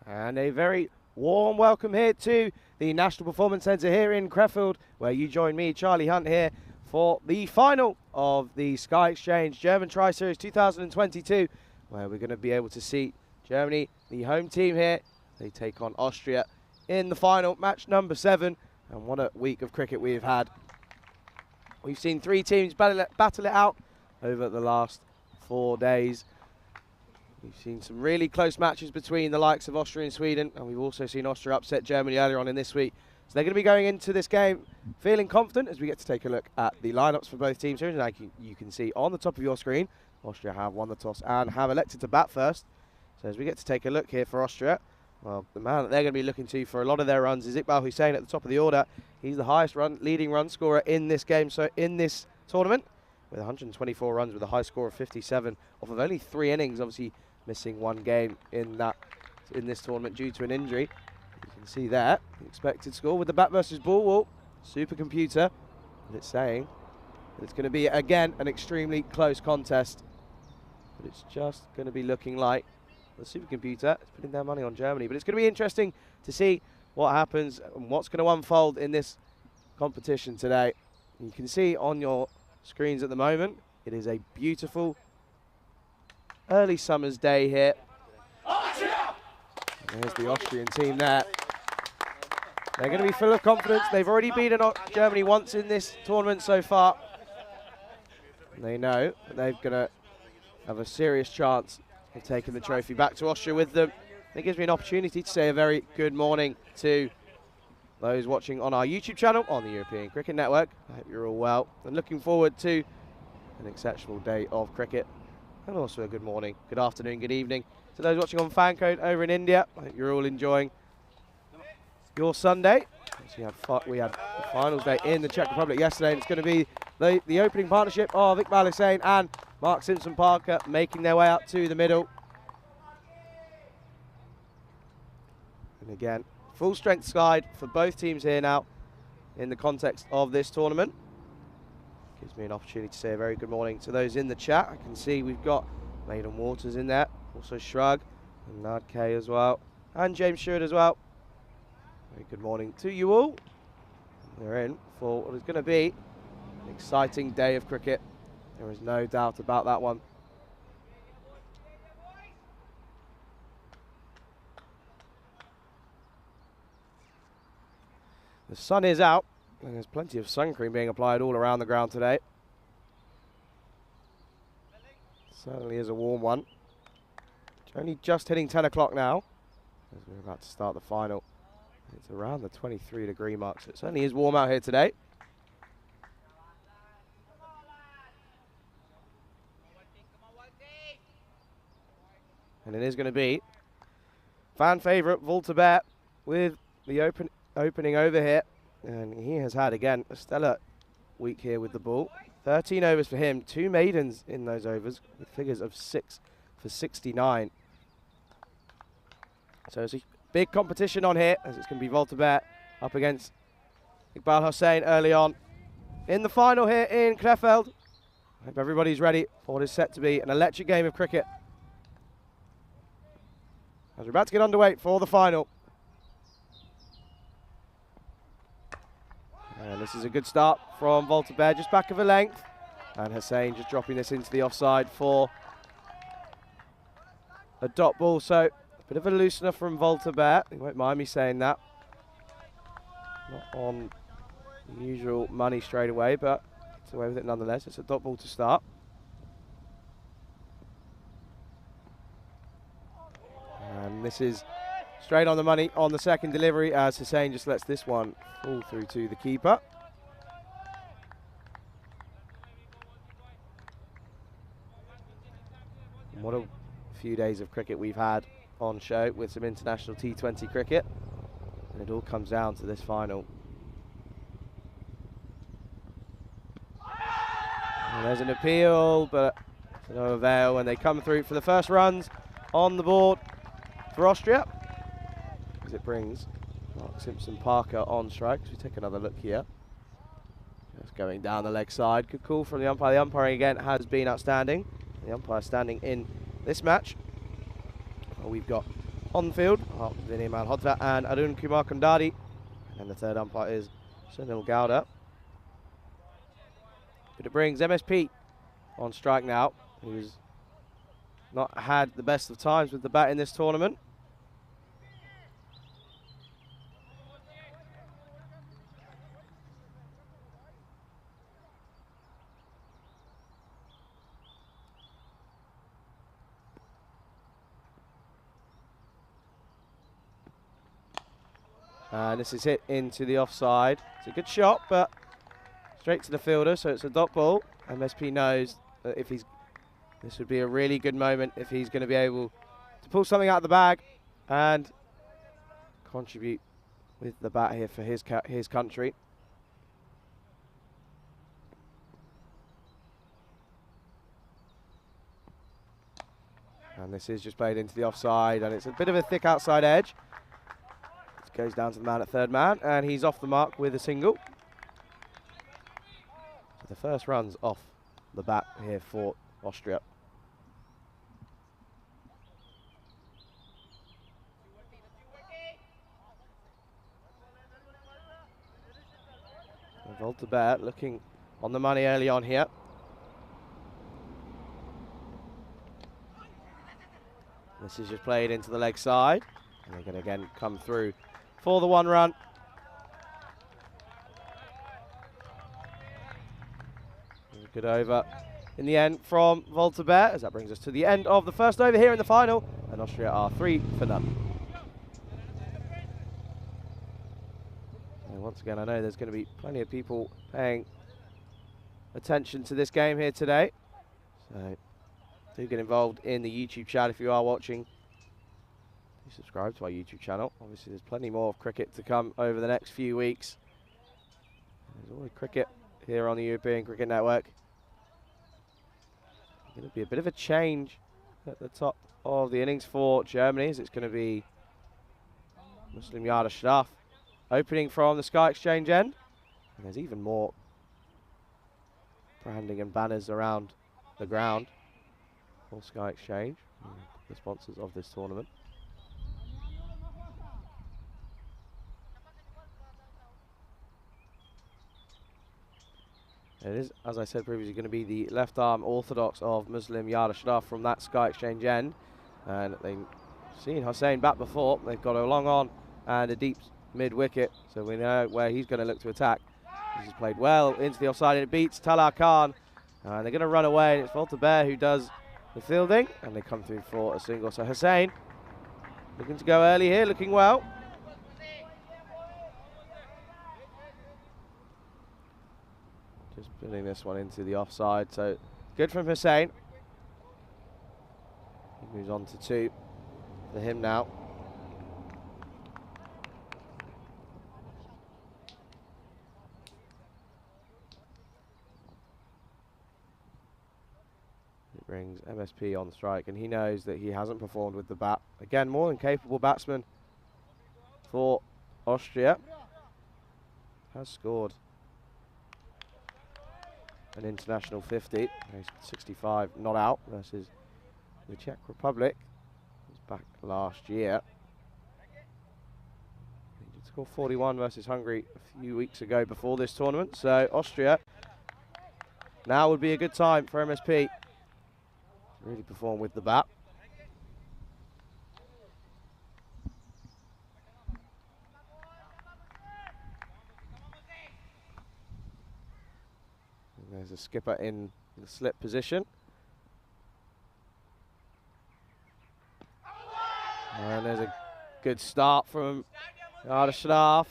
And a very warm welcome here to the National Performance Centre here in Krefeld, where you join me, Charlie Hunt, here for the final of the Sky Exchange German Tri-Series 2022, where we're going to be able to see Germany, the home team here. They take on Austria in the final, match number 7. And what a week of cricket we've had. We've seen 3 teams battle it out over the last 4 days. We've seen some really close matches between the likes of Austria and Sweden, and we've also seen Austria upset Germany earlier on in this week. So they're going to be going into this game feeling confident as we get to take a look at the lineups for both teams here. And like you can see on the top of your screen, Austria have won the toss and have elected to bat first. So as we get to take a look here for Austria, well, the man that they're going to be looking to for a lot of their runs is Iqbal Hussain at the top of the order. He's the highest leading run scorer in this game, so in this tournament, with 124 runs with a high score of 57 off of only 3 innings, obviously missing 1 game in this tournament due to an injury. You can see there the expected score with the bat versus ball wall supercomputer, and it's saying that it's going to be again an extremely close contest, but it's just going to be looking like the supercomputer is putting their money on Germany. But it's going to be interesting to see what happens and what's going to unfold in this competition today. You can see on your screens at the moment, it is a beautiful early summer's day here. There's the Austrian team there. They're going to be full of confidence. They've already beaten Germany once in this tournament so far. And they know that they're going to have a serious chance of taking the trophy back to Austria with them. It gives me an opportunity to say a very good morning to those watching on our YouTube channel, on the European Cricket Network. I hope you're all well and looking forward to an exceptional day of cricket. And also a good morning, good afternoon, good evening to those watching on Fancode over in India. I hope you're all enjoying your Sunday. We had the finals day in the Czech Republic yesterday, and it's going to be the opening partnership of Iqbal Hussain and Mark Simpson-Parker making their way out to the middle. And again, full strength side for both teams here now in the context of this tournament. Gives me an opportunity to say a very good morning to those in the chat. I can see we've got Maiden Waters in there, also Shrug and Nad K as well, and James Stewart as well. Very good morning to you all. We're in for what is going to be an exciting day of cricket. There is no doubt about that one. The sun is out, and there's plenty of sun cream being applied all around the ground today. Certainly is a warm one. It's only just hitting 10 o'clock now, as we're about to start the final. It's around the 23-degree mark, so it certainly is warm out here today. And it is going to be fan favourite Volta Bear with the opening over here, and he has had again a stellar week here with the ball. 13 overs for him, 2 maidens in those overs with figures of 6 for 69. So it's a big competition on here, as it's going to be Volta Bear up against Iqbal Hussain early on in the final here in Krefeld. I hope everybody's ready for what is set to be an electric game of cricket, as we're about to get underway for the final. And this is a good start from Volta Bear, just back of a length. And Hussain just dropping this into the offside for a dot ball. So a bit of a loosener from Volta Bear. You won't mind me saying that. Not on the usual money straight away, but it's away with it nonetheless. It's a dot ball to start. And this is straight on the money on the second delivery, as Hussain just lets this one fall through to the keeper. And what a few days of cricket we've had on show with some international T20 cricket. And it all comes down to this final. And there's an appeal, but to no avail when they come through for the first runs on the board for Austria. As it brings Mark Simpson-Parker on strike. So we take another look here. Just going down the leg side. Good call from the umpire. The umpiring again has been outstanding. The umpire standing in this match. Well, we've got on the field. Vinny Malhotra and Arun Kumar Kundadi. And the third umpire is Sunil Gowda. But it brings MSP on strike now, who's not had the best of times with the bat in this tournament. And this is hit into the offside. It's a good shot, but straight to the fielder, so it's a dot ball. MSP knows that if this would be a really good moment if he's going to be able to pull something out of the bag and contribute with the bat here for his country. And this is just played into the offside, and it's a bit of a thick outside edge. Goes down to the man at third man, and he's off the mark with a single. So the first run's off the bat here for Austria. Volta looking on the money early on here. This is just played into the leg side, and they're going to again come through for the one run. Good over in the end from Volta, as that brings us to the end of the first over here in the final, and Austria are 3 for none. And once again, I know there's going to be plenty of people paying attention to this game here today, so do get involved in the YouTube chat if you are watching. Subscribe to our YouTube channel. Obviously there's plenty more of cricket to come over the next few weeks. There's always cricket here on the European Cricket Network. Going to be a bit of a change at the top of the innings for Germany, as it's going to be Muslim Yada Sharaf opening from the Sky Exchange end. And there's even more branding and banners around the ground for Sky Exchange, the sponsors of this tournament. It is, as I said previously, going to be the left arm orthodox of Muslim Yada Sharaf from that Sky Exchange end. And they've seen Hussain bat before. They've got a long on and a deep mid wicket, so we know where he's going to look to attack. He's played well into the offside, and it beats Talar Khan. And they're going to run away, and it's Volta who does the fielding, and they come through for a single. So Hussain looking to go early here, looking well. Just putting this one into the offside, so good from Hussain. He moves on to 2 for him now. It brings MSP on strike, and he knows that he hasn't performed with the bat. Again, more than capable batsman for Austria. Has scored an international 50. He's 65 not out versus the Czech Republic. He was back last year. He did score 41 versus Hungary a few weeks ago before this tournament. So Austria, now would be a good time for MSP to really perform with the bat. There's a skipper in the slip position. And there's a good start from Yada Sharaf.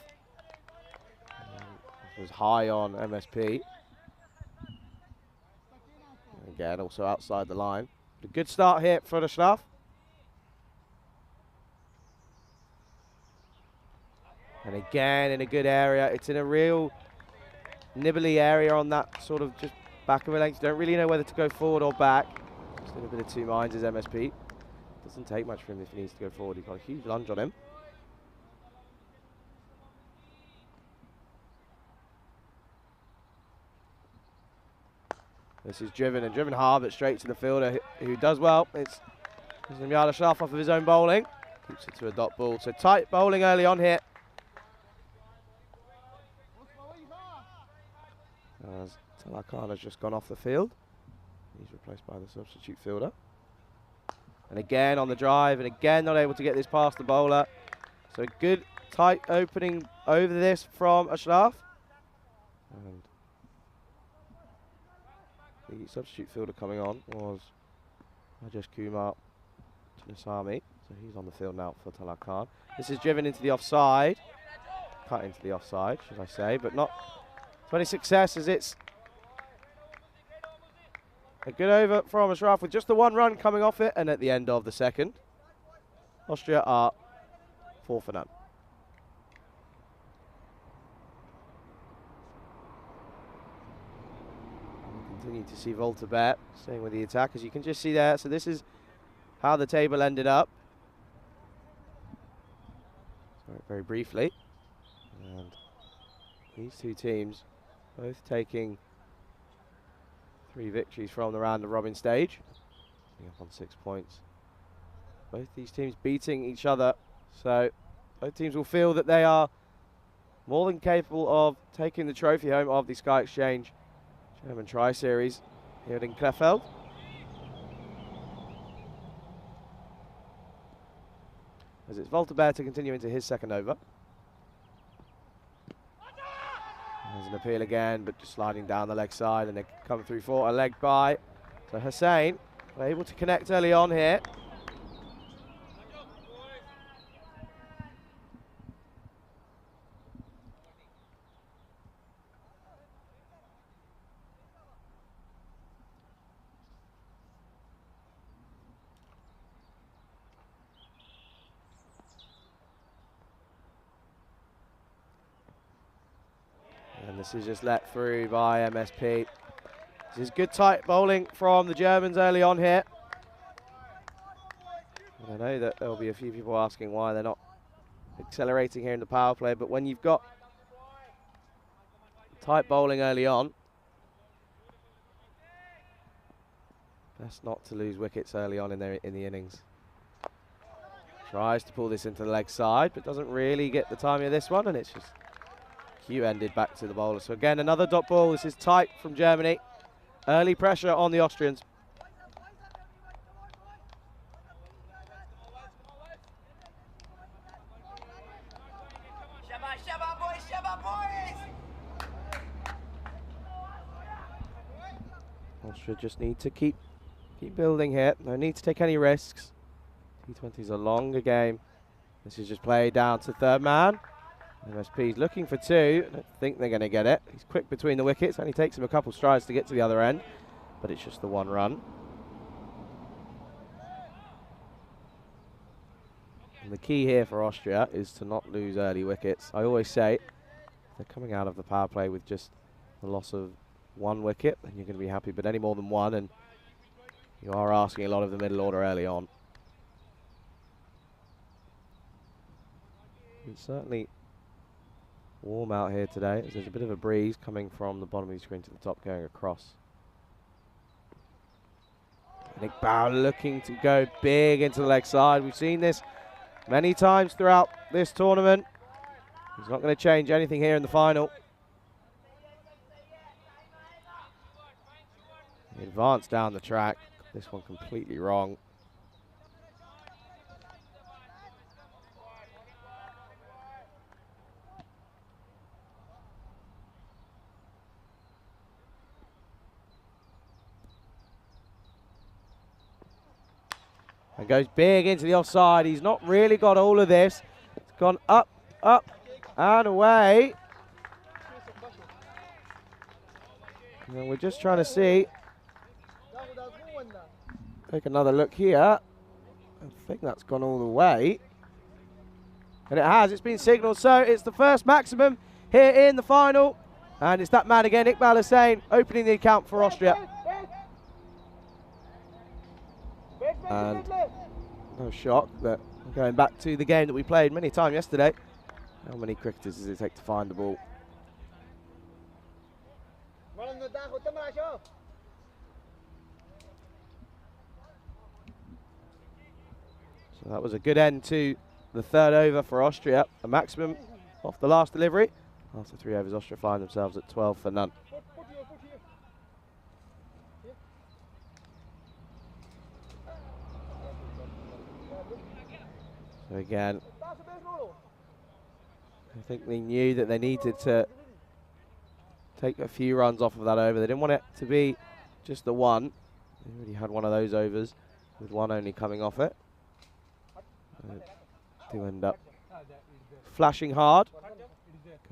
This was high on MSP. Again, also outside the line. But a good start here for the Sharaf. And again, in a good area. It's in a real nibbly area on that sort of just back of a length. You don't really know whether to go forward or back. Just in a bit of two minds is MSP. Doesn't take much for him if he needs to go forward. He's got a huge lunge on him. This is driven hard, but straight to the fielder who does well. It's Yada Sharaf off of his own bowling. Keeps it to a dot ball. So tight bowling early on here. As Talakan has just gone off the field. He's replaced by the substitute fielder. And again on the drive, and again not able to get this past the bowler. So good tight opening over this from Ashraf. And the substitute fielder coming on was Rajesh Kumar Chinnasamy. So he's on the field now for Talakan. This is driven into the offside. Cut into the offside, should I say, but not to any success, as it's a good over from Ashraf with just the one run coming off it, and at the end of the second, Austria are 4 for none. Continue to see Volta staying with the attack, as you can just see there. So this is how the table ended up. Sorry, very briefly. And these two teams both taking 3 victories from the round of robin stage. Up on 6 points. Both these teams beating each other. So both teams will feel that they are more than capable of taking the trophy home of the Sky Exchange German Tri-Series here in Krefeld. As it's Volta to continue into his second over. There's an appeal again, but just sliding down the leg side, and they come through for a leg bye. So Hussain able to connect early on here. And this is just let through by MSP. This is good tight bowling from the Germans early on here. And I know that there'll be a few people asking why they're not accelerating here in the power play, but when you've got tight bowling early on, best not to lose wickets early on in the innings. Tries to pull this into the leg side, but doesn't really get the timing of this one, and it's just ended back to the bowler. So again, another dot ball. This is tight from Germany. Early pressure on the Austrians. Austria just need to keep building here. No need to take any risks. T20 is a longer game. This is just played down to third man. MSP's looking for 2. I don't think they're going to get it. He's quick between the wickets. Only takes him a couple strides to get to the other end, but it's just the one run. And the key here for Austria is to not lose early wickets. I always say they're coming out of the power play with just the loss of 1 wicket, then you're going to be happy, but any more than 1, and you are asking a lot of the middle order early on. It's certainly warm out here today, as there's a bit of a breeze coming from the bottom of the screen to the top going across. And Iqbal looking to go big into the leg side. We've seen this many times throughout this tournament. He's not going to change anything here in the final. He advanced down the track. This one completely wrong. And goes big into the offside. He's not really got all of this. It's gone up, up, and away. And we're just trying to see. Take another look here. I think that's gone all the way. And it has. It's been signalled. So it's the first maximum here in the final. And it's that man again, Iqbal Hussain, opening the account for Austria. And no shock that going back to the game that we played many times yesterday. How many cricketers does it take to find the ball? So that was a good end to the third over for Austria. A maximum off the last delivery. After 3 overs, Austria find themselves at 12 for none. So again, I think they knew that they needed to take a few runs off of that over. They didn't want it to be just the one. They already had one of those overs, with one only coming off it. Do end up flashing hard.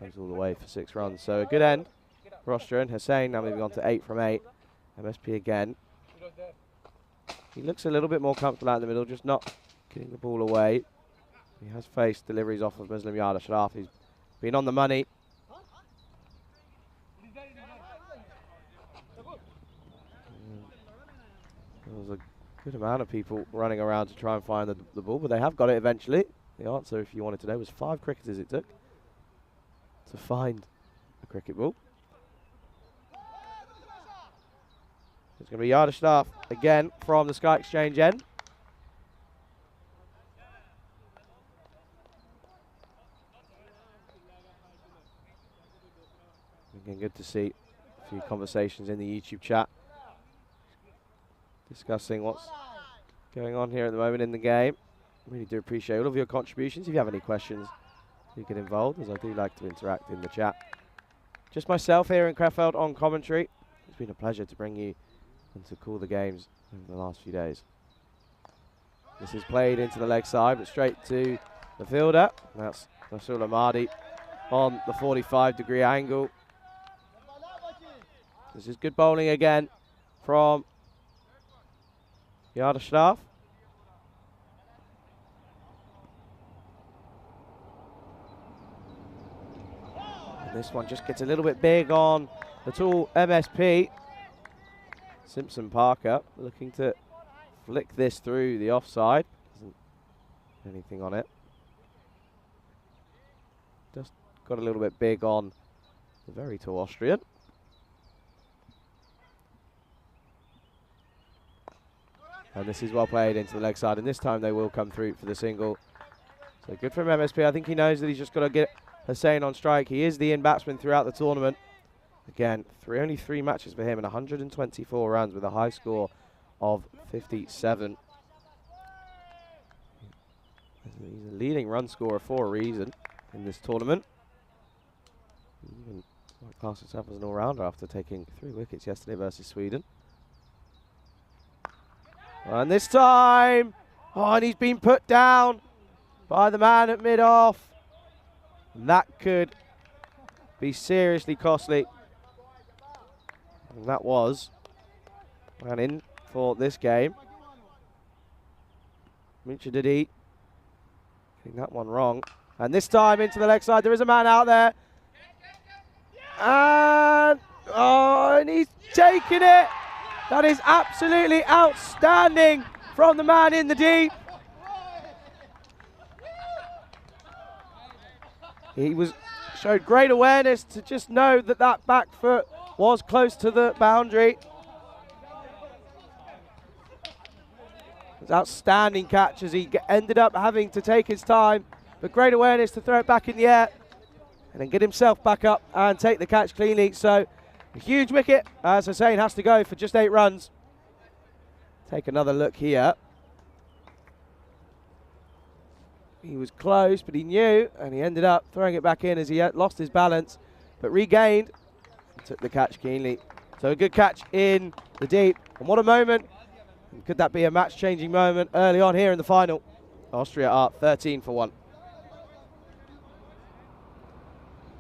Goes all the way for 6 runs. So a good end for Austria. And Hussein now moving on to 8 from 8. MSP again. He looks a little bit more comfortable out in the middle, just not getting the ball away. He has faced deliveries off of Muslim Yardashraf. He's been on the money. There was a good amount of people running around to try and find the ball, but they have got it eventually. The answer, if you wanted to know, was 5 cricketers it took to find a cricket ball. It's going to be Yardashraf again from the Sky Exchange end. Again, good to see a few conversations in the YouTube chat discussing what's going on here at the moment in the game. Really do appreciate all of your contributions. If you have any questions, do get involved, as I do like to interact in the chat. Just myself here in Krefeld on commentary. It's been a pleasure to bring you and to call the games over the last few days. This is played into the leg side, but straight to the fielder. That's Rasul Ahmadi on the 45-degree angle. This is good bowling again from Yardashraf. And this one just gets a little bit big on the tall MSP. Simpson Parker looking to flick this through the offside. Doesn't anything on it. Just got a little bit big on the very tall Austrian. And this is well played into the leg side, and this time they will come through for the single. So good from MSP. I think he knows that he's just got to get Hussein on strike. He is the in-batsman throughout the tournament. Again, only 3 matches for him and 124 runs with a high score of 57. He's a leading run scorer for a reason in this tournament. He even might class himself as an all-rounder after taking 3 wickets yesterday versus Sweden. And this time, and he's been put down by the man at mid-off. And that could be seriously costly. And that was ran in for this game. Minchadidi getting that one wrong. And this time into the leg side, there is a man out there. And he's taken it. That is absolutely outstanding from the man in the deep. He showed great awareness to just know that that back foot was close to the boundary. It was outstanding catch as he ended up having to take his time, but great awareness to throw it back in the air and then get himself back up and take the catch cleanly. So a huge wicket as Hussein has to go for just 8 runs. Take another look here. He was close, but he knew, and he ended up throwing it back in as he lost his balance, but regained and took the catch keenly. So a good catch in the deep. And what a moment. And could that be a match-changing moment early on here in the final? Austria are 13 for 1.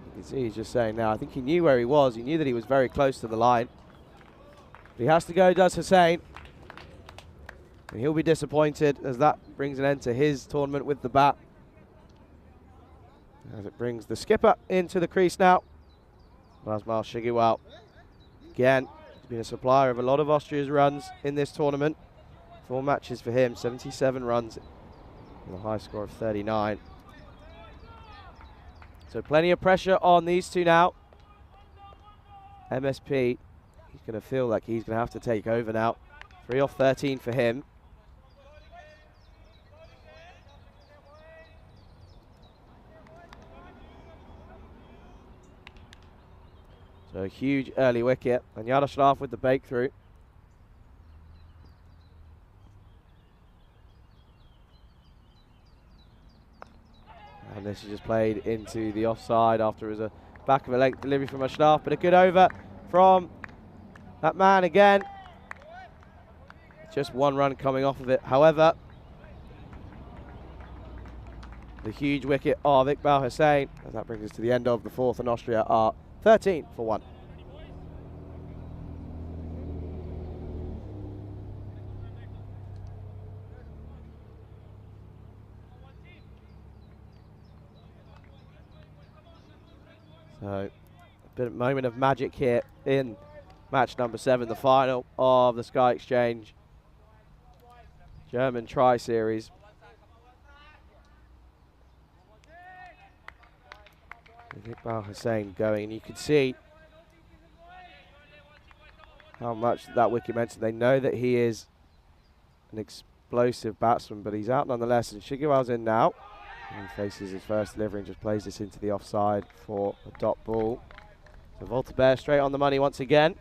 You can see he's just saying now, I think he knew where he was. He knew that he was very close to the line. But he has to go, does Hussein. And he'll be disappointed as that brings an end to his tournament with the bat. As it brings the skipper into the crease now. Razmal Shigiwal. Again, he's been a supplier of a lot of Austria's runs in this tournament. 4 matches for him, 77 runs with a high score of 39. So plenty of pressure on these two now. MSP, he's going to feel like he's going to have to take over now. 3 off 13 for him. So a huge early wicket, and Yaroslav with the breakthrough. And this is just played into the offside after it was a back of a length delivery from Ashraf, but a good over from that man again. Just one run coming off of it. However, the huge wicket of Iqbal Hussain, as that brings us to the end of the fourth, and Austria are 13 for 1. So, a bit of moment of magic here in match number 7, the final of the Sky Exchange German Tri-Series. With Iqbal Hussain going, and you can see how much that wicket meant. They know that he is an explosive batsman, but he's out nonetheless, and Shigiwal's in now. He faces his first delivery and just plays this into the offside for a dot ball. So Voltaire straight on the money once again.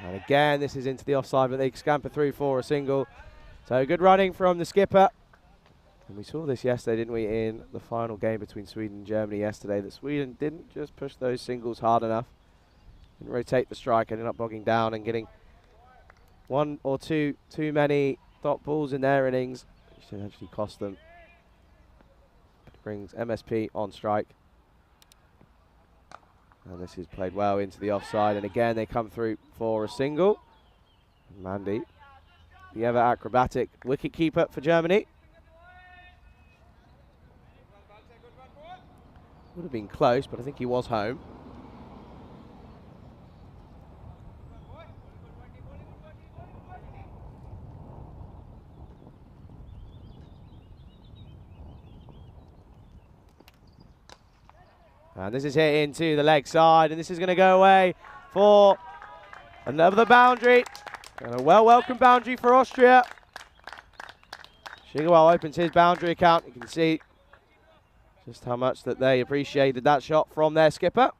And again, this is into the offside, but they scamper through for a single. So good running from the skipper. And we saw this yesterday, didn't we, in the final game between Sweden and Germany yesterday, that Sweden didn't just push those singles hard enough. Didn't rotate the strike, ended up bogging down and getting one or two too many dot balls in their innings, which didn't actually cost them. It brings MSP on strike. And this is played well into the offside, and again they come through for a single. Mandy, the ever acrobatic wicket keeper for Germany. Would have been close, but I think he was home. And this is hit into the leg side, and this is going to go away for another boundary. And a well-welcome boundary for Austria. Shigiwal opens his boundary account. You can see just how much that they appreciated that shot from their skipper.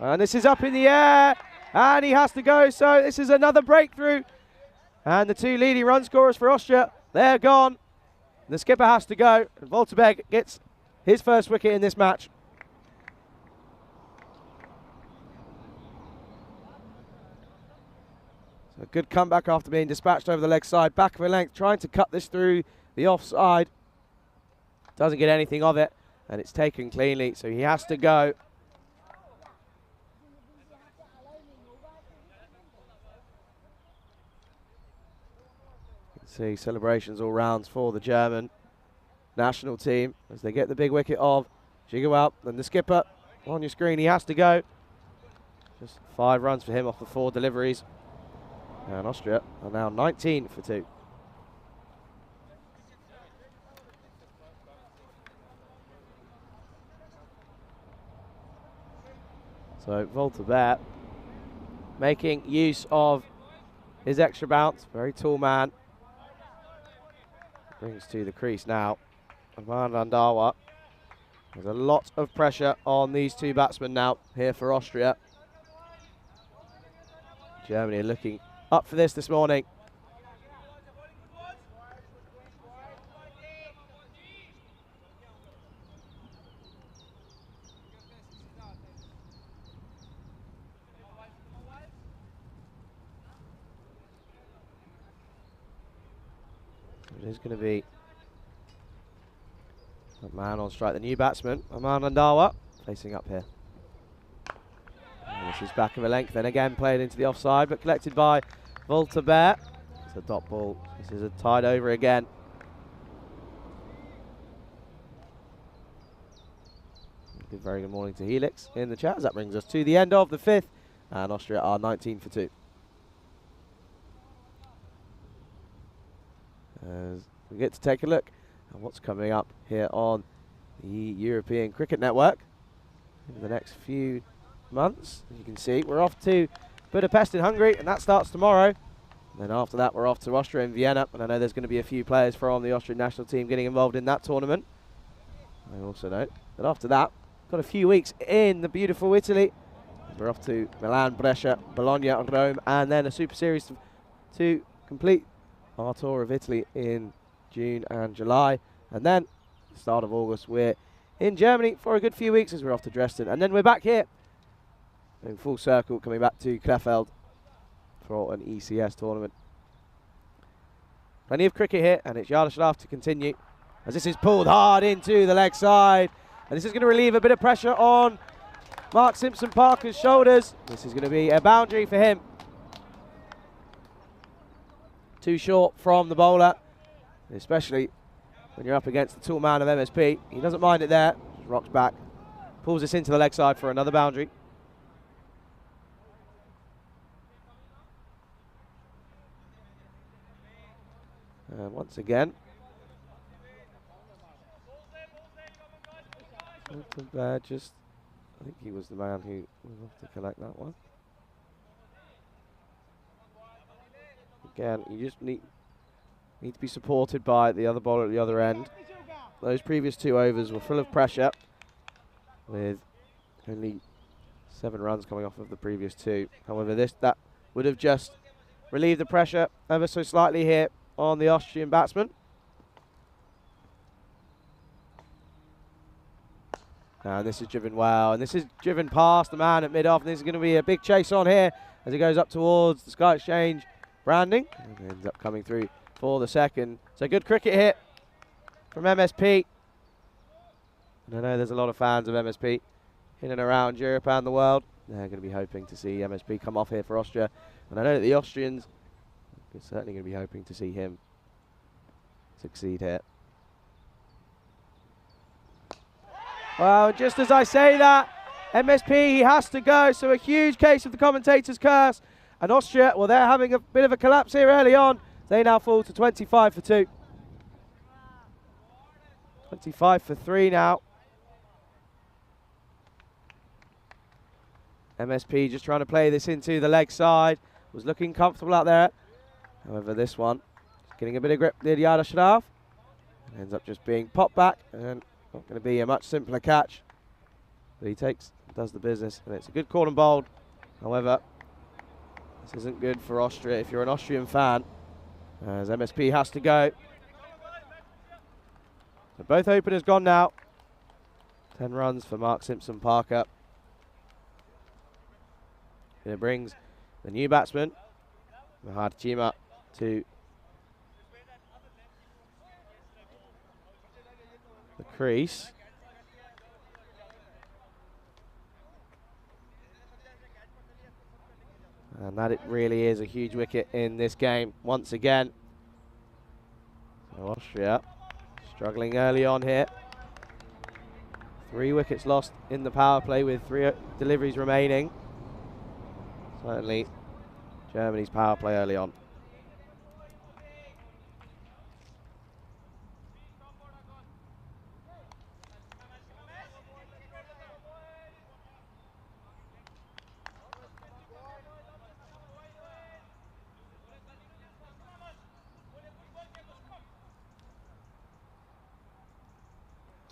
And this is up in the air, and he has to go, so this is another breakthrough. And the two leading run scorers for Austria, they're gone. The skipper has to go, and Voltaire gets his first wicket in this match. A good comeback after being dispatched over the leg side, back of a length, trying to cut this through the offside. Doesn't get anything of it, and it's taken cleanly, so he has to go. You can see celebrations all rounds for the German national team as they get the big wicket of Shigiwal, and the skipper on your screen, he has to go. Just 5 runs for him off the 4 deliveries. And Austria are now 19 for 2. So Voltaire making use of his extra bounce. Very tall man. Brings to the crease now. Aman Randawa. There's a lot of pressure on these two batsmen now here for Austria. Germany are looking up for this morning. It is going to be a man on strike, the new batsman, Aman Randawa, facing up here. And this is back of a length, then again played into the offside, but collected by Voltaire. It's a dot ball. This is a tied over again. Very good morning to Helix in the chat. That brings us to the end of the 5th and Austria are 19 for 2. As we get to take a look at what's coming up here on the European Cricket Network in the next few months. As you can see, we're off to Budapest in Hungary, and that starts tomorrow. And then after that, we're off to Austria and Vienna, and I know there's going to be a few players from the Austrian national team getting involved in that tournament. I also know that after that, got a few weeks in the beautiful Italy. We're off to Milan, Brescia, Bologna, Rome, and then a Super Series to complete our tour of Italy in June and July. And then, start of August, we're in Germany for a good few weeks as we're off to Dresden. And then we're back here, in full circle, coming back to Krefeld for an ECS tournament. Plenty of cricket here, and it's Yardashlaf to continue, as this is pulled hard into the leg side. And this is going to relieve a bit of pressure on Mark Simpson-Parker's shoulders. This is going to be a boundary for him. Too short from the bowler, especially when you're up against the tall man of MSP. He doesn't mind it there, just rocks back, pulls this into the leg side for another boundary. And once again, just, I think he was the man who was off to collect that one. Again, you just need to be supported by the other bowler at the other end. Those previous 2 overs were full of pressure, with only 7 runs coming off of the previous 2. However, that would have just relieved the pressure ever so slightly here on the Austrian batsman. And this is driven well, and this is driven past the man at mid-off, and this is going to be a big chase on here as it goes up towards the Sky Exchange branding, and ends up coming through for the second. So good cricket hit from MSP. And I know there's a lot of fans of MSP in and around Europe and the world. They're going to be hoping to see MSP come off here for Austria. And I know that the Austrians are certainly going to be hoping to see him succeed here. Well, just as I say that, MSP, he has to go. So a huge case of the commentator's curse. And Austria, well, they're having a bit of a collapse here early on. They now fall to 25 for 2. 25 for 3 now. MSP just trying to play this into the leg side. Was looking comfortable out there. However, this one, getting a bit of grip near Yardashlaf. Ends up just being popped back, and not going to be a much simpler catch. But he does the business, and it's a good call and bowled. However, this isn't good for Austria if you're an Austrian fan, as MSP has to go. So both openers gone now. 10 runs for Mark Simpson-Parker. It brings the new batsman, Mahad Chima, to the crease. And that it really is a huge wicket in this game once again. So Austria struggling early on here. 3 wickets lost in the power play with 3 deliveries remaining. Certainly Germany's power play early on.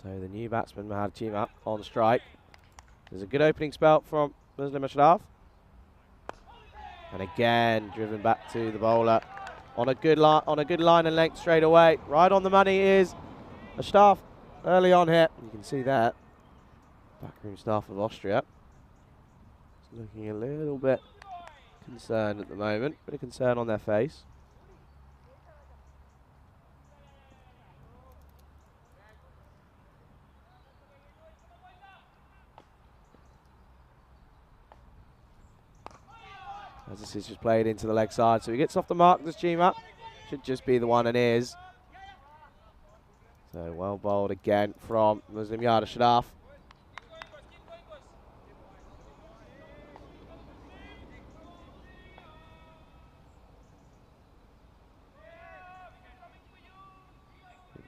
So the new batsman, Mahad Chima, on strike. There's a good opening spell from Muslim Ashraf. And again, driven back to the bowler on a good line and length straight away. Right on the money is Ashraf early on here. You can see that. Backroom staff of Austria. It's looking a little bit concerned at the moment. Bit of concern on their face. As this is just played into the leg side. So he gets off the mark, this Chima. Should just be the one and is. So well bowled again from Muslim Yardashlaf.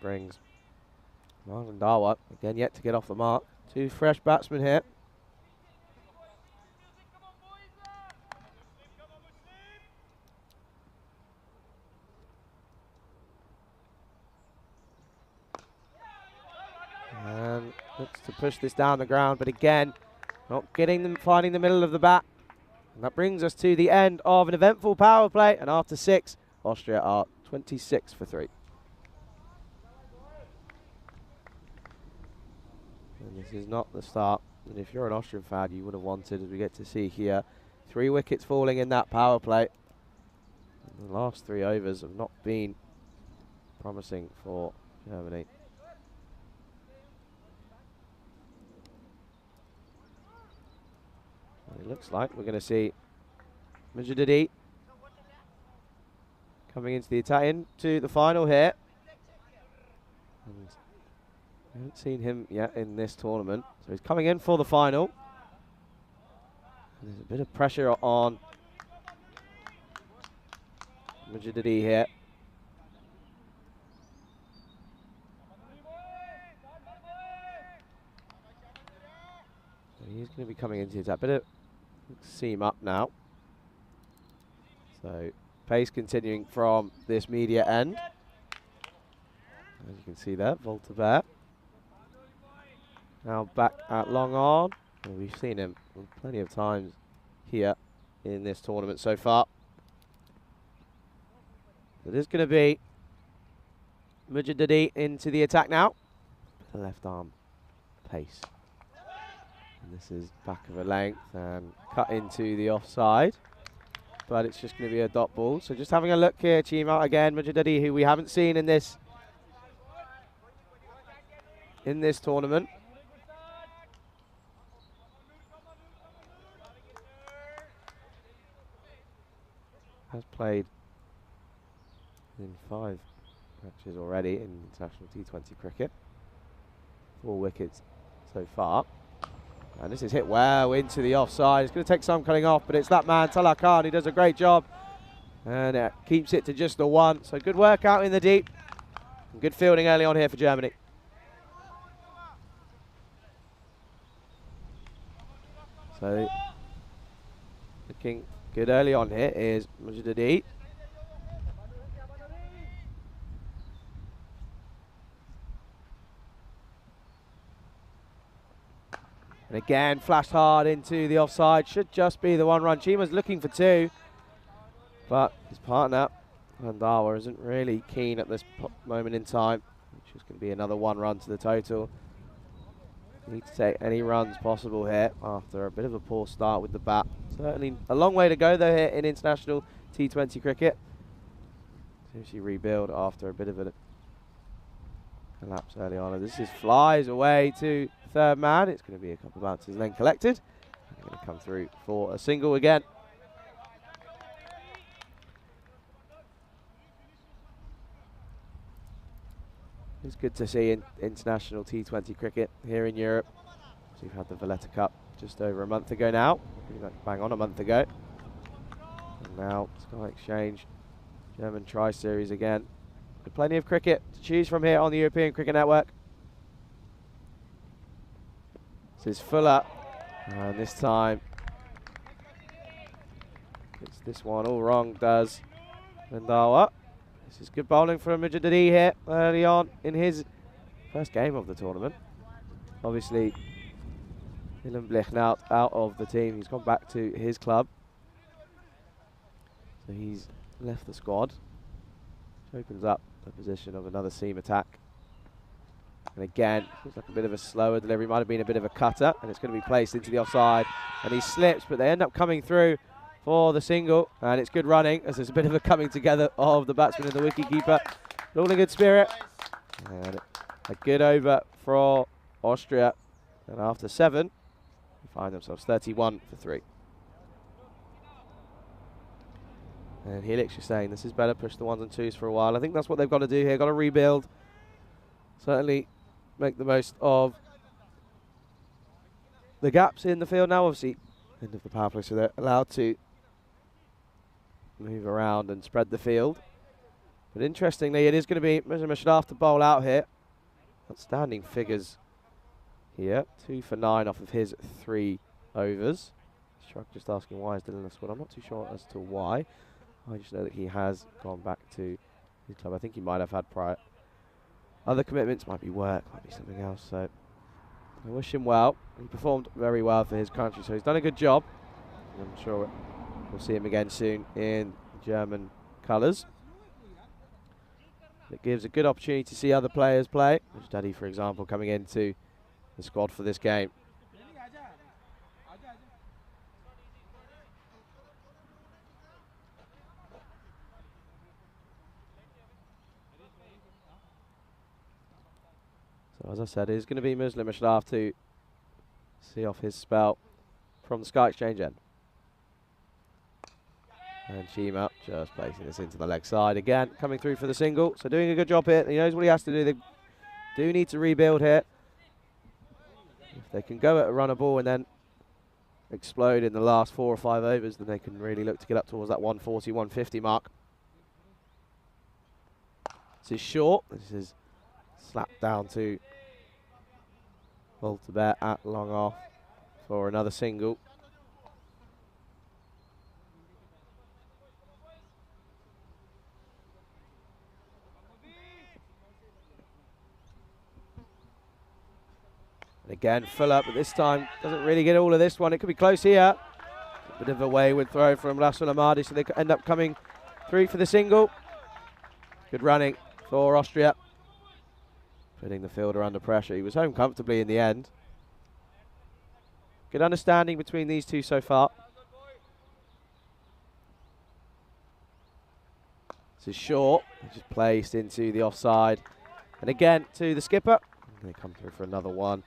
brings Marlon Dawa, again yet to get off the mark. Two fresh batsmen here. And looks to push this down the ground, but again, not finding the middle of the bat. And that brings us to the end of an eventful power play, and after 6, Austria are 26 for 3. And this is not the start, and if you're an Austrian fan, you would have wanted, as we get to see here, 3 wickets falling in that power play. And the last 3 overs have not been promising for Germany. It looks like we're going to see Majidadi coming into the attack, into the final here. And we haven't seen him yet in this tournament, so he's coming in for the final. And there's a bit of pressure on Majidadi here. So he's going to be coming into the attack. Bit of seam up now. So pace continuing from this media end. As you can see there, Volta Bear. Now back at long on. Well, we've seen him plenty of times here in this tournament so far. It is going to be Majidadi into the attack now. Left arm pace. And this is back of a length and cut into the offside. But it's just going to be a dot ball. So just having a look here, Chima, again, Majidadi, who we haven't seen in this tournament. Has played in 5 matches already in international T20 cricket. 4 wickets so far. And this is hit well into the offside. It's going to take some cutting off, but it's that man, Talha Khan, who does a great job. And it keeps it to just the 1. So good work out in the deep. And good fielding early on here for Germany. So looking good early on here is Majidadi. And again, flashed hard into the offside. Should just be the 1 run. Chima's looking for 2. But his partner, Vandawa, isn't really keen at this moment in time. Which is going to be another 1 run to the total. Need to take any runs possible here after a bit of a poor start with the bat. Certainly a long way to go though here in international T20 cricket. Seriously rebuild after a bit of a collapse early on. And this is flies away to 3rd man. It's going to be a couple of bounces then collected. They're going to come through for a single again. It's good to see in international T20 cricket here in Europe. So we've had the Valletta Cup just over a month ago now. Pretty much bang on a month ago. And now Sky Exchange German Tri-Series again. With plenty of cricket to choose from here on the European Cricket Network. This is Fuller. And this time it's this one all wrong, does Vandawa. This is good bowling from Majidadi here early on in his first game of the tournament. Obviously, Willem Blichnout out of the team. He's gone back to his club. So he's left the squad. Which opens up the position of another seam attack. And again, looks like a bit of a slower delivery. Might have been a bit of a cutter. And it's going to be placed into the offside. And he slips, but they end up coming through for the single, and it's good running as there's a bit of a coming together of the batsman and the wicketkeeper. All in good spirit. And a good over for Austria. And after 7, they find themselves 31 for 3. And Helix is saying this is better, push the 1s and 2s for a while. I think that's what they've got to do here. Got to rebuild. Certainly make the most of the gaps in the field now. Obviously, end of the power play, so they're allowed to move around and spread the field. But interestingly, it is going to be Mushraf to bowl out here. Outstanding figures here. 2 for 9 off of his 3 overs. Shrug just asking why is Dylan Squad. I'm not too sure as to why. I just know that he has gone back to his club. I think he might have had prior other commitments, might be work, might be something else. So I wish him well. He performed very well for his country, so he's done a good job. I'm sure we'll see him again soon in German colours. It gives a good opportunity to see other players play. Daddy, for example, coming into the squad for this game. So as I said, it is going to be Muslim Ashraf to see off his spell from the Sky Exchange end. And Shima just placing this into the leg side again, coming through for the single. So doing a good job here. He knows what he has to do. They do need to rebuild here. If they can go at a runner ball and then explode in the last 4 or 5 overs, then they can really look to get up towards that 140, 150 mark. This is short. This is slapped down to Voltaire at long off for another single. Again, full up, but this time doesn't really get all of this one. It could be close here. A bit of a wayward throw from Rasul Ahmadi, so they could end up coming through for the single. Good running for Austria. Putting the fielder under pressure. He was home comfortably in the end. Good understanding between these two so far. This is short. Just placed into the offside. And again to the skipper. And they come through for another one.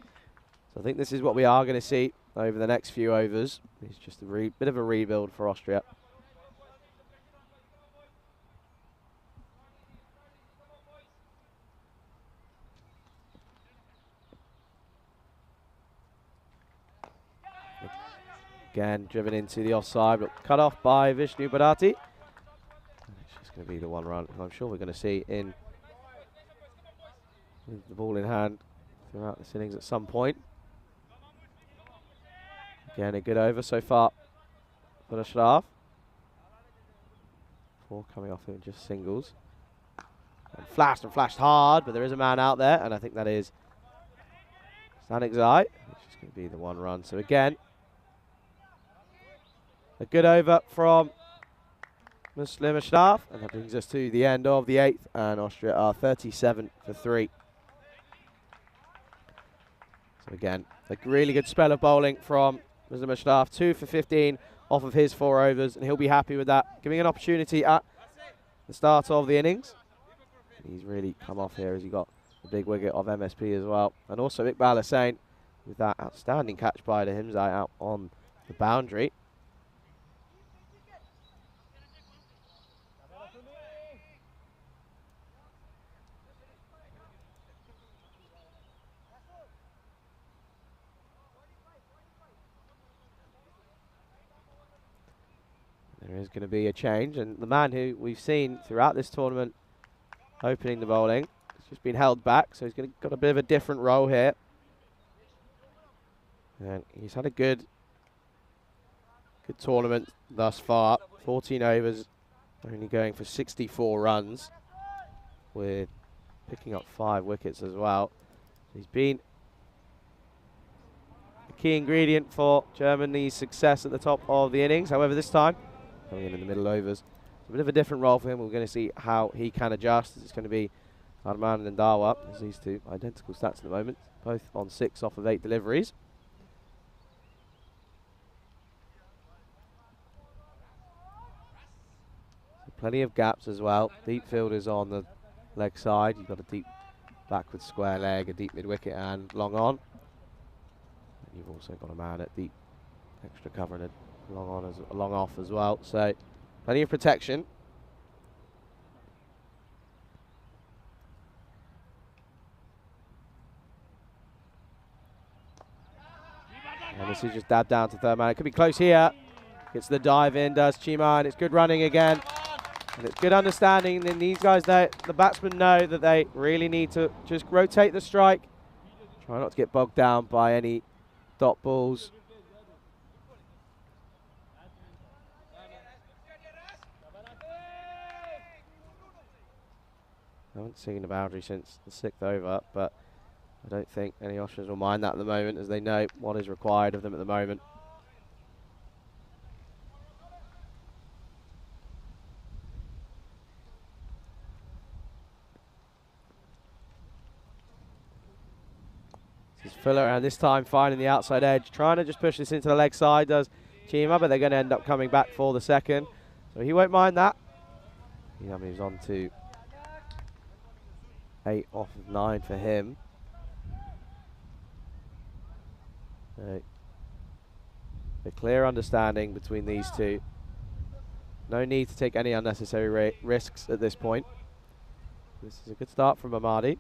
So I think this is what we are going to see over the next few overs. It's just a bit of a rebuild for Austria. Again, driven into the offside, but cut off by Vishnu Bharati. It's just going to be the one run I'm sure we're going to see in with the ball in hand throughout this innings at some point. Again, a good over so far for Ashraf. 4 coming off in just singles. And flashed hard, but there is a man out there, and I think that is Stanik Zai, which is going to be the one run. So again, a good over from Muslim Ashraf, and that brings us to the end of the 8th, and Austria are 37 for 3. So again, a really good spell of bowling from Muslim Ashraf, 2 for 15 off of his 4 overs, and he'll be happy with that, giving an opportunity at the start of the innings. He's really come off here as he got a big wicket of MSP as well, and also Iqbal Hussain with that outstanding catch by Himzai out on the boundary. There is going to be a change, and the man who we've seen throughout this tournament opening the bowling has just been held back, so he's got a bit of a different role here. And he's had a good tournament thus far. 14 overs, only going for 64 runs, with picking up 5 wickets as well. He's been a key ingredient for Germany's success at the top of the innings. However, this time, coming in the middle overs, it's a bit of a different role for him. We're going to see how he can adjust. It's going to be Arman and Dawa. There's these two identical stats at the moment, both on 6 off of 8 deliveries. So plenty of gaps as well. Deep fielders on the leg side. You've got a deep backward square leg, a deep mid wicket, and long on. And you've also got a man at deep extra cover and a long off as well, so plenty of protection. And this is just dabbed down to third man. It could be close here. Gets the dive in, does Chima, and it's good running again And it's good understanding, and these guys, the batsmen know that they really need to just rotate the strike. Try not to get bogged down by any dot balls. I haven't seen a boundary since the 6th over, but I don't think any Austrians will mind that at the moment, as they know what is required of them at the moment. This is Fuller, and this time finding the outside edge, trying to just push this into the leg side, does Chima, but they're going to end up coming back for the second. So he won't mind that. He now moves on to 8 off of 9 for him. A clear understanding between these two. No need to take any unnecessary risks at this point. This is a good start from Amadi.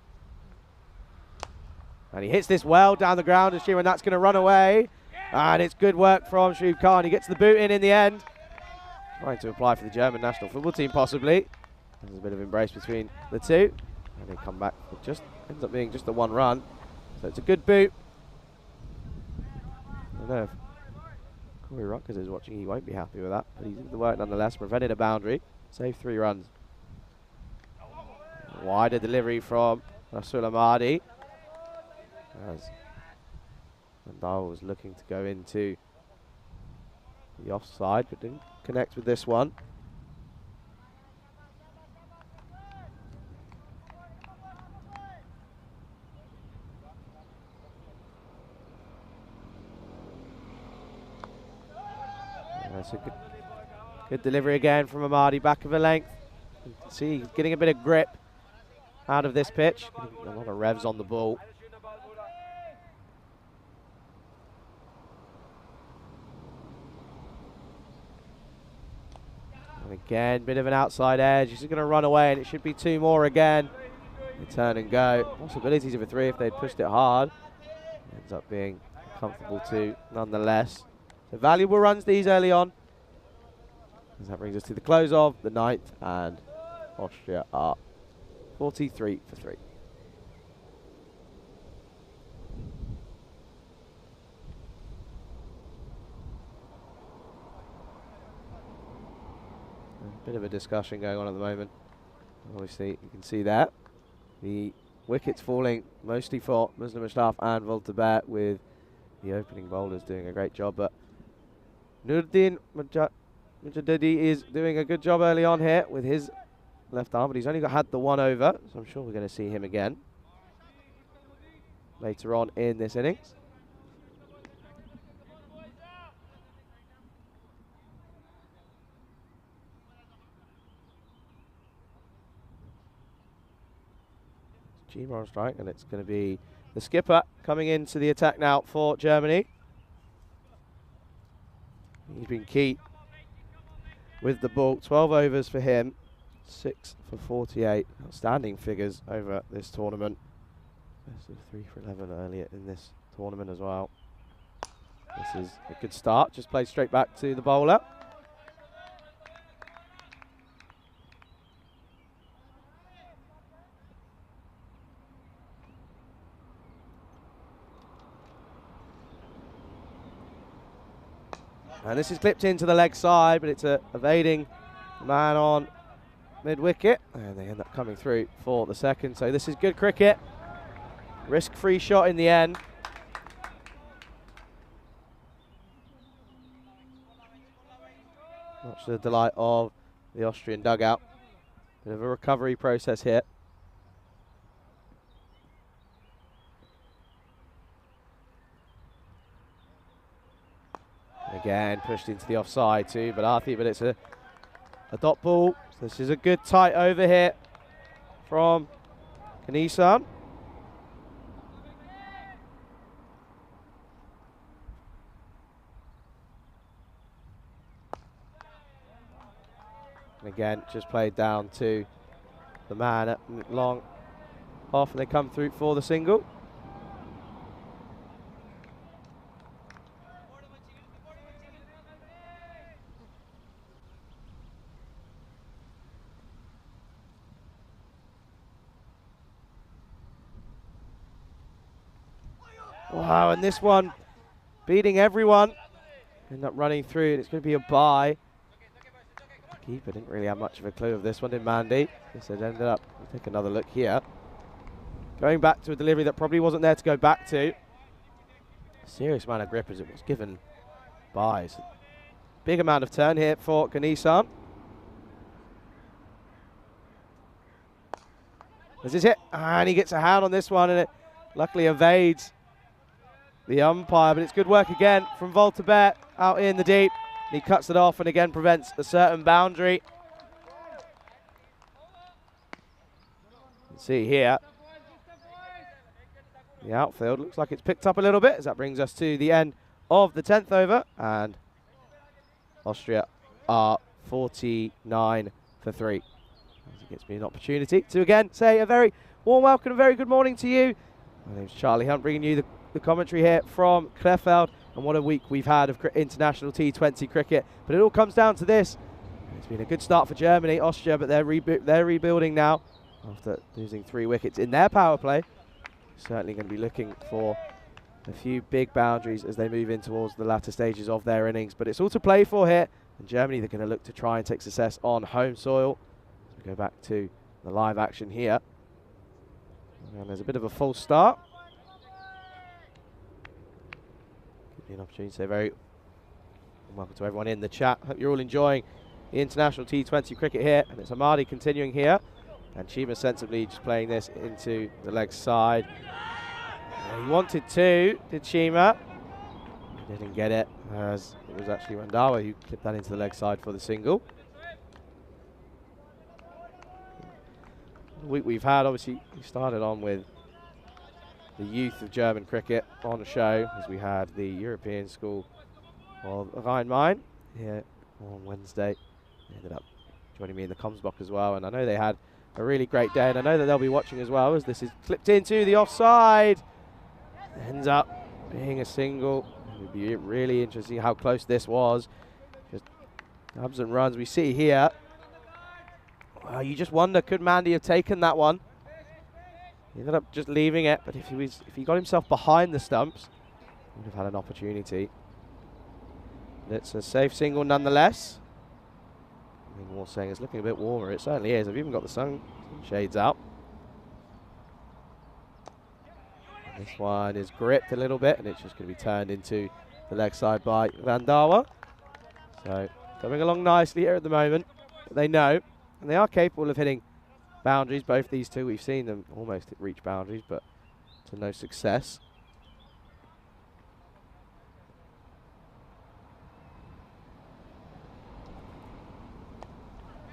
And he hits this well down the ground, and that's going to run away. And it's good work from Shuib Khan. He gets the boot in the end. Trying to apply for the German national football team, possibly. There's a bit of embrace between the two. And they come back. It just ends up being just a 1 run. So it's a good boot. I don't know if Corey Ruckers is watching. He won't be happy with that. But he did the work nonetheless. Prevented a boundary. Saved 3 runs. Wider delivery from Rasul Amadi. As Mandal was looking to go into the offside, but didn't connect with this one. That's a good delivery again from Amadi, back of the length. You can see he's getting a bit of grip out of this pitch. A lot of revs on the ball. And again, bit of an outside edge. He's going to run away, and it should be 2 more again. They turn and go. Possibilities of a 3 if they'd pushed it hard. Ends up being comfortable 2 nonetheless. So valuable runs these early on. As that brings us to the close of the 9th, and Austria are 43 for 3. A bit of a discussion going on at the moment. Obviously, you can see that. The wickets falling mostly for Muslim Ashraf and Voltaire, with the opening bowlers doing a great job. But Nuruddin Mujadidi is doing a good job early on here with his left arm, but he's only had the 1 over, so I'm sure we're going to see him again later on in this innings. Chima on strike, and it's going to be the skipper coming into the attack now for Germany. He's been key with the ball. 12 overs for him, 6 for 48. Outstanding figures over this tournament. Best of 3 for 11 earlier in this tournament as well. This is a good start. Just played straight back to the bowler. And this is clipped into the leg side, but it's evading the man on mid-wicket. And they end up coming through for the second. So this is good cricket. Risk-free shot in the end. Much to the delight of the Austrian dugout. Bit of a recovery process here. Again, pushed into the offside too, but it's a dot ball. So this is a good tight over here from Kanisan. And again, just played down to the man at long off, and they come through for the single. Wow, and this one beating everyone. End up running through, and it's going to be a bye. The keeper didn't really have much of a clue of this one, did Mandy? Guess it ended up, we'll take another look here. Going back to a delivery that probably wasn't there to go back to. Serious amount of grip as it was given byes. Big amount of turn here for Kanisan. This is it, and he gets a hand on this one, and it luckily evades the umpire, but it's good work again from Voltabet out in the deep. He cuts it off and again prevents a certain boundary. You can see here, the outfield looks like it's picked up a little bit as that brings us to the end of the 10th over, and Austria are 49 for 3. It gives me an opportunity to again say a very warm welcome, a very good morning to you. My name's Charlie Hunt, bringing you the commentary here from Krefeld, and what a week we've had of international T20 cricket. But it all comes down to this. It's been a good start for Germany, Austria, but they're rebuilding now after losing 3 wickets in their power play. Certainly going to be looking for a few big boundaries as they move in towards the latter stages of their innings. But it's all to play for here, and Germany, they're going to look to try and take success on home soil. So we go back to the live action here. And there's a bit of a false start. Give me an opportunity to say very welcome to everyone in the chat. Hope you're all enjoying the international T20 cricket here. And it's Amadi continuing here. And Chima sensibly just playing this into the leg side. He wanted to, did Chima? He didn't get it, as it was actually Randawa who clipped that into the leg side for the single. The week we've had, obviously, we started on with the youth of German cricket on the show, as we had the European School of Rhein-Main here on Wednesday. They ended up joining me in the comms box as well, and I know they had a really great day, and I know that they'll be watching as well, as this is clipped into the offside. Ends up being a single. It would be really interesting how close this was. Just dubs and runs we see here. Well, you just wonder, could Mandy have taken that one? He ended up just leaving it, but if he got himself behind the stumps, he would have had an opportunity. It's a safe single nonetheless. I mean, more saying it's looking a bit warmer. It certainly is. I've even got the sun shades out. This one is gripped a little bit, and it's just going to be turned into the leg side by Randawa. So coming along nicely here at the moment. But they know, and they are capable of hitting boundaries. Both these two, we've seen them almost reach boundaries, but to no success.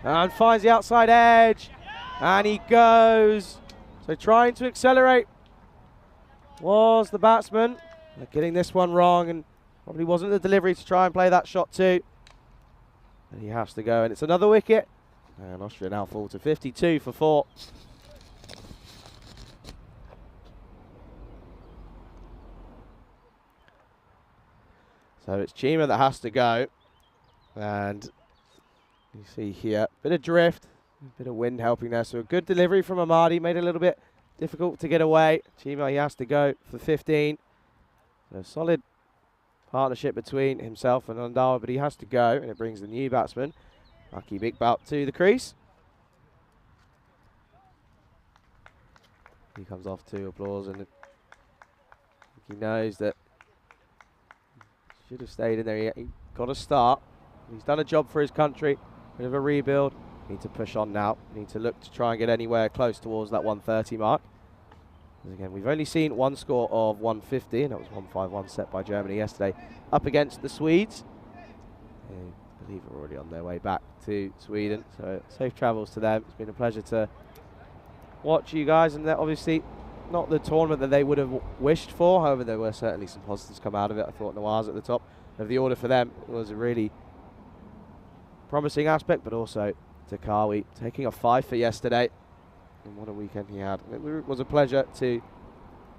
And finds the outside edge, and he goes. So trying to accelerate was the batsman. Getting this one wrong, and probably wasn't the delivery to try and play that shot too. And he has to go, and it's another wicket. And Austria now fall to 52 for 4. So it's Chima that has to go, and you see here, bit of drift, a bit of wind helping there. So a good delivery from Amadi, made it a little bit difficult to get away. Chima, he has to go for 15. So a solid partnership between himself and Randawa, but he has to go, and it brings the new batsman, Aki Bigbout, to the crease. He comes off to applause, and he knows that he should have stayed in there. He got a start. He's done a job for his country. Bit of a rebuild. Need to push on now. Need to look to try and get anywhere close towards that 130 mark. Because again, we've only seen one score of 150, and that was 151 set by Germany yesterday up against the Swedes. I believe we're already on their way back to Sweden. So safe travels to them. It's been a pleasure to watch you guys, and they're obviously not the tournament that they would have wished for. However, there were certainly some positives come out of it. I thought Nawaz at the top of the order for them was a really promising aspect, but also Takawi taking a 5 for yesterday, and what a weekend he had. It was a pleasure to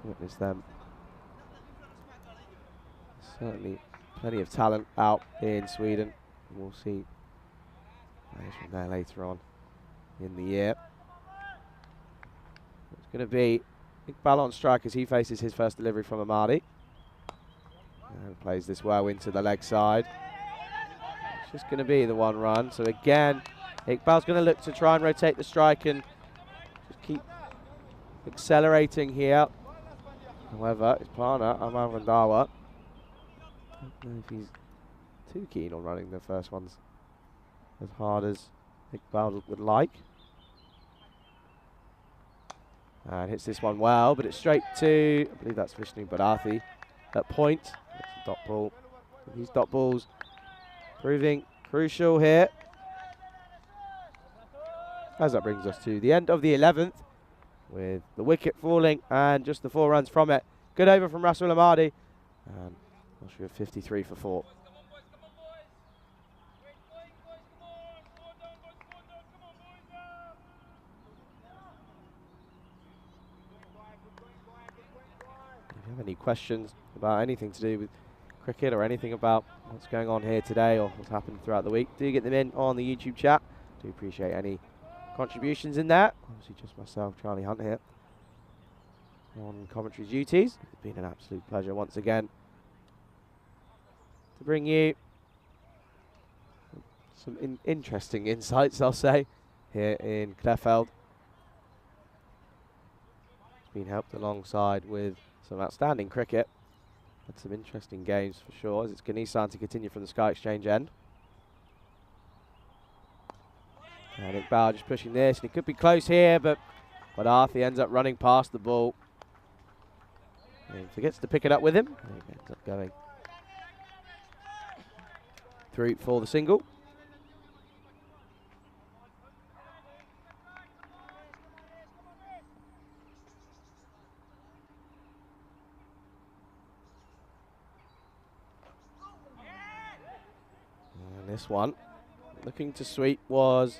witness them. Certainly plenty of talent out in Sweden, and we'll see players from there later on in the year. It's going to be Iqbal on strike as he faces his first delivery from Amadi. plays this well into the leg side. It's just going to be the 1 run. So again, Iqbal's going to look to try and rotate the strike and just keep accelerating here. However, his partner, Aman Randawa, I don't know if he's too keen on running the first ones as hard as Iqbal would like. And hits this one well, but it's straight to, I believe that's Vishnu Bharathi at point. That's a dot ball. These dot balls proving crucial here. As that brings us to the end of the 11th, with the wicket falling and just the 4 runs from it. Good over from Rasul Ahmadi, and Austria 53 for 4. If you have any questions about anything to do with cricket or anything about what's going on here today or what's happened throughout the week, do get them in on the YouTube chat. Do appreciate any contributions in that. Obviously just myself, Charlie Hunt here on commentary duties. It's been an absolute pleasure once again to bring you some interesting insights, I'll say, here in Krefeld. It's been helped alongside with some outstanding cricket. Had some interesting games for sure, as it's Ganesan to continue from the Sky Exchange end. And Iqbal just pushing this, and he could be close here, but Arthi ends up running past the ball. And forgets to pick it up with him. And he ends up going through for the single. And this one, looking to sweep, was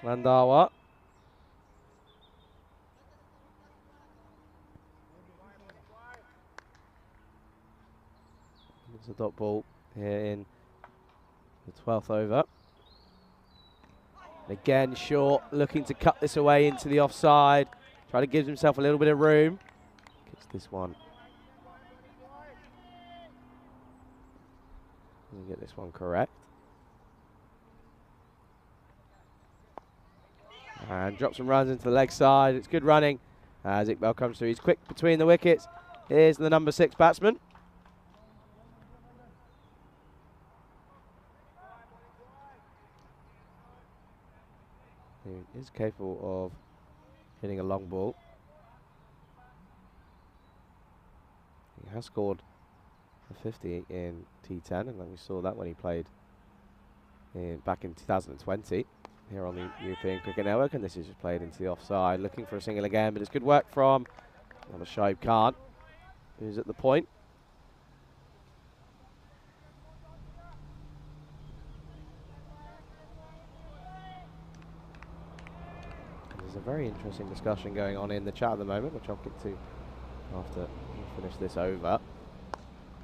Randawa. It's a dot ball here in the 12th over. And again, short, looking to cut this away into the offside. Trying to give himself a little bit of room. Gets this one. Doesn't get this one correct. And drops some runs into the leg side. It's good running as Iqbal comes through. He's quick between the wickets. Here's the number 6 batsman. He is capable of hitting a long ball. He has scored a 50 in T10, and we saw that when he played back in 2020 here on the European Cricket Network, and this is just played into the offside, looking for a single again, but it's good work from Shoaib Khan, who's at the point. There's a very interesting discussion going on in the chat at the moment, which I'll get to after we finish this over.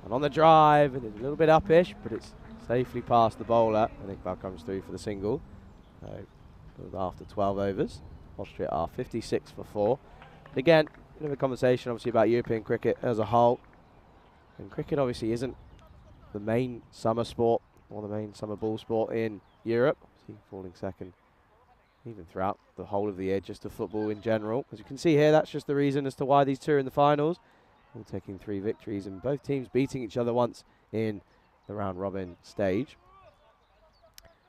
And on the drive, and it's a little bit upish, but it's safely past the bowler. I think Iqbal comes through for the single. After 12 overs, Austria are 56 for 4. And again, bit of a conversation obviously about European cricket as a whole. And cricket obviously isn't the main summer sport or the main summer ball sport in Europe. See, falling second even throughout the whole of the year, just to football in general. As you can see here, that's just the reason as to why these two are in the finals. All taking 3 victories and both teams beating each other once in the round robin stage.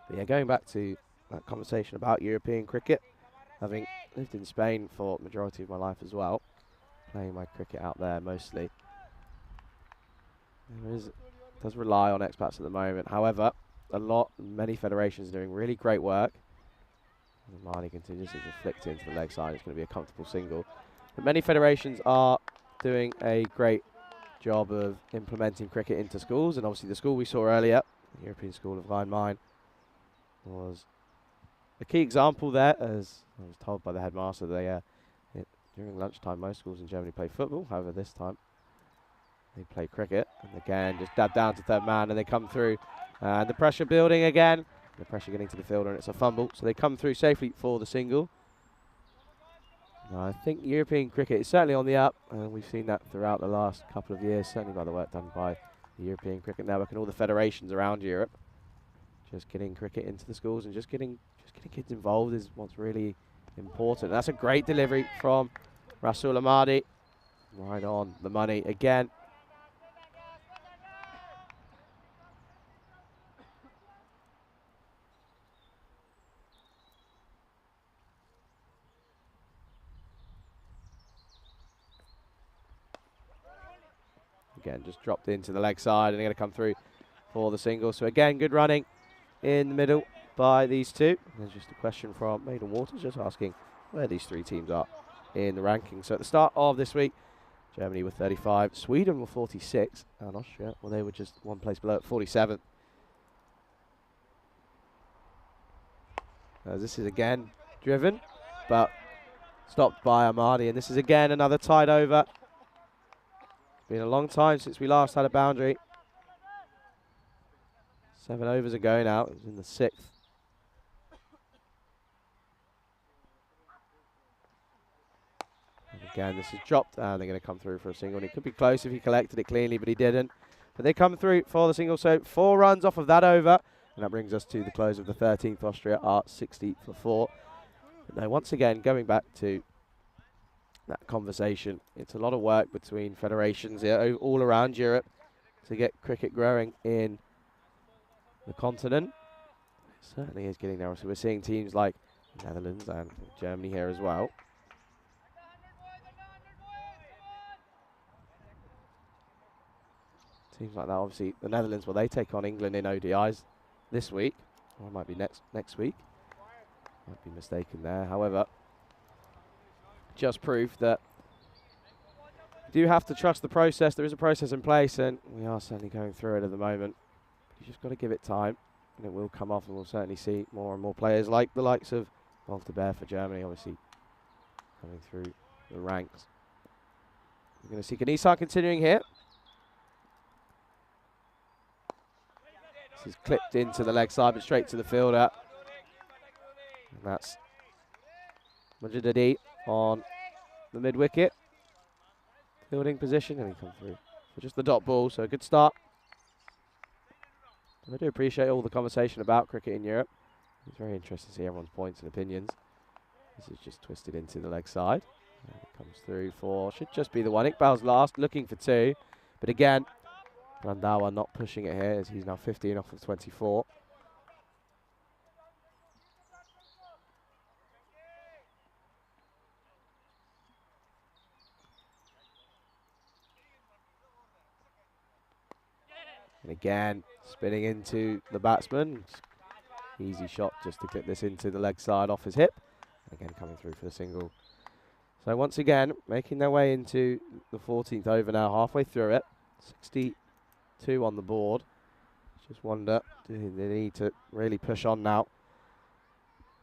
But yeah, going back to that conversation about European cricket, having lived in Spain for the majority of my life as well, playing my cricket out there mostly. Does rely on expats at the moment. However, many federations are doing really great work. And Marnie continues to just flick it into the leg side. It's going to be a comfortable single. But many federations are doing a great job of implementing cricket into schools, and obviously the school we saw earlier, the European School of Rhein-Main, was a key example there. As I was told by the headmaster, during lunchtime most schools in Germany play football. However, this time they play cricket, and again just dab down to third man, and they come through, and the pressure building again, the pressure getting to the fielder, and it's a fumble, so they come through safely for the single. I think European cricket is certainly on the up, and we've seen that throughout the last couple of years, certainly by the work done by the European Cricket Network and all the federations around Europe. Just getting cricket into the schools and just getting kids involved is what's really important. That's a great delivery from Rasul Ahmadi. Right on the money again. Again, just dropped into the leg side, and they're going to come through for the single. So again, good running in the middle by these two. There's just a question from Maiden Waters, just asking where these three teams are in the rankings. So at the start of this week, Germany were 35, Sweden were 46, and Austria, well, they were just one place below at 47th. This is again driven, but stopped by Ahmadi, and this is again another tied over. Been a long time since we last had a boundary. 7 overs ago now, it was in the 6th. And again, this is dropped, and they're going to come through for a single. And it could be close if he collected it cleanly, but he didn't. But they come through for the single, so 4 runs off of that over. And that brings us to the close of the 13th. Austria are 60 for 4. But now, once again, going back to that conversation, it's a lot of work between federations here, all around Europe to get cricket growing in the continent. It certainly is getting there. So we're seeing teams like the Netherlands and Germany here as well. Teams like that, obviously, the Netherlands, well, they take on England in ODIs this week, or it might be next week. Might be mistaken there. However, just proof that you do have to trust the process. There is a process in place, and we are certainly going through it at the moment. You just got to give it time, and it will come off, and we'll certainly see more and more players like the likes of Walter Bear for Germany, obviously coming through the ranks. We're going to see Kanisar continuing here. This is clipped into the leg side, but straight to the fielder. And that's Majidadi on the mid-wicket. Fielding position, and he comes through for just the dot ball, so a good start. And I do appreciate all the conversation about cricket in Europe. It's very interesting to see everyone's points and opinions. This is just twisted into the leg side. And it comes through for, should just be the one. Iqbal's last, looking for 2. But again, Randawa not pushing it here, as he's now 15 off of 24. And again, spinning into the batsman. Easy shot just to clip this into the leg side off his hip. And again, coming through for the single. So once again, making their way into the 14th over now, halfway through it. 62 on the board. Just wonder, do they need to really push on now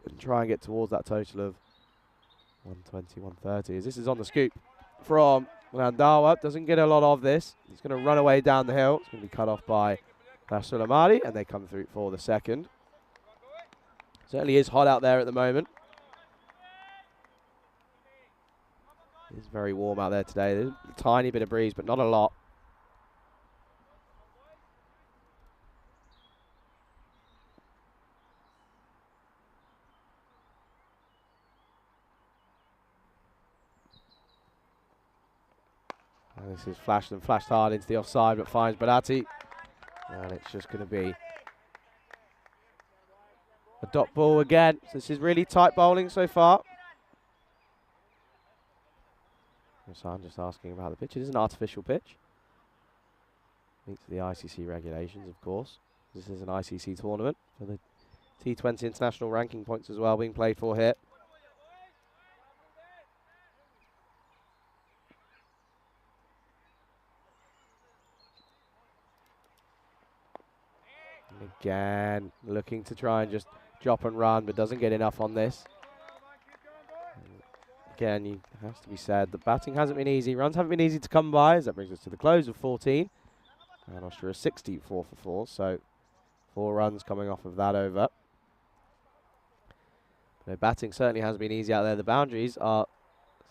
and try and get towards that total of 120, 130. As this is on the scoop from Randawa. Doesn't get a lot of this. He's going to run away down the hill. It's going to be cut off by Rasul Ahmadi, and they come through for the second. Certainly is hot out there at the moment. It is very warm out there today. There's a tiny bit of breeze, but not a lot. And this is flashed and flashed hard into the offside, but finds Badati. And it's just going to be a dot ball again. So this is really tight bowling so far. So I'm just asking about the pitch. It is an artificial pitch. Meets the ICC regulations, of course. This is an ICC tournament. So the T20 international ranking points as well being played for here. And again, looking to try and just drop and run, but doesn't get enough on this. Again, it has to be said, the batting hasn't been easy. Runs haven't been easy to come by, as that brings us to the close of 14. And Austria is 64 for 4, so 4 runs coming off of that over. But batting certainly hasn't been easy out there. The boundaries are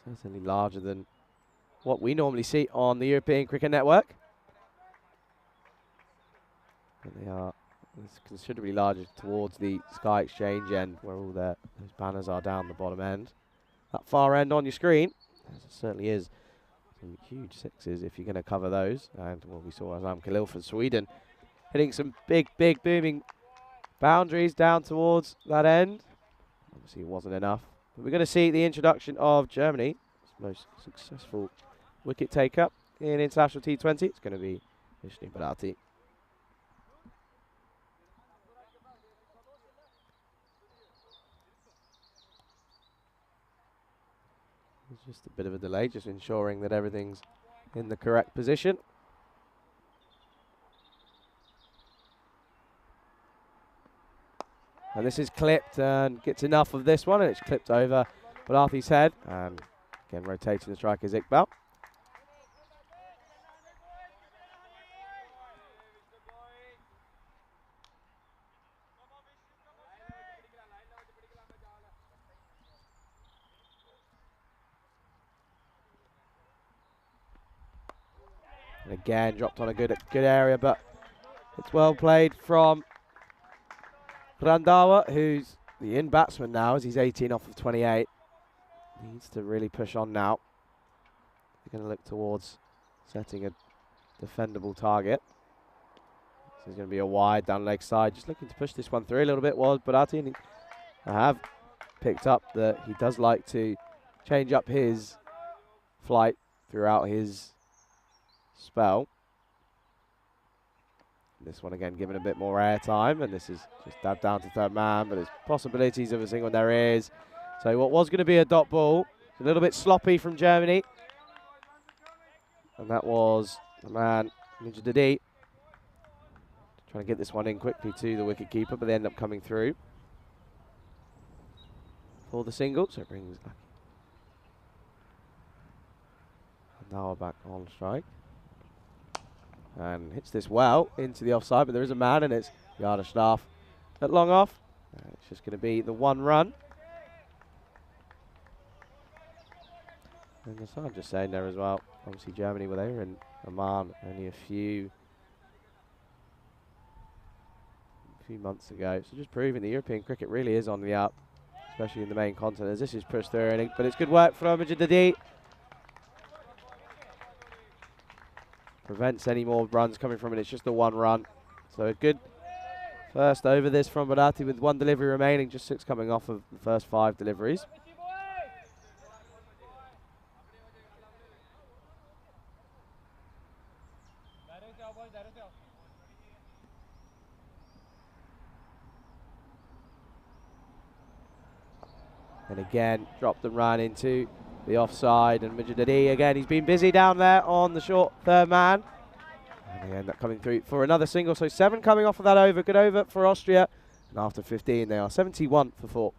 Certainly larger than what we normally see on the European Cricket Network. But they are considerably larger towards the Sky Exchange end, where all those banners are down the bottom end. That far end on your screen, as it certainly is, some huge sixes if you're going to cover those. And what we saw as Khalil for Sweden, hitting some big, big booming boundaries down towards that end. Obviously it wasn't enough. But we're going to see the introduction of Germany, most successful wicket take-up in international T20. It's going to be Vishnu Bharati. There's just a bit of a delay, just ensuring that everything's in the correct position. And this is clipped and gets enough of this one, and it's clipped over Bharati's head. And again, rotating the striker is Iqbal. And again, dropped on a good area, but it's well played from Randawa, who's the in batsman now, as he's 18 off of 28. Needs to really push on now. They're going to look towards setting a defendable target. This is going to be a wide down leg side. Just looking to push this one through a little bit was Bharati, and I have picked up that he does like to change up his flight throughout his spell. This one again given a bit more air time, and this is just dabbed down to third man, but there's possibilities of a single, and there is. So what was going to be a dot ball, a little bit sloppy from Germany, and that was the man Mijadadi trying to get this one in quickly to the wicket keeper, but they end up coming through for the single. So it brings now back on strike. And hits this well into the offside, but there is a man, and it's Yardashdaf at long off. It's just going to be the one run. And I'm just saying there as well, obviously Germany were there in Oman only a few months ago. So just proving the European cricket really is on the up, especially in the main continent, as this is pushed through. But it's good work from Mijadadi. Prevents any more runs coming from it. It's just the one run. So a good first over this from Bharati with one delivery remaining, just 6 coming off of the first 5 deliveries. And again, dropped and ran into the offside, and Mijadadi again, he's been busy down there on the short third man. And they end up coming through for another single, so 7 coming off of that over. Good over for Austria, and after 15 they are 71 for 4.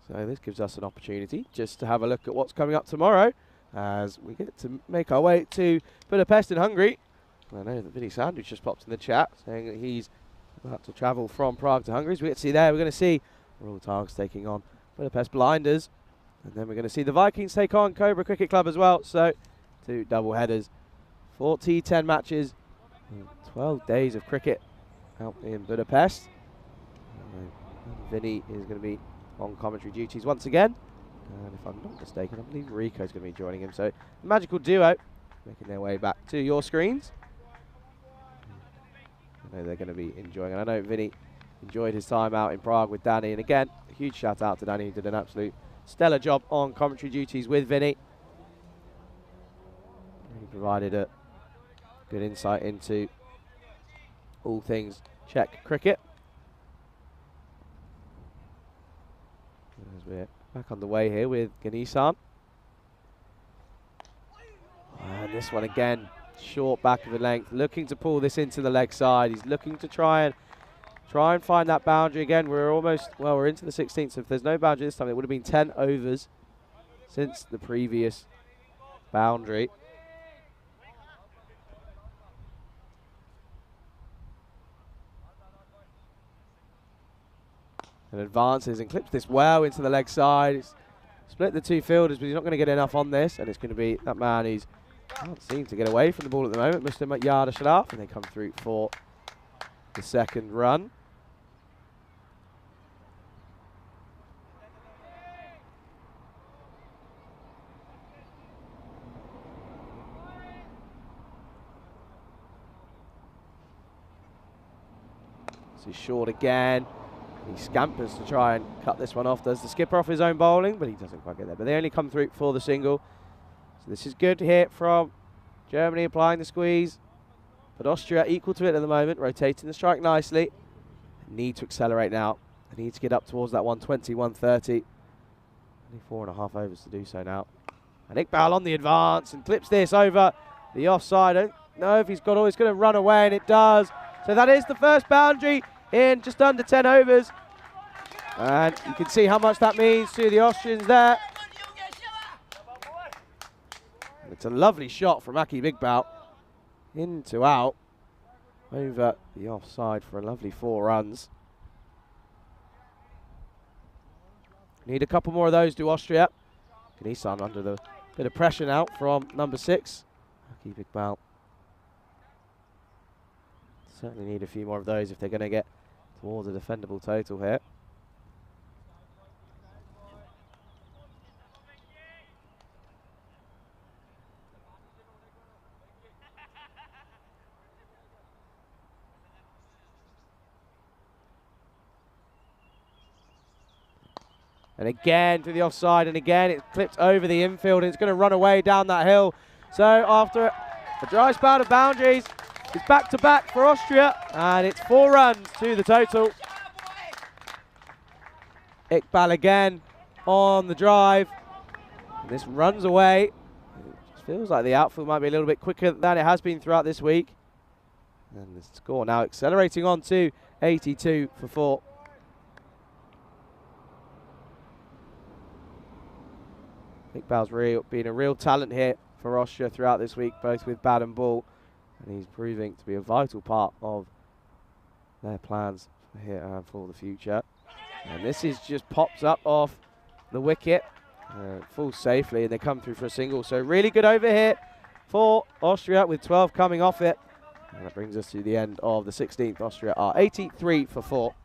So this gives us an opportunity just to have a look at what's coming up tomorrow as we get to make our way to Budapest in Hungary. I know that Vinny Sandwich just popped in the chat saying that he's about to travel from Prague to Hungary, so we get to see there. We're going to see Royal Targs taking on Budapest Blinders, and then we're going to see the Vikings take on Cobra Cricket Club as well. So 2 double headers, 4 T10 matches, 12 days of cricket out in Budapest. Vinny is going to be on commentary duties once again, and if I'm not mistaken, I believe Rico's going to be joining him. So the magical duo making their way back to your screens. I know they're going to be enjoying it. I know Vinny enjoyed his time out in Prague with Danny, and again, a huge shout out to Danny, who did an absolute stellar job on commentary duties with Vinny. He provided a good insight into all things Czech cricket. As we're back on the way here with Ganesan. And this one again, short back of the length, looking to pull this into the leg side. He's looking to try and find that boundary again. We're almost, well, we're into the 16th, so if there's no boundary this time, it would have been 10 overs since the previous boundary. And advances and clips this well into the leg side. It's split the two fielders, but he's not going to get enough on this. And it's going to be that man who's can't seem to get away from the ball at the moment, Mr. Yardasharaf, and they come through for the second run. So he's short again. He scampers to try and cut this one off. Does the skipper off his own bowling, but he doesn't quite get there. But they only come through for the single. So this is good hit from Germany, applying the squeeze. But Austria equal to it at the moment, rotating the strike nicely. Need to accelerate now. They need to get up towards that 120, 130. Only 4.5 overs to do so now. And Iqbal on the advance and clips this over the offside. I don't know if he's got all, it's going to run away, and it does. So that is the first boundary in just under 10 overs. And you can see how much that means to the Austrians there. It's a lovely shot from Aki Iqbal. Into out. Over the offside for a lovely 4 runs. Need a couple more of those to Austria. Gnisan under the bit of pressure now from number 6. Aki Iqbal. Certainly need a few more of those if they're going to get towards a defendable total here. And again to the offside, and again it clips over the infield, and it's going to run away down that hill. So after a dry spell of boundaries, it's back-to-back for Austria, and it's 4 runs to the total. Iqbal again on the drive. And this runs away. It just feels like the outfield might be a little bit quicker than it has been throughout this week. And the score now accelerating on to 82 for 4. Iqbal's been a real talent here for Austria throughout this week, both with bat and ball. And he's proving to be a vital part of their plans for here and for the future. And this is just pops up off the wicket, falls safely, and they come through for a single. So really good over here for Austria with 12 coming off it. And that brings us to the end of the 16th. Austria are 83 for 4.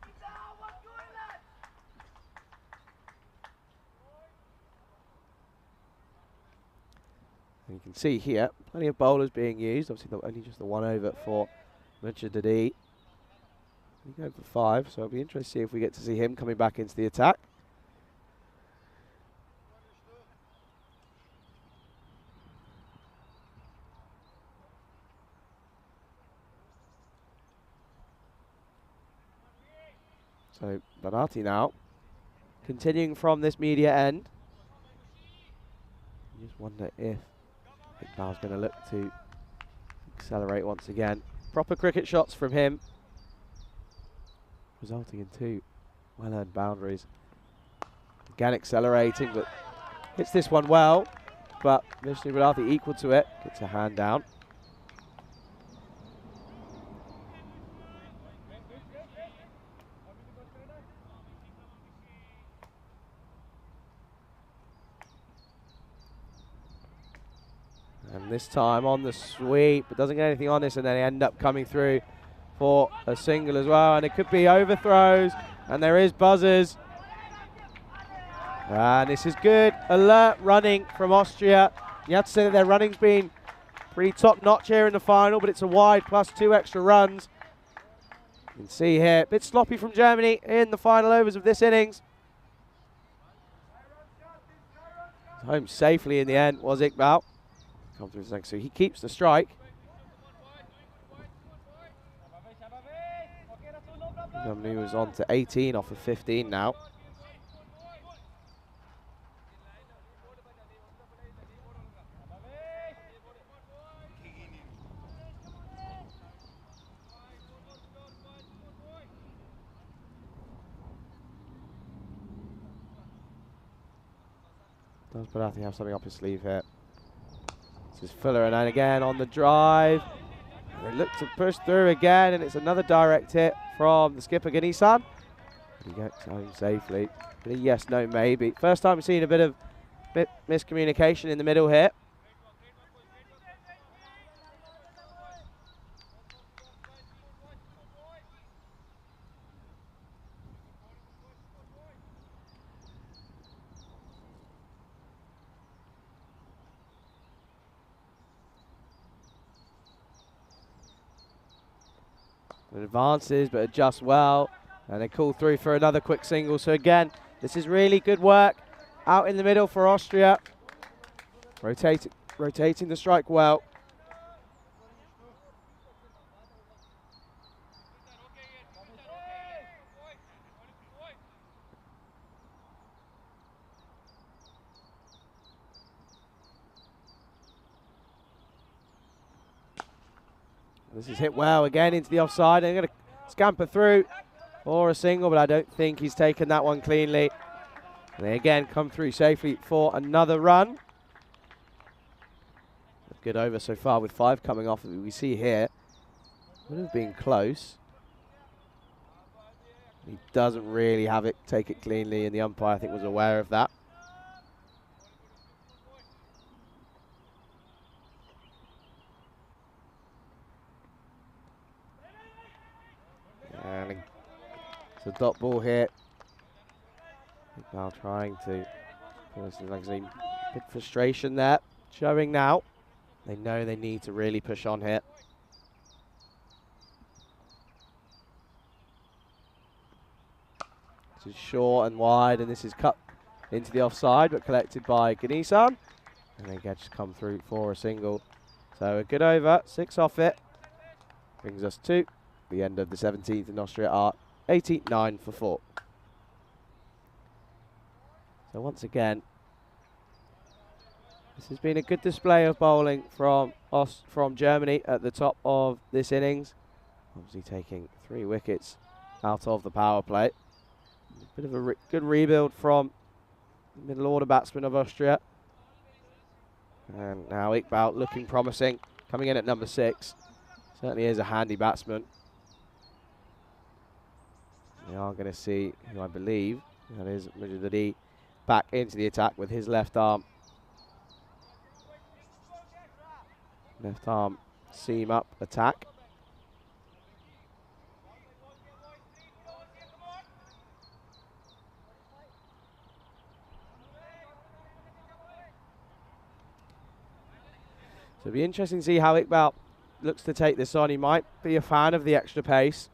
And you can see here, plenty of bowlers being used. Obviously, only just the 1 over for Mujahidi. He going for 5, so it'll be interesting to see if we get to see him coming back into the attack. So Banati now, continuing from this media end. You just wonder if Iqbal's going to look to accelerate once again. Proper cricket shots from him, resulting in 2 well-earned boundaries. Again accelerating, but hits this one well, but Vishnu Bharati equal to it, gets a hand down. And this time on the sweep, but doesn't get anything on this, and then they end up coming through for a single as well. And it could be overthrows, and there is buzzers. And this is good, alert running from Austria. You have to say that their running's been pretty top-notch here in the final, but it's a wide plus 2 extra runs. You can see here, a bit sloppy from Germany in the final overs of this innings. Home safely in the end was Iqbal. Come through so he keeps the strike. He was on to 18 off of 15 now. Does Bharati have something up his sleeve here? This is Fuller, and then again on the drive. And they look to push through again, and it's another direct hit from the skipper, Gnisan. He gets home safely. But a yes, no, maybe. First time we've seen a bit of miscommunication in the middle here. It advances, but adjusts well. And they call through for another quick single. So again, this is really good work out in the middle for Austria. Rotating the strike well. This is hit well again into the offside. They're going to scamper through for a single, but I don't think he's taken that one cleanly. And they again come through safely for another run. Good over so far with 5 coming off. We see here would have been close. He doesn't really have it, take it cleanly, and the umpire I think was aware of that. And it's a dot ball here. Now trying to, like I say, bit of frustration there, showing now. They know they need to really push on here. This is short and wide, and this is cut into the offside, but collected by Ganisan. And they just come through for a single. So a good over, 6 off it. Brings us to the end of the 17th in Austria are 89 for 4. So once again, this has been a good display of bowling from Germany at the top of this innings. Obviously taking 3 wickets out of the power play. A bit of a good rebuild from the middle order batsman of Austria. And now Iqbal looking promising, coming in at number 6. Certainly is a handy batsman. We are going to see who I believe, that is Mujahidi, back into the attack with his left arm. Left arm seam up attack. So it'll be interesting to see how Iqbal looks to take this on. He might be a fan of the extra pace.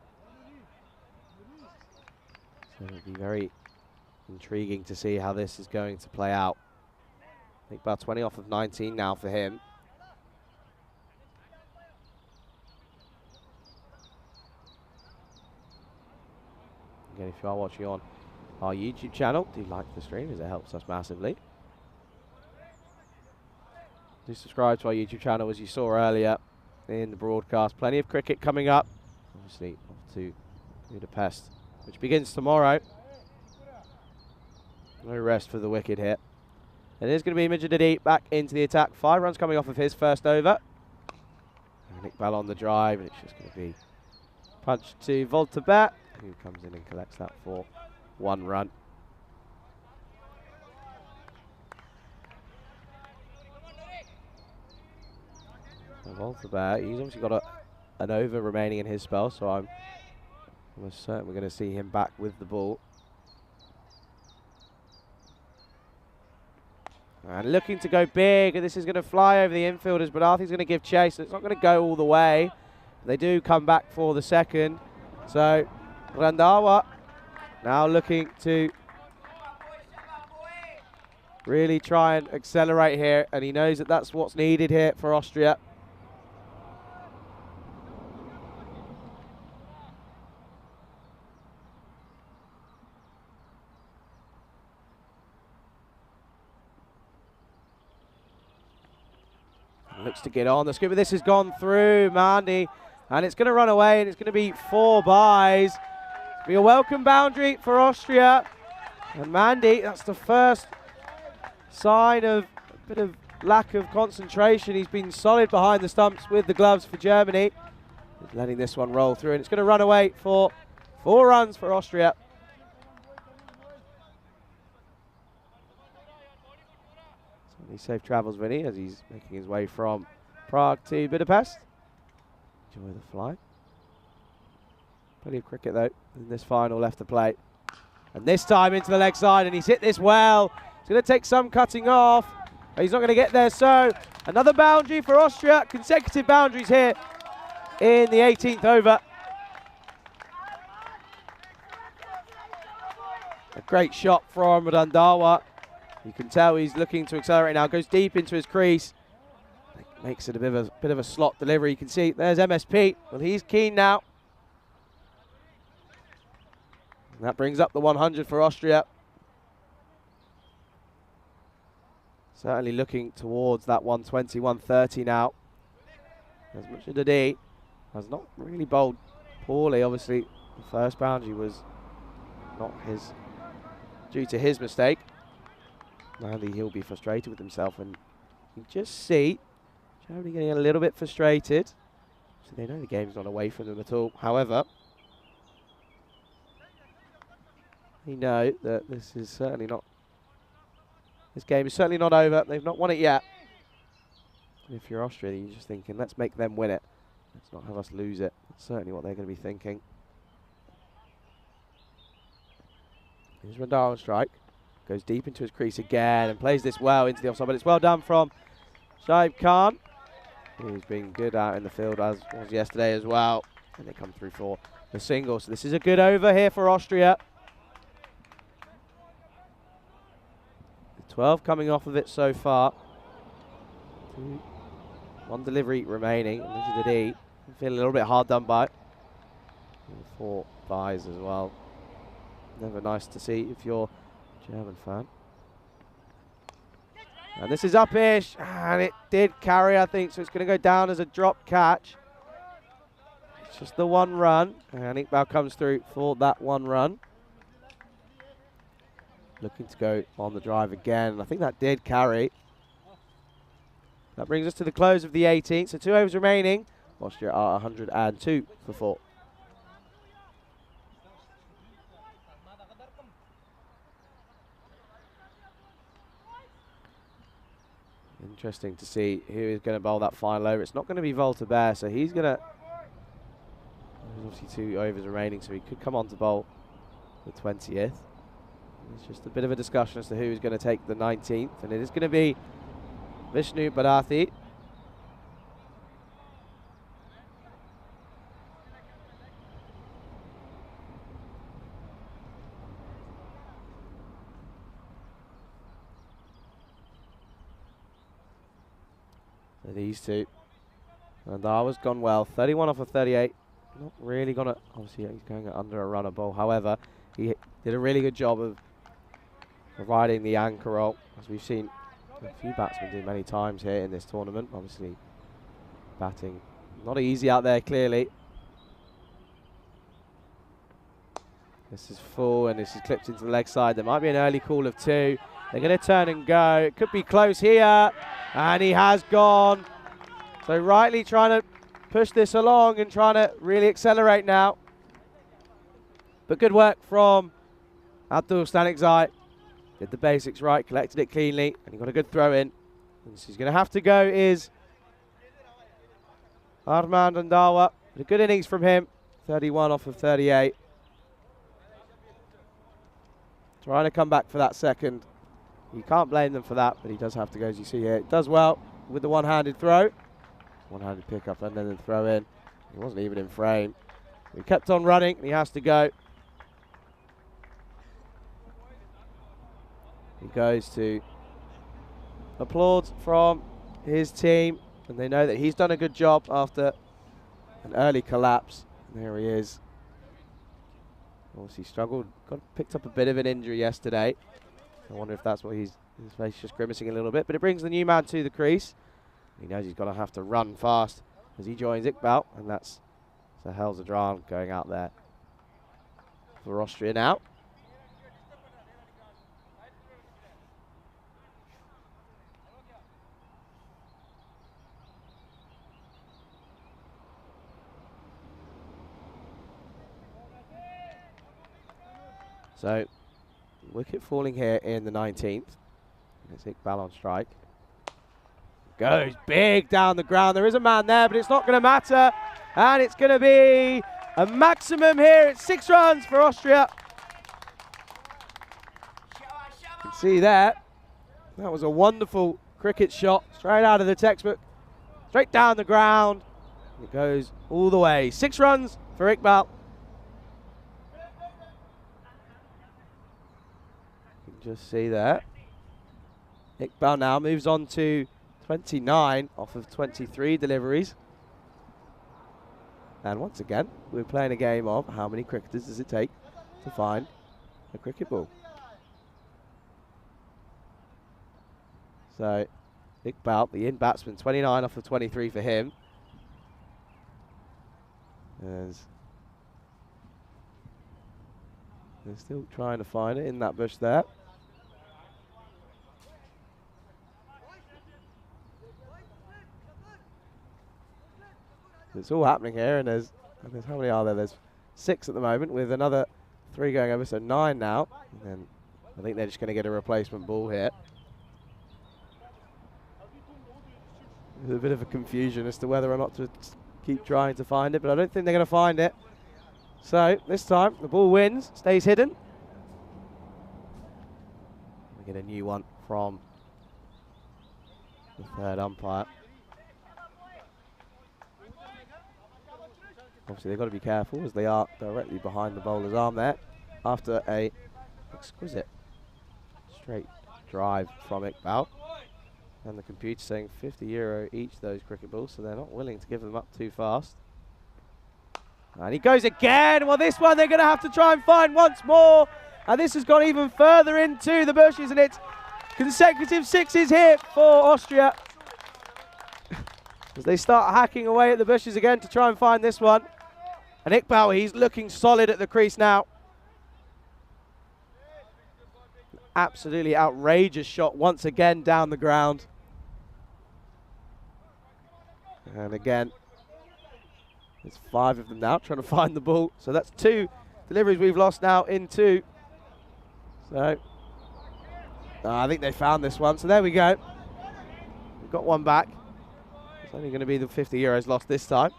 So it'll be very intriguing to see how this is going to play out. Iqbal 20 off of 19 now for him. Again, if you are watching on our YouTube channel, do like the stream as it helps us massively. Do subscribe to our YouTube channel as you saw earlier in the broadcast. Plenty of cricket coming up. Obviously off to Budapest, which begins tomorrow. No rest for the wicket here. And it is going to be Mujahidi back into the attack. 5 runs coming off of his first over. And Iqbal on the drive, and it's just going to be punched to Volta, who comes in and collects that for 1 run. Volta, he's obviously got an over remaining in his spell, so I'm almost certain we're going to see him back with the ball. And looking to go big, and this is going to fly over the infielders, but Arthur's going to give chase, so it's not going to go all the way. They do come back for the second. So Randawa now looking to really try and accelerate here, and he knows that that's what's needed here for Austria. Looks to get on the scoop, but this has gone through Mandy, and it's going to run away, and it's going to be 4 byes. It'll be a welcome boundary for Austria. And Mandy, that's the first sign of a bit of lack of concentration. He's been solid behind the stumps with the gloves for Germany. He's letting this one roll through, and it's going to run away for 4 runs for Austria. Certainly safe travels, Vinny, as he's making his way from Prague to Budapest. Enjoy the flight. Plenty of cricket, though, in this final left to play. And this time into the leg side, and he's hit this well. It's going to take some cutting off. But he's not going to get there, so another boundary for Austria. Consecutive boundaries here in the 18th over. A great shot from Randawa. You can tell he's looking to accelerate now. Goes deep into his crease. Makes it a bit of a slot delivery. You can see there's MSP. Well, he's keen now. And that brings up the 100 for Austria. Certainly looking towards that 120, 130 now. As much as Dadi has not really bowled poorly. Obviously, the first boundary was not due to his mistake. Mandy, he'll be frustrated with himself, and you just see Germany getting a little bit frustrated. So they know the game's not away from them at all. However, they know that this game is certainly not over. They've not won it yet. And if you're Austria, you're just thinking, let's make them win it. Let's not have us lose it. That's certainly what they're going to be thinking. Here's Randall on strike. Goes deep into his crease again and plays this well into the offside, but it's well done from Shaib Khan. He's been good out in the field, as was yesterday as well. And they come through for the single. So this is a good over here for Austria. 12 coming off of it so far. One delivery remaining. I feel a little bit hard done by. 4 buys as well. Never nice to see if you're a German fan. And this is up-ish, and it did carry, I think, so it's going to go down as a drop catch. It's just the 1 run, and Iqbal comes through for that 1 run. Looking to go on the drive again. I think that did carry. That brings us to the close of the 18th, so 2 overs remaining. Austria are 102 for 4. Interesting to see who is going to bowl that final over. It's not going to be Volta Bear, so he's going to... There's obviously 2 overs remaining, so he could come on to bowl the 20th. It's just a bit of a discussion as to who is going to take the 19th, and it is going to be Vishnu Bharathi. So these two. And Darwa's gone well. 31 off of 38. Not really going to... Obviously, he's going under a runner ball. However, he did a really good job of providing the anchor roll, as we've seen a few batsmen do many times here in this tournament. Obviously, batting not easy out there, clearly. This is full, and this is clipped into the leg side. There might be an early call of 2. They're going to turn and go. It could be close here, and he has gone. So rightly trying to push this along and trying to really accelerate now. But good work from Abdul Stanikzai. Did the basics right, collected it cleanly, and he got a good throw in. And so he's going to have to go is Armand Randawa. A good innings from him. 31 off of 38. Trying to come back for that second. You can't blame them for that, but he does have to go, as you see here. It does well with the one-handed throw. One-handed pick-up and then the throw in. He wasn't even in frame. He kept on running, and he has to go. He goes to applause from his team, and they know that he's done a good job after an early collapse. And there he is. Obviously struggled, picked up a bit of an injury yesterday. I wonder if that's what his face just grimacing a little bit. But it brings the new man to the crease. He knows he's going to have to run fast as he joins Iqbal, and that's Sahel Zadran going out there for Austria now. So, wicket falling here in the 19th. It's Iqbal on strike. Goes big down the ground. There is a man there, but it's not going to matter. And it's going to be a maximum here. It's 6 runs for Austria. You can see that. That was a wonderful cricket shot, straight out of the textbook, straight down the ground. It goes all the way. 6 runs for Iqbal. You can just see that. Iqbal now moves on to 29 off of 23 deliveries. And once again, we're playing a game of how many cricketers does it take to find a cricket ball. So, Iqbal, the in batsman, 29 off of 23 for him. As they're still trying to find it in that bush there. It's all happening here, and there's how many are there? There's 6 at the moment, with another 3 going over, so 9 now. And then I think they're just going to get a replacement ball here. There's a bit of a confusion as to whether or not to keep trying to find it, but I don't think they're going to find it. So this time the ball wins, stays hidden. We get a new one from the 3rd umpire. Obviously they've got to be careful, as they are directly behind the bowler's arm there, after a exquisite straight drive from Iqbal. And the computer saying €50 each, those cricket balls, so they're not willing to give them up too fast. And he goes again. Well, this one they're going to have to try and find once more. And this has gone even further into the bushes, and it's consecutive 6s here for Austria. As they start hacking away at the bushes again to try and find this one. And Iqbal, he's looking solid at the crease now. Absolutely outrageous shot once again down the ground. And again, there's 5 of them now trying to find the ball. So that's 2 deliveries we've lost now in 2. So I think they found this one. So there we go. We've got one back. It's only going to be the €50 lost this time.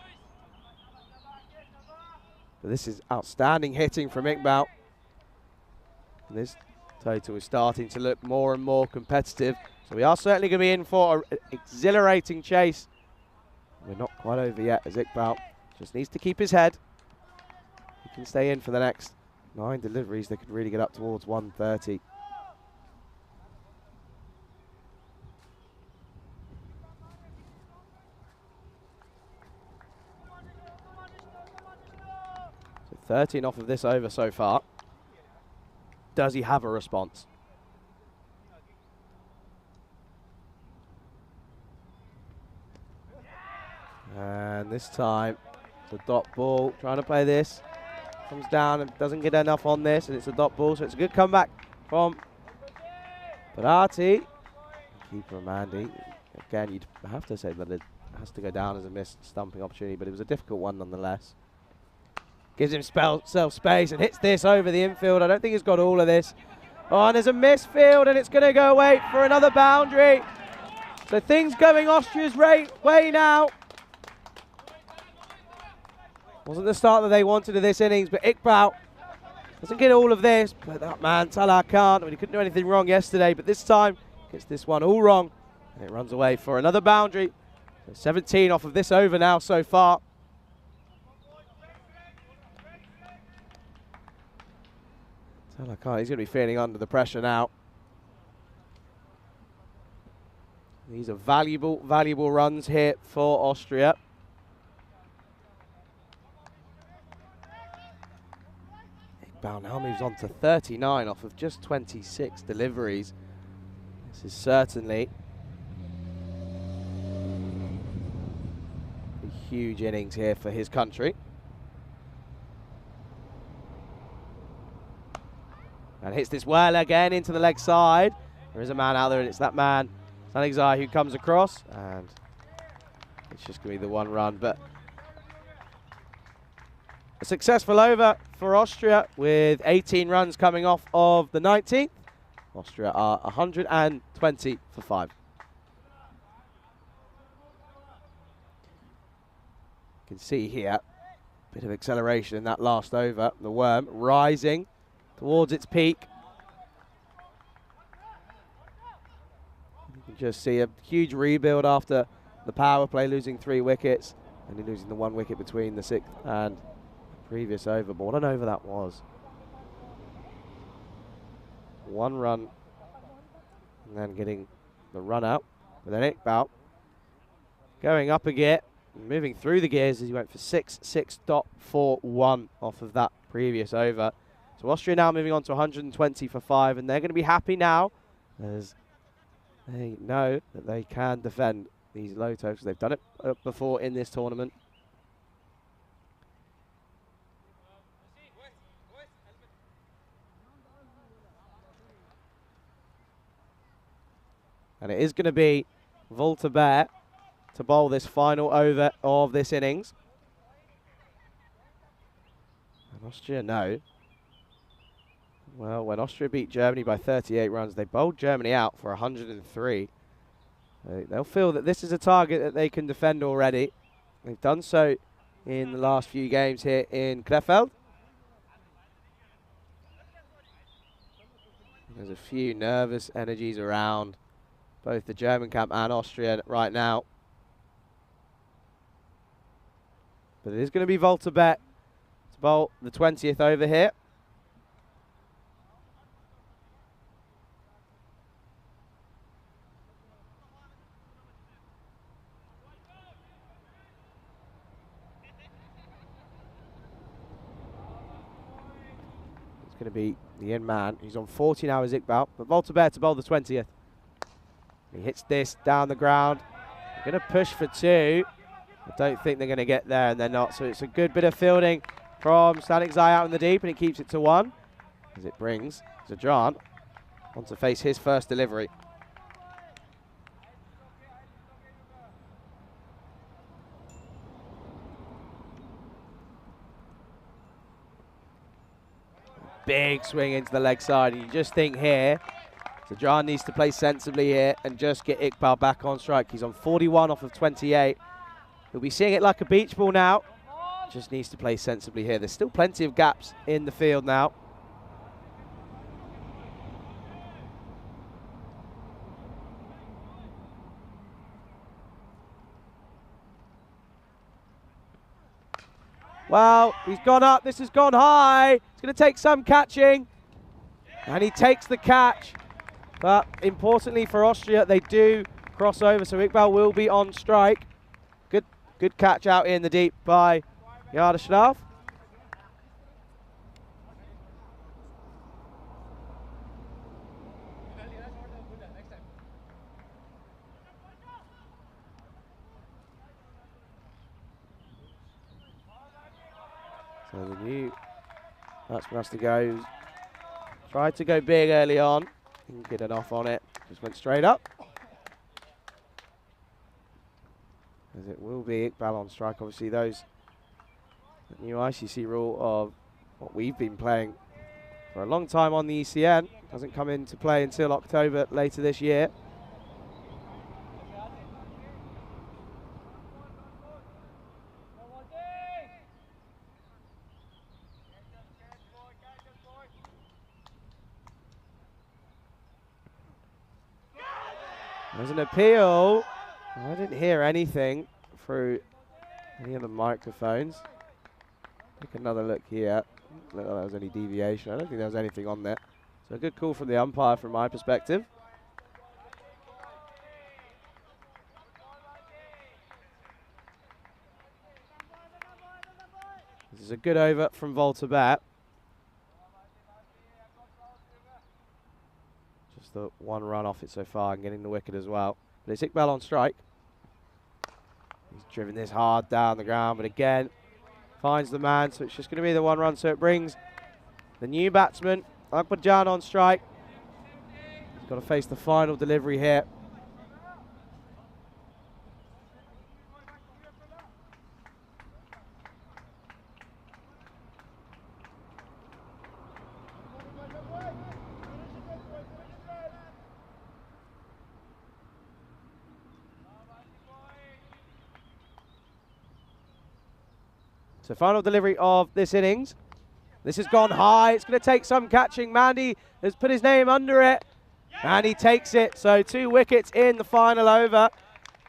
But this is outstanding hitting from Iqbal. And this total is starting to look more and more competitive. So we are certainly going to be in for an exhilarating chase. We're not quite over yet, as Iqbal just needs to keep his head. He can stay in for the next 9 deliveries. They could really get up towards 130. So 13 off of this over so far. Does he have a response? And this time, the dot ball, trying to play this. Comes down and doesn't get enough on this, and it's a dot ball, so it's a good comeback from Barati. Keeper Mandy. Again, you'd have to say that it has to go down as a missed stumping opportunity, but it was a difficult one nonetheless. Gives himself space and hits this over the infield. I don't think he's got all of this. Oh, and there's a misfield, and it's going to go away for another boundary. So things going Austria's way now. Wasn't the start that they wanted of this innings, but Iqbal doesn't get all of this. But that man, Salah can't. I mean, he couldn't do anything wrong yesterday, but this time gets this one all wrong. And it runs away for another boundary. So 17 off of this over now so far. Salah can't. He's going to be feeling under the pressure now. These are valuable runs here for Austria. Iqbal now moves on to 39 off of just 26 deliveries. This is certainly a huge innings here for his country. And hits this well again into the leg side. There is a man out there, and it's that man, Sanigzai, who comes across. And it's just going to be the 1 run. But a successful over for Austria with 18 runs coming off of the 19th. Austria are 120 for 5. can see here, bit of acceleration in that last over. The Worm rising towards its peak. You can just see a huge rebuild after the power play, losing 3 wickets, and losing the 1 wicket between the 6th and previous over. But what an over that was. 1 run, and then getting the run out. But then Iqbal going up a gear, moving through the gears as he went for 6.41 off of that previous over. So Austria now moving on to 120 for 5, and they're going to be happy now as they know that they can defend these low totals. They've done it before in this tournament. And it is going to be Voltaire to bowl this final over of this innings. And Austria know. Well, when Austria beat Germany by 38 runs, they bowled Germany out for 103. They'll feel that this is a target that they can defend already. They've done so in the last few games here in Krefeld. There's a few nervous energies around both the German camp and Austria right now. But it is going to be Voltaire to bowl the 20th over here. It's going to be the in-man. He's on 40 now as Iqbal, but Voltaire to bowl the 20th. He hits this down the ground. They're going to push for 2. I don't think they're going to get there, and they're not. So it's a good bit of fielding from Stanik Zai out in the deep, and it keeps it to 1. As it brings Zajan on to face his first delivery. Big swing into the leg side. And you just think here, Zajan needs to play sensibly here and just get Iqbal back on strike. He's on 41 off of 28. He'll be seeing it like a beach ball now. Just needs to play sensibly here. There's still plenty of gaps in the field now. Well, he's gone up. This has gone high. It's going to take some catching. And he takes the catch. But importantly for Austria, they do cross over. So Iqbal will be on strike. Good catch out in the deep by Yardashraf. So the new batsman has to go. Tried to go big early on. Didn't get enough on it. Just went straight up. As it will be Iqbal on strike. Obviously those the new ICC rule of what we've been playing for a long time on the ECN doesn't come into play until October later this year. There's an appeal. I didn't hear anything through any of the microphones. Take another look here. Look like there was any deviation. I don't think there was anything on there. So a good call from the umpire from my perspective. This is a good over from Voltaire. Just the 1 run off it so far and getting the wicket as well. But it's Iqbal on strike. He's driven this hard down the ground, but again, finds the man, so it's just going to be the 1 run. So it brings the new batsman, Akbarjan, on strike. He's got to face the final delivery here. So final delivery of this innings. This has gone high. It's going to take some catching. Mandy has put his name under it, and he takes it. So 2 wickets in the final over,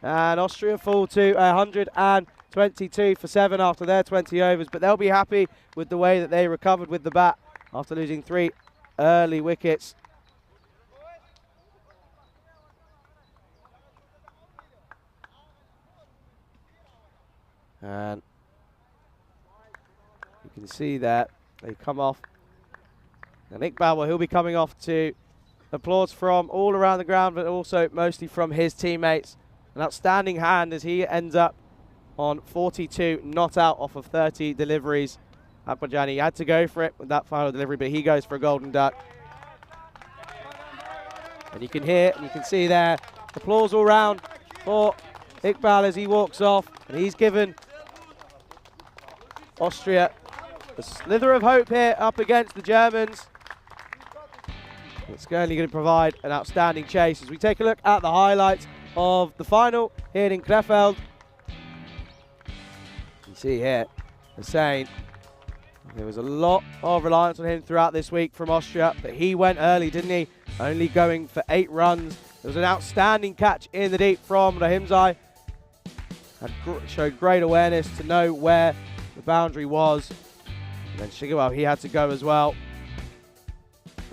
and Austria fall to 122 for 7 after their 20 overs. But they'll be happy with the way that they recovered with the bat after losing 3 early wickets. And you can see that they come off. And Iqbal, well, he'll be coming off to applause from all around the ground, but also mostly from his teammates. An outstanding hand as he ends up on 42 not out off of 30 deliveries. Akbajani had to go for it with that final delivery, but he goes for a golden duck. And you can hear and you can see there applause all round for Iqbal as he walks off, and he's given Austria a slither of hope here up against the Germans. It's only going to provide an outstanding chase as we take a look at the highlights of the final here in Krefeld. You see here, Hussein, there was a lot of reliance on him throughout this week from Austria, but he went early, didn't he? Only going for 8 runs. There was an outstanding catch in the deep from Rahimzai. Showed great awareness to know where the boundary was. And then Shigawal, he had to go as well.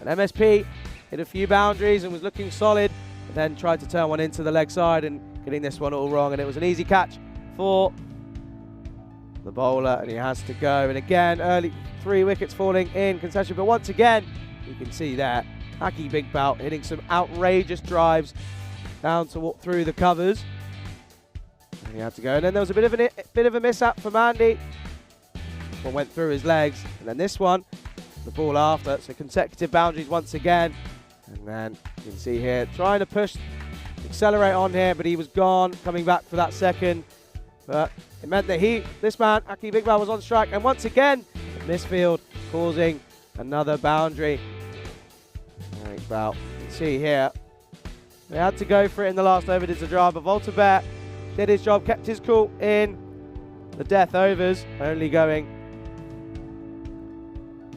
And MSP hit a few boundaries and was looking solid, but then tried to turn one into the leg side and getting this one all wrong. And it was an easy catch for the bowler, and he has to go. And again, early 3 wickets falling in concession. But once again, you can see that Aki Big Bout hitting some outrageous drives down to walk through the covers. And he had to go. And then there was a bit of a mishap for Mandy. One went through his legs, and then this one, the ball after. So consecutive boundaries once again. And then you can see here, trying to push, accelerate on here, but he was gone, coming back for that second. But it meant that this man, Aki Bigbal, was on strike. And once again, misfield causing another boundary. Iqbal, you can see here, they had to go for it in the last over, did the drive, but Voltaire did his job, kept his cool in the death overs, only going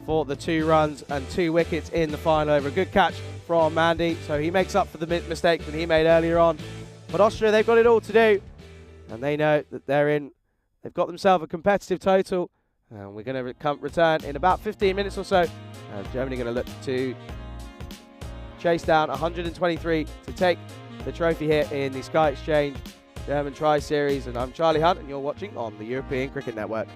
for the 2 runs and 2 wickets in the final over. A good catch from Mandy, so he makes up for the mistake that he made earlier on. But Austria, they've got it all to do, and they know that they've got themselves a competitive total, and we're going to return in about 15 minutes or so. Germany going to look to chase down 123 to take the trophy here in the Sky Exchange German Tri-Series. And I'm Charlie Hunt, and you're watching on the European Cricket Network.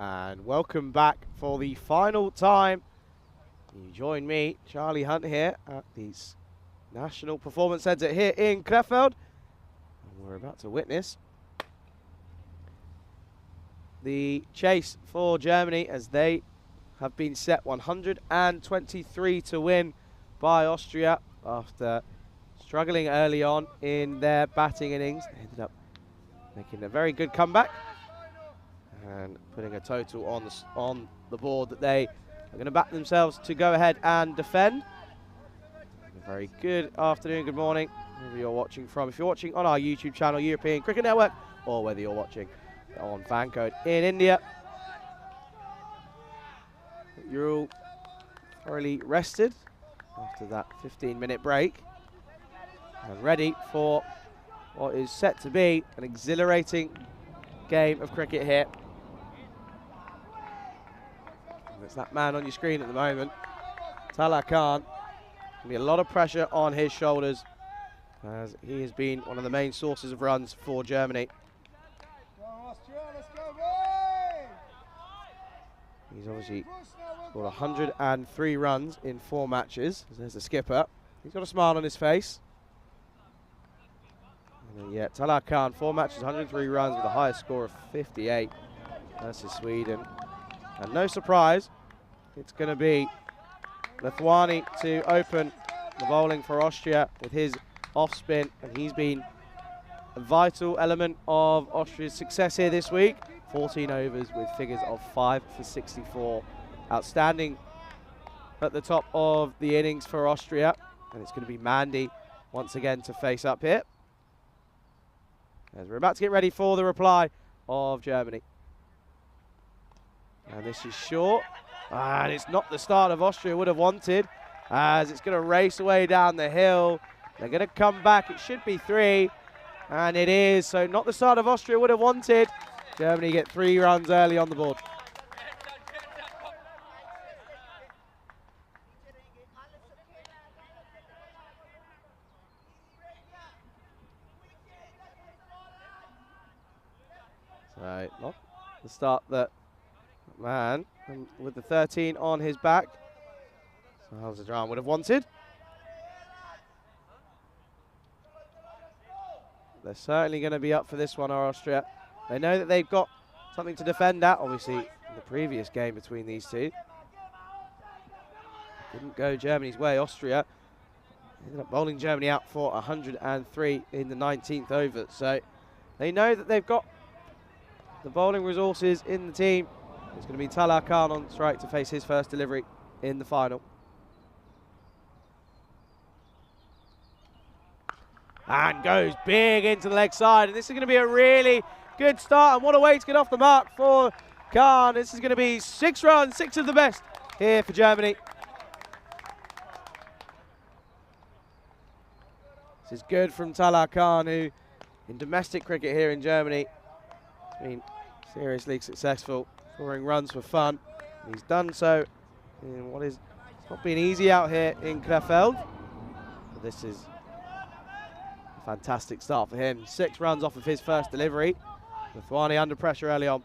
And welcome back for the final time. You join me, Charlie Hunt, here at the National Performance Centre here in Krefeld. And we're about to witness the chase for Germany as they have been set 123 to win by Austria after struggling early on in their batting innings. They ended up making a very good comeback and putting a total on the board that they are going to back themselves to go ahead and defend. A very good afternoon, good morning, wherever you're watching from. If you're watching on our YouTube channel, European Cricket Network, or whether you're watching on Fan Code in India, you're all thoroughly rested after that 15-minute break and ready for what is set to be an exhilarating game of cricket here. There's that man on your screen at the moment, Talar Khan. There'll be a lot of pressure on his shoulders as he has been one of the main sources of runs for Germany. He's obviously scored 103 runs in 4 matches. There's the skipper. He's got a smile on his face. And then, yeah, Talar Khan, 4 matches, 103 runs with a highest score of 58 versus Sweden. And no surprise, it's going to be Lethwani to open the bowling for Austria with his off spin, and he's been a vital element of Austria's success here this week. 14 overs with figures of 5 for 64. Outstanding at the top of the innings for Austria, and it's going to be Mandy once again to face up here as we're about to get ready for the reply of Germany. And this is short, and it's not the start of Austria would have wanted, as it's going to race away down the hill. They're going to come back. It should be 3, and it is. So not the start of Austria would have wanted. Germany get 3 runs early on the board. So not the start that man with the 13 on his back, so Hazardran would have wanted. They're certainly going to be up for this one, are Austria. They know that they've got something to defend at. Obviously, in the previous game between these two, didn't go Germany's way. Austria ended up bowling Germany out for 103 in the 19th over. So they know that they've got the bowling resources in the team. It's going to be Talar Khan on strike to face his first delivery in the final. And goes big into the leg side. And this is going to be a really good start. And what a way to get off the mark for Khan. This is going to be 6 runs, 6 of the best here for Germany. This is good from Talar Khan, who in domestic cricket here in Germany has been seriously successful, scoring runs for fun. He's done so in what is not been easy out here in Krefeld. But this is a fantastic start for him. 6 runs off of his first delivery. Lethwani under pressure early on.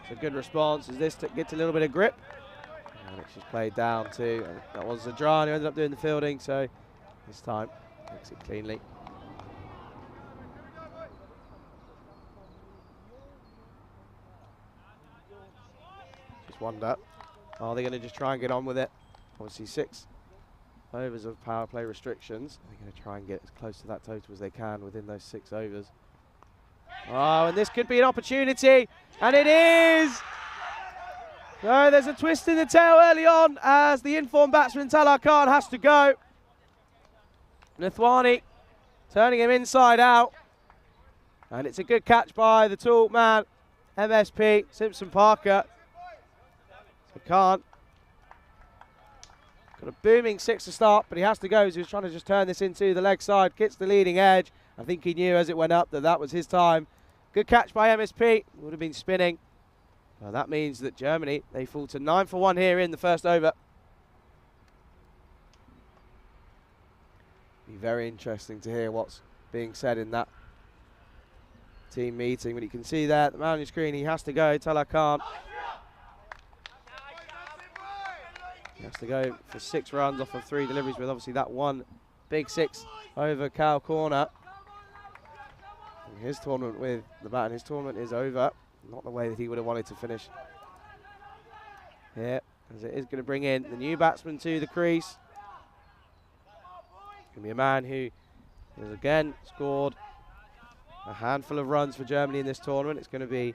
It's a good response as this gets a little bit of grip. And it's just played down to, that was Zadran who ended up doing the fielding, so this time makes it cleanly. Just wonder, are they going to just try and get on with it? Obviously 6 overs of power play restrictions. They're going to try and get as close to that total as they can within those 6 overs. Oh, and this could be an opportunity, and it is! So there's a twist in the tail early on as the informed batsman Talar Khan has to go. Lethwani turning him inside out. And it's a good catch by the tall man, MSP, Simpson Parker. So Khan got a booming 6 to start, but he has to go as he was trying to just turn this into the leg side. Gets the leading edge. I think he knew as it went up that that was his time. Good catch by MSP. Would have been spinning. Well, that means that Germany, they fall to 9 for 1 here in the first over. Be very interesting to hear what's being said in that team meeting. But you can see there, the man on your screen, he has to go. Teller can't. He has to go for 6 runs off of 3 deliveries, with obviously that one big 6 over Cow Corner. And his tournament with the bat, and his tournament is over. Not the way that he would have wanted to finish here, as it is going to bring in the new batsman to the crease. Going to be a man who has again scored a handful of runs for Germany in this tournament. It's going to be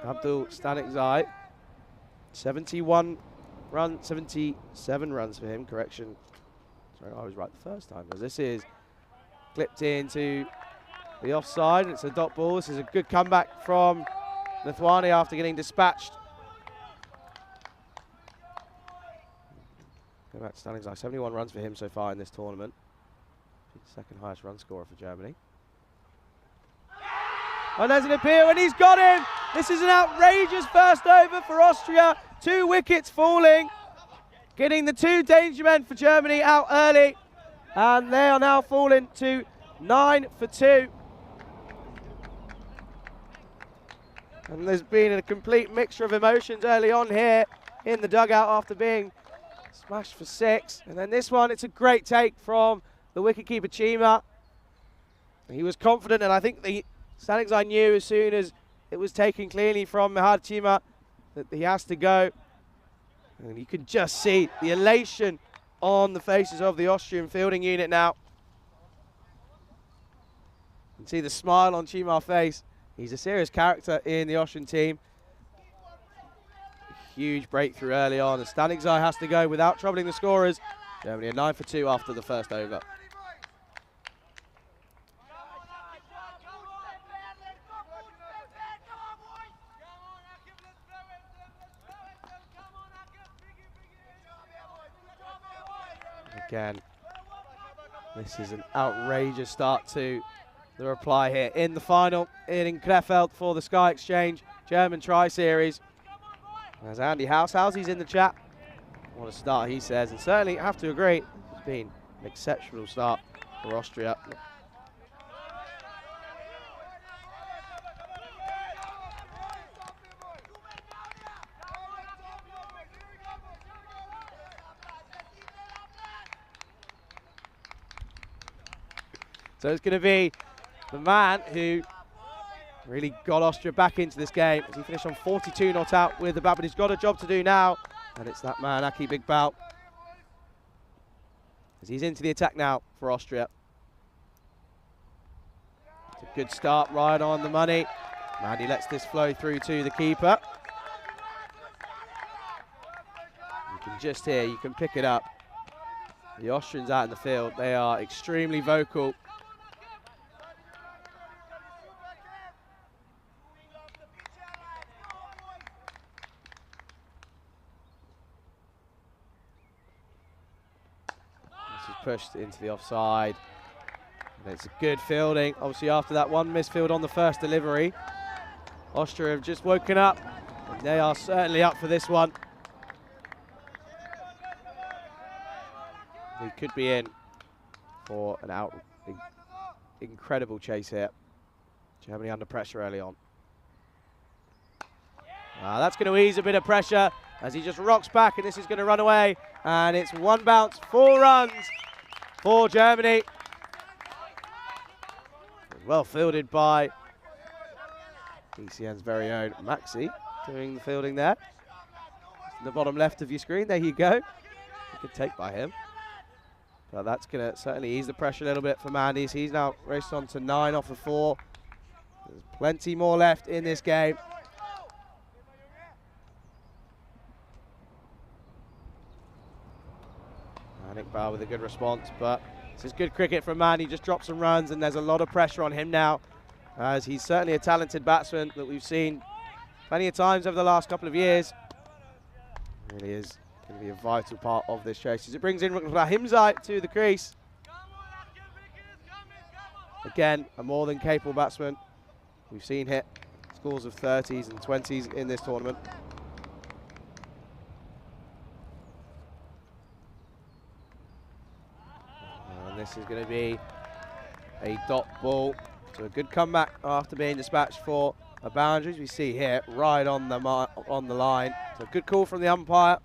Abdul Stanikzai. 77 runs for him, correction. Sorry, I was right the first time, as this is clipped into the offside. It's a dot ball. This is a good comeback from Nathwani after getting dispatched. Go back to Stanikzai, 71 runs for him so far in this tournament. Second highest run scorer for Germany. And there's an appeal, and he's got him! This is an outrageous first over for Austria. 2 wickets falling, getting the 2 danger men for Germany out early. And they are now falling to 9 for 2. And there's been a complete mixture of emotions early on here in the dugout after being smashed for 6. And then this one, it's a great take from the wicketkeeper Chima. He was confident, and I think the Stanikzai knew as soon as it was taken cleanly from Mihad Chima that he has to go. And you can just see the elation on the faces of the Austrian fielding unit now. You can see the smile on Chima's face. He's a serious character in the Austrian team. Huge breakthrough early on, and Stanikzai has to go without troubling the scorers. Germany are 9 for 2 after the first over. Again, this is an outrageous start to the reply here in the final in Krefeld for the Sky Exchange German Tri-Series. As Andy Houshouse's in the chat. What a start, he says, and certainly have to agree, it's been an exceptional start for Austria. So it's going to be the man who really got Austria back into this game, as he finished on 42 not out with the bat, but he's got a job to do now, and it's that man, Aki Big Bout, as he's into the attack now for Austria. It's a good start, right on the money. Mandy lets this flow through to the keeper. You can just hear, you can pick it up. The Austrians out in the field, they are extremely vocal. Pushed into the offside. And it's a good fielding. Obviously, after that one misfield on the first delivery, Austria have just woken up. And they are certainly up for this one. He could be in for an incredible chase here. Germany under pressure early on. That's going to ease a bit of pressure as he just rocks back, and this is going to run away. And it's 1 bounce, 4 runs for Germany. Well fielded by ECN's very own Maxi, doing the fielding there. The bottom left of your screen, there you go. A good take by him. But that's going to certainly ease the pressure a little bit for Mandy's. He's now raced on to 9 off of 4. There's plenty more left in this game. Iqbal with a good response, but this is good cricket from Mandy. He just dropped some runs, and there's a lot of pressure on him now, as he's certainly a talented batsman that we've seen plenty of times over the last couple of years. Really is going to be a vital part of this chase as it brings in Rahimzai to the crease. Again, a more than capable batsman. We've seen hit scores of 30s and 20s in this tournament. And this is going to be a dot ball. So a good comeback after being dispatched for a boundary, as we see here, right on the line. So a good call from the umpire.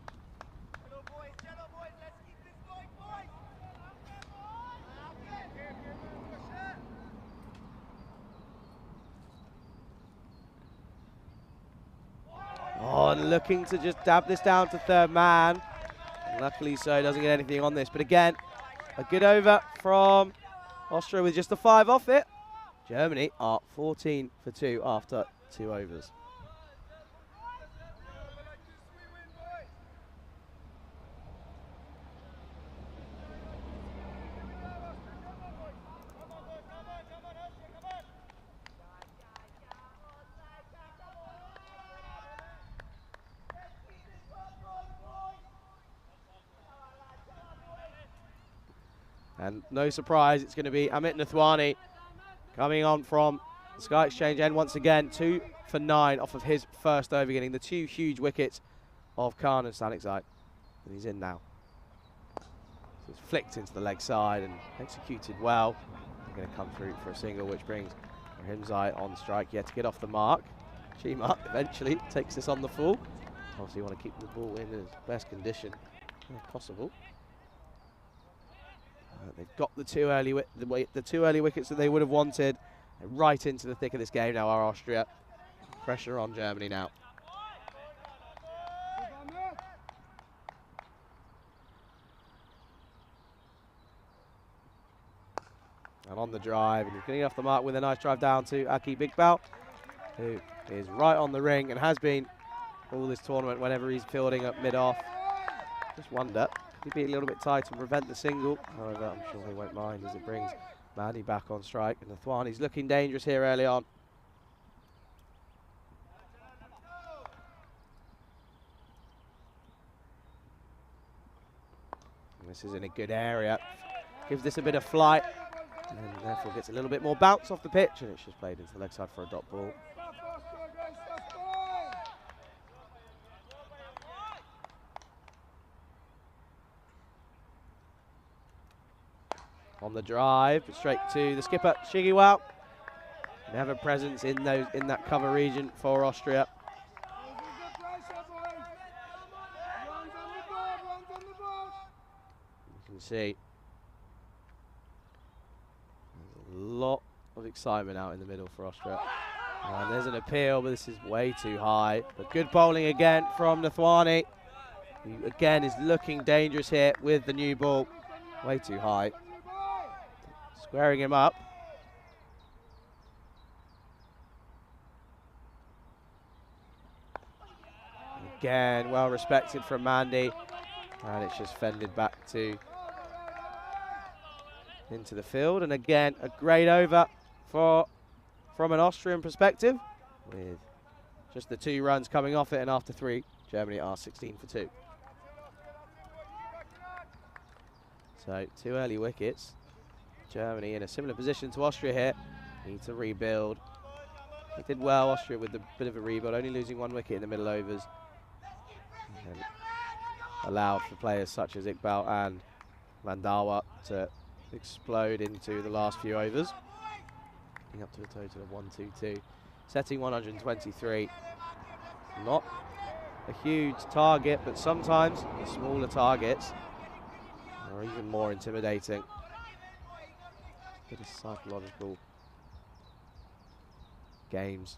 Oh, and looking to just dab this down to third man. Luckily so, doesn't get anything on this. But again, a good over from Austria with just a 5 off it. Germany are 14 for 2 after 2 overs. And no surprise, it's going to be Amit Nathwani coming on from the Sky Exchange end once again. 2 for 9 off of his first over, getting the 2 huge wickets of Khan and Stanikzai. And he's in now. So it's flicked into the leg side and executed well. They're going to come through for a single, which brings Rahimzai on strike. He had to get off the mark. Chima eventually takes this on the full. Obviously you want to keep the ball in as best condition as possible. They've got the two early wickets that they would have wanted. They're right into the thick of this game now are Austria. Pressure on Germany now. And on the drive, and he's getting off the mark with a nice drive down to Aki Bigbal, who is right on the ring and has been all this tournament whenever he's fielding up mid-off. Just wonder, could he be a little bit tight and prevent the single? However, I'm sure he won't mind as it brings Mandy back on strike. And Nathwani's looking dangerous here early on. And this is in a good area. Gives this a bit of flight. And therefore gets a little bit more bounce off the pitch. And it's just played into the leg side for a dot ball. On the drive, straight to the skipper, Shigiwao. They have a presence in that cover region for Austria. You can see there's a lot of excitement out in the middle for Austria. And there's an appeal, but this is way too high. But good bowling again from Nathwani, who again is looking dangerous here with the new ball. Way too high. Squaring him up. Again, well respected from Mandy. And it's just fended back into the field. And again, a great over from an Austrian perspective, with just the 2 runs coming off it, and after 3, Germany are 16 for 2. So 2 early wickets. Germany in a similar position to Austria here. Need to rebuild. They did well, Austria, with a bit of a rebuild, only losing 1 wicket in the middle overs. And allowed for players such as Iqbal and Mandawa to explode into the last few overs. Getting up to a total of 122. Setting 123. Not a huge target, but sometimes the smaller targets are even more intimidating. Bit of psychological games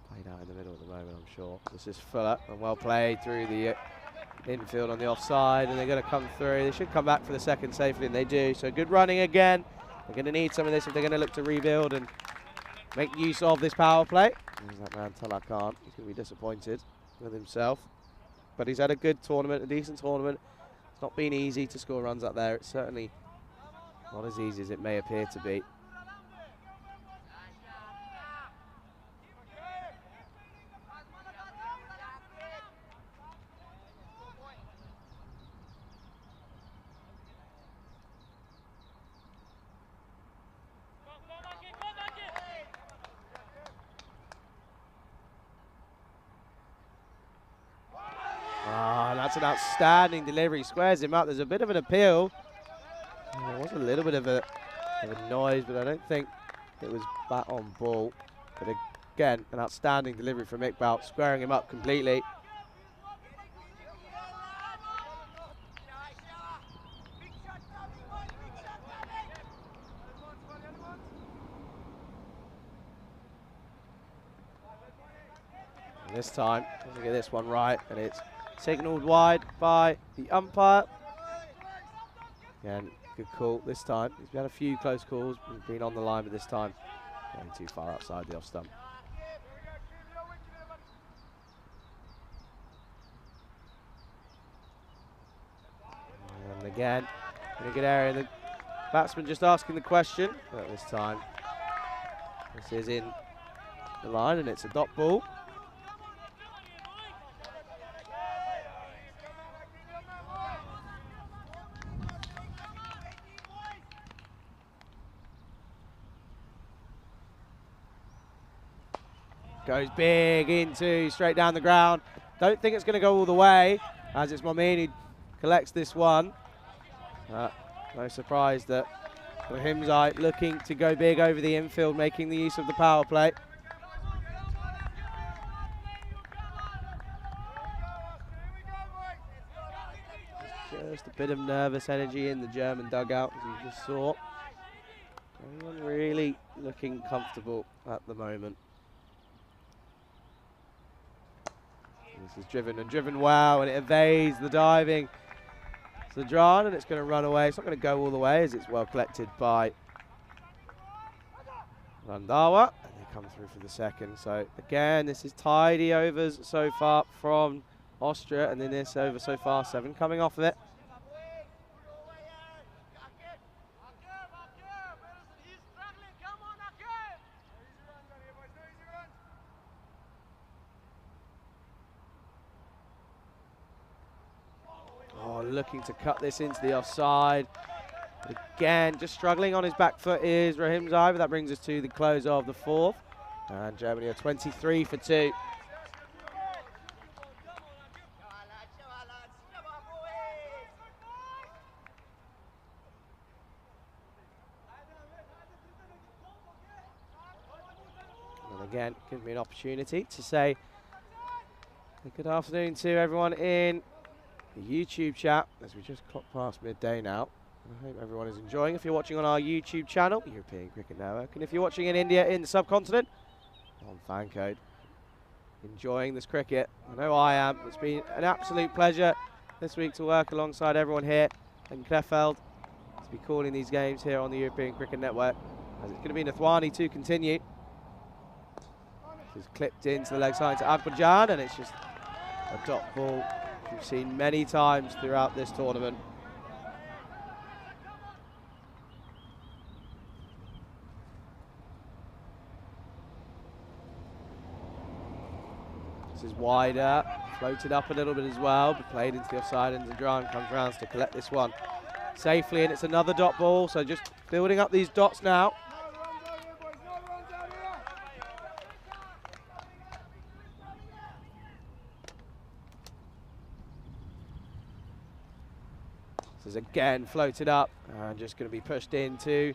played out in the middle at the moment, I'm sure. This is Fuller, and well played through the infield on the offside, and they're going to come through. They should come back for the second safely, and they do. So good running again. They're going to need some of this if they're going to look to rebuild and make use of this power play. There's that man Talak Khan. He's going to be disappointed with himself, but he's had a good tournament, a decent tournament. It's not been easy to score runs up there. It's certainly not as easy as it may appear to be. That's an outstanding delivery. Squares him up. There's a bit of an appeal. was a little bit of a noise, but I don't think it was bat on ball. But again, an outstanding delivery from Iqbal, squaring him up completely. And this time, let's get this one right, and it's signalled wide by the umpire. Again, good call this time. He's had a few close calls, he's been on the line, but this time going too far outside the off stump. And again, in a good area, the batsman just asking the question, but this time this is in the line and it's a dot ball. Goes big into, straight down the ground. Don't think it's going to go all the way, as it's Momin who collects this one. No surprise that Rahimzai looking to go big over the infield, making the use of the power play. Just a bit of nervous energy in the German dugout, as you just saw. Everyone really looking comfortable at the moment. This is driven well, and it evades the diving Zadran, and it's going to run away. It's not going to go all the way, as it's well collected by Randawa, and they come through for the second. So again, this is tidy overs so far from Austria, and then this over so far, 7 coming off of it. Looking to cut this into the offside. But again, just struggling on his back foot is Rahimzai, but that brings us to the close of the 4th. And Germany are 23 for 2. And again, gives me an opportunity to say good afternoon to everyone in the YouTube chat, as we just clocked past midday now. I hope everyone is enjoying. If you're watching on our YouTube channel, European Cricket Network, and if you're watching in India in the subcontinent, on fan code, enjoying this cricket. I know I am. It's been an absolute pleasure this week to work alongside everyone here in Krefeld to be calling these games here on the European Cricket Network. As it's going to be Nathwani to continue. This is clipped into the leg side to Akbarjan, and it's just a dot ball we've seen many times throughout this tournament. This is wider, floated up a little bit as well, but played into the offside, and Zadran comes round to collect this one safely, and it's another dot ball, so just building up these dots now. This is again floated up and just going to be pushed into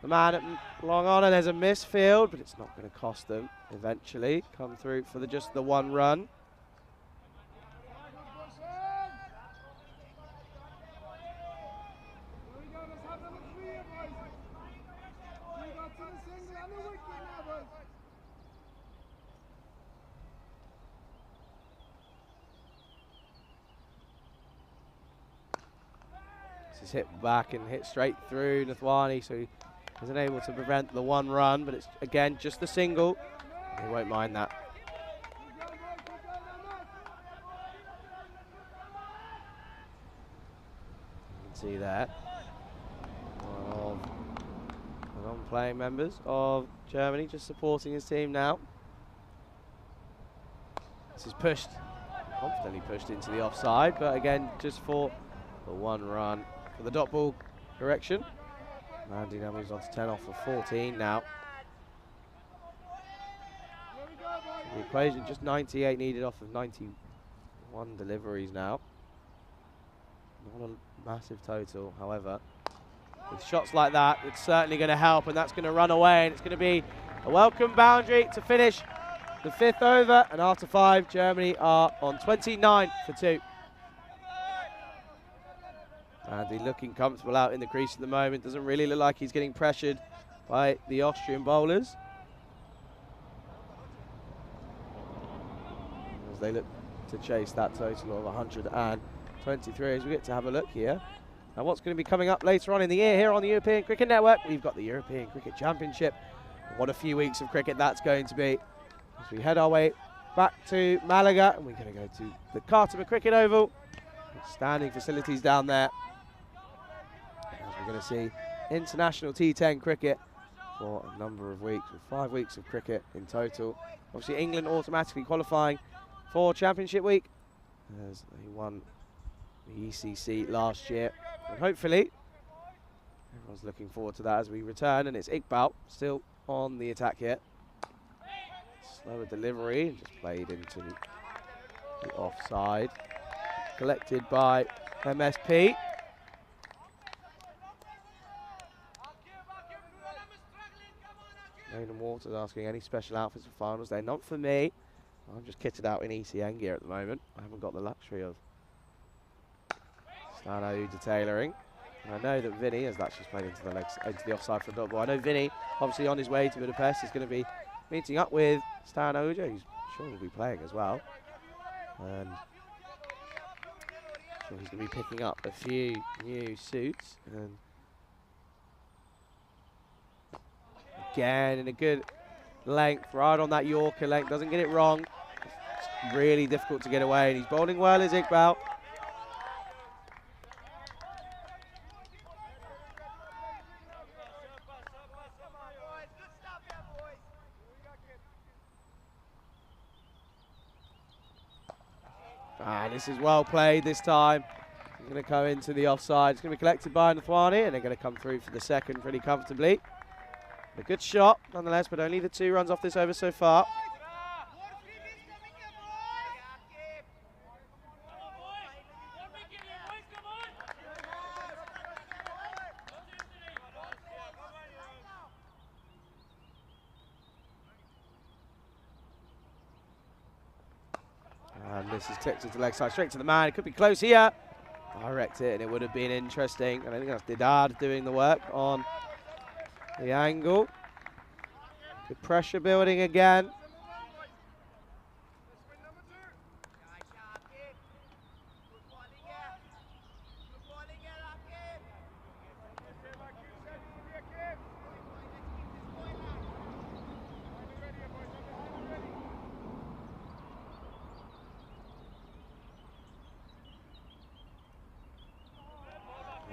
the man at long on, and there's a misfield, but it's not going to cost them eventually. Come through for just the 1 run. This is hit back and hit straight through Nathwani, so he isn't able to prevent the 1 run, but it's again just the single. He won't mind that. You can see there one of the non-playing members of Germany just supporting his team now. This is pushed, confidently pushed into the offside, but again just for the 1 run. For the dot ball correction. Mandy now moves on to 10 off of 14 now. The equation just 98 needed off of 91 deliveries now. Not a massive total, however. with shots like that, it's certainly going to help, and that's going to run away, and it's going to be a welcome boundary to finish the 5th over. And after 5, Germany are on 29 for 2. Andy looking comfortable out in the crease at the moment. Doesn't really look like he's getting pressured by the Austrian bowlers, as they look to chase that total of 123. As we get to have a look here and what's going to be coming up later on in the year here on the European Cricket Network. We've got the European Cricket Championship. What a few weeks of cricket that's going to be, as we head our way back to Malaga, and we're going to go to the Khartoum Cricket Oval. Standing facilities down there, as we're going to see international T10 cricket for a number of weeks, with 5 weeks of cricket in total. Obviously England automatically qualifying for Championship Week, as they won the ECC last year, and hopefully everyone's looking forward to that as we return. And it's Iqbal still on the attack here. Slower delivery, just played into the offside. Collected by MSP. Raymond Waters asking any special outfits for finals. They're not for me. I'm just kitted out in ECN gear at the moment. I haven't got the luxury of Stano detailing. And I know that Vinny, as that's just played into the legs, into the offside for a dot ball. I know Vinny, obviously on his way to Budapest, is going to be meeting up with Stan Oja, who's sure will be playing as well. And sure he's going to be picking up a few new suits. And again, in a good length, right on that Yorker length, doesn't get it wrong. It's really difficult to get away, and he's bowling well as Iqbal. And this is well played this time. He's going to go into the offside. It's going to be collected by Nathwani, and they're going to come through for the second pretty comfortably. A good shot, nonetheless, but only the 2 runs off this over so far. And this is clipped into the leg side, straight to the man. It could be close here. Direct it, and it would have been interesting. And I think that's Didard doing the work on the angle. Good pressure building again.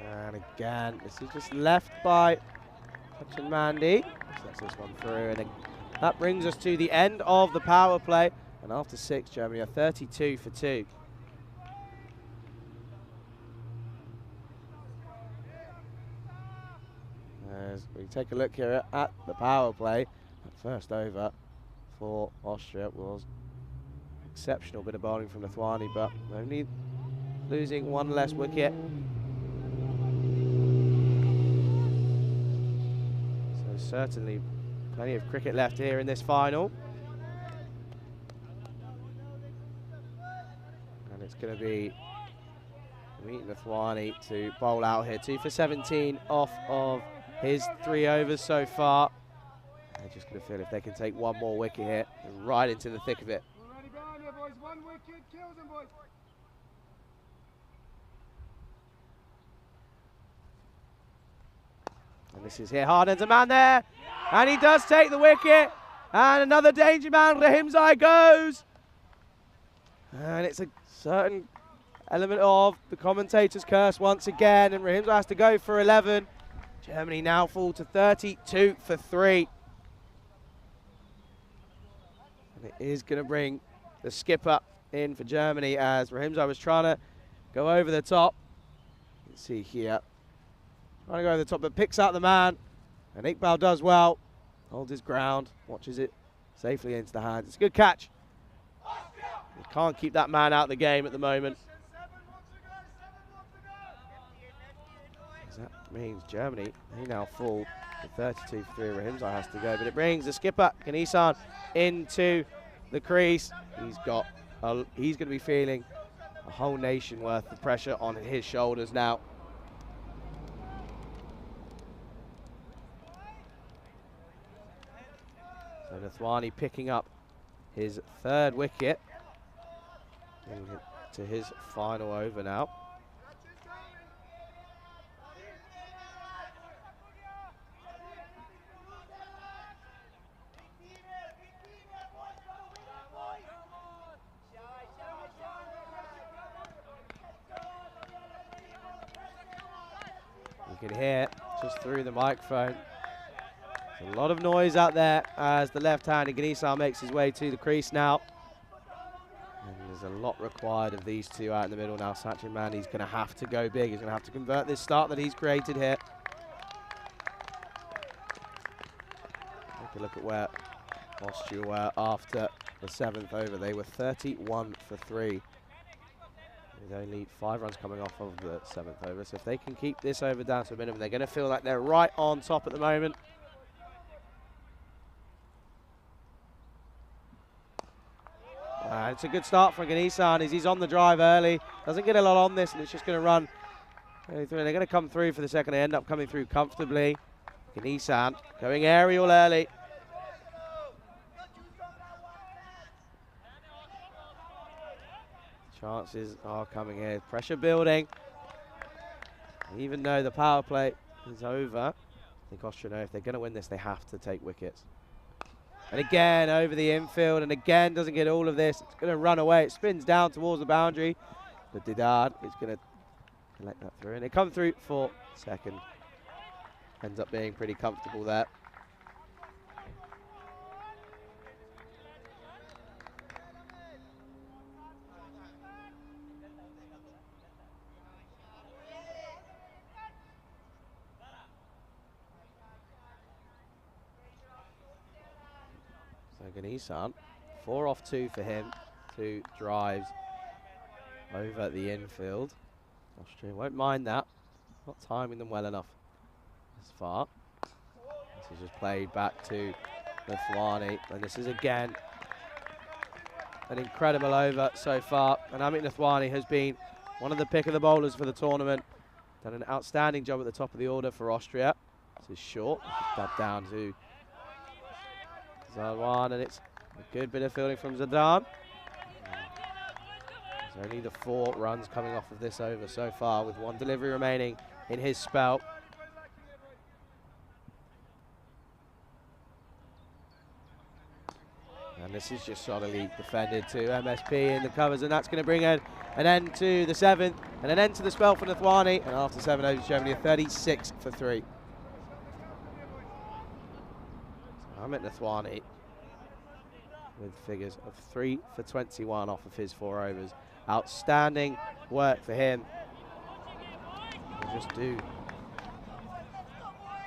And again, this is just left by Captain Mandy. Sets this one through, and then that brings us to the end of the power play. And after 6, Germany are 32 for 2. As we take a look here at the power play, that first over for Austria was exceptional bit of bowling from Nathwani, but only losing 1 less wicket. Certainly plenty of cricket left here in this final. And it's going to be Nathwani to bowl out here. 2 for 17 off of his 3 overs so far. They're just going to feel if they can take 1 more wicket here and right into the thick of it. And this is here, hard ends a man there, and he does take the wicket, and another danger man, Rahimzai goes. And it's a certain element of the commentator's curse once again, and Rahimzai has to go for 11. Germany now fall to 32 for 3. And it is going to bring the skipper in for Germany, as Rahimzai was trying to go over the top. You can see here, trying to go over the top, but picks out the man, and Iqbal does well, holds his ground, watches it safely into the hands. It's a good catch. You can't keep that man out of the game at the moment. That means Germany, they now fall to 32 for 3. Rahimzai has to go, but it brings the skipper, Kanisan, into the crease. He's going to be feeling a whole nation worth of pressure on his shoulders now. So Nathwani picking up his 3rd wicket. To his final over now. You can hear just through the microphone. There's a lot of noise out there as the left-handed Ganesar makes his way to the crease now. And there's a lot required of these two out in the middle now. Sachin Mandi's going to have to go big. He's going to have to convert this start that he's created here. Take a look at where Austria were after the 7th over. They were 31 for 3. With only 5 runs coming off of the 7th over. So if they can keep this over down to a minimum, they're going to feel like they're right on top at the moment. It's a good start for Ganesan as he's on the drive early. Doesn't get a lot on this, and it's just going to run through. They're going to come through for the second. They end up coming through comfortably. Ganesan going aerial early. Chances are coming here. Pressure building. Even though the power play is over, I think Austria know if they're going to win this, they have to take wickets. And again, over the infield, and again, doesn't get all of this. It's going to run away. It spins down towards the boundary. But Didard is going to collect that through. And they come through for 2nd. Ends up being pretty comfortable there. Ganesan, 4 off 2 for him, 2 drives over the infield. Austria won't mind that, not timing them well enough as far. This is just played back to Nathwani, and this is again an incredible over so far. And Amit Nathwani has been one of the pick of the bowlers for the tournament. Done an outstanding job at the top of the order for Austria. This is short, dubbed down to Zadwan, and it's a good bit of fielding from Zadan. There's only the 4 runs coming off of this over so far, with 1 delivery remaining in his spell. And this is just solidly defended to MSP in the covers, and that's going to bring an end to the 7th, and an end to the spell for Nathwani. And after 7 overs, Germany are 36 for 3. Amit Nathwani with figures of 3 for 21 off of his 4 overs. Outstanding work for him. You just do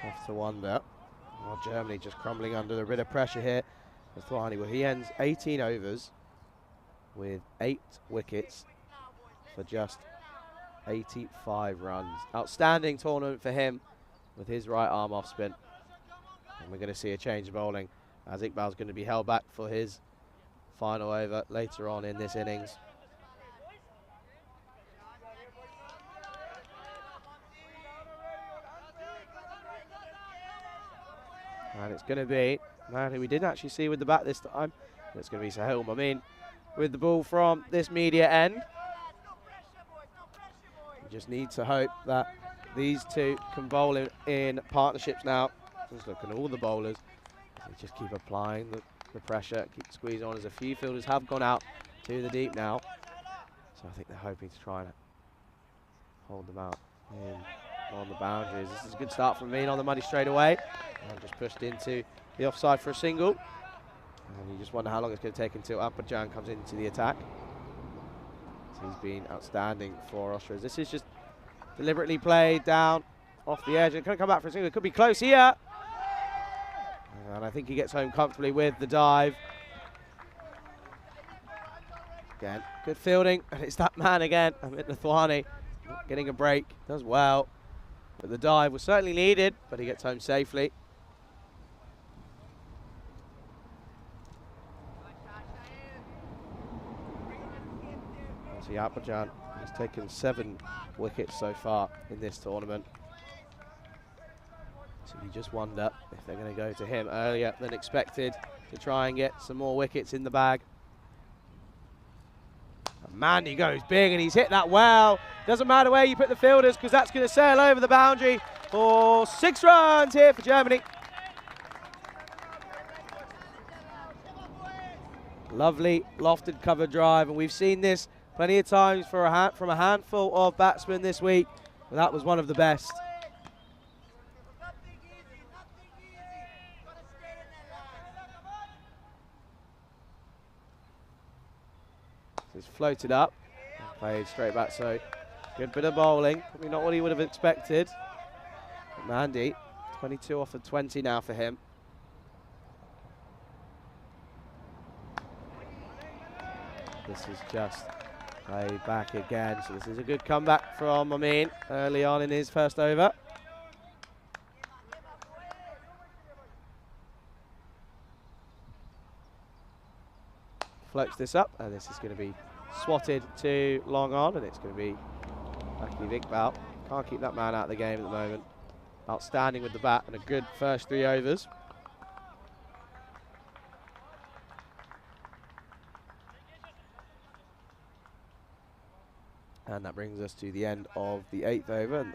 have to wonder. Well, Germany just crumbling under a bit of pressure here. Nathwani, well, he ends 18 overs with 8 wickets for just 85 runs. Outstanding tournament for him with his right arm off spin. And we're going to see a change of bowling as Iqbal's going to be held back for his final over later on in this innings. And it's going to be man who we didn't actually see with the bat this time. It's going to be Sahil Mamin with the ball from this media end. We just need to hope that these two can bowl in partnerships now. Just look at all the bowlers. They just keep applying the pressure, keep squeezing on, as a few fielders have gone out to the deep now. So I think they're hoping to try and hold them out on the boundaries. This is a good start from Mean on the money straight away. And just pushed into the offside for a single. And you just wonder how long it's going to take until Ampajan comes into the attack. So he's been outstanding for Austria. This is just deliberately played down off the edge. It's going to come back for a single. It could be close here. And I think he gets home comfortably with the dive. Again, good fielding. And it's that man again, Amit Nathwani, getting a break. Does well. But the dive was certainly needed, but he gets home safely. Azerbaijan has taken 7 wickets so far in this tournament. So you just wonder if they're going to go to him earlier than expected to try and get some more wickets in the bag. And Mandy goes big and he's hit that well. Doesn't matter where you put the fielders because that's going to sail over the boundary for 6 runs here for Germany. Lovely lofted cover drive, and we've seen this plenty of times for from a handful of batsmen this week, but that was one of the best. It's floated up, played straight back, so good bit of bowling. Probably not what he would have expected. But Mandy, 22 off of 20 now for him. This is just played back again, so this is a good comeback from Amin early on in his first over. Floats this up, and this is going to be swatted to long on, and it's going to be Akif Iqbal. Can't keep that man out of the game at the moment. Outstanding with the bat and a good first 3 overs. And that brings us to the end of the 8th over. And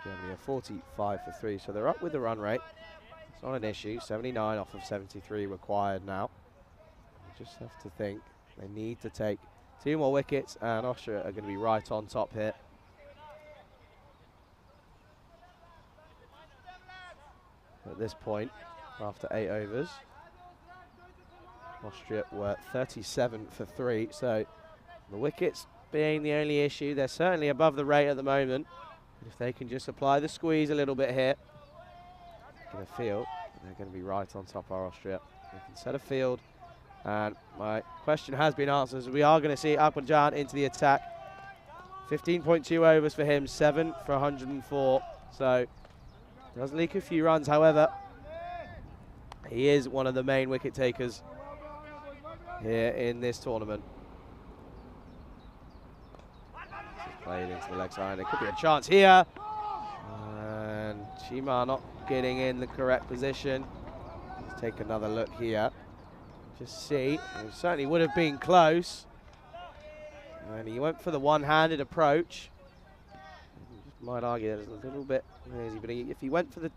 Germany are 45 for 3, so they're up with the run rate. It's not an issue. 79 off of 73 required now. You just have to think they need to take 2 more wickets, and Austria are going to be right on top here. At this point, after 8 overs, Austria were 37 for 3, so the wickets being the only issue, they're certainly above the rate at the moment. But if they can just apply the squeeze a little bit here, they're going to feel they're going to be right on top of Austria. They can set a field, and my question has been answered. So we are going to see Azerbaijan into the attack. 15.2 overs for him, 7 for 104. So does leak a few runs, however. He is one of the main wicket takers here in this tournament. Played into the leg side. There could be a chance here. And Chima not getting in the correct position. Let's take another look here. Just see. It certainly would have been close. And he went for the one-handed approach. Just might argue that it's a little bit lazy, but if he went for the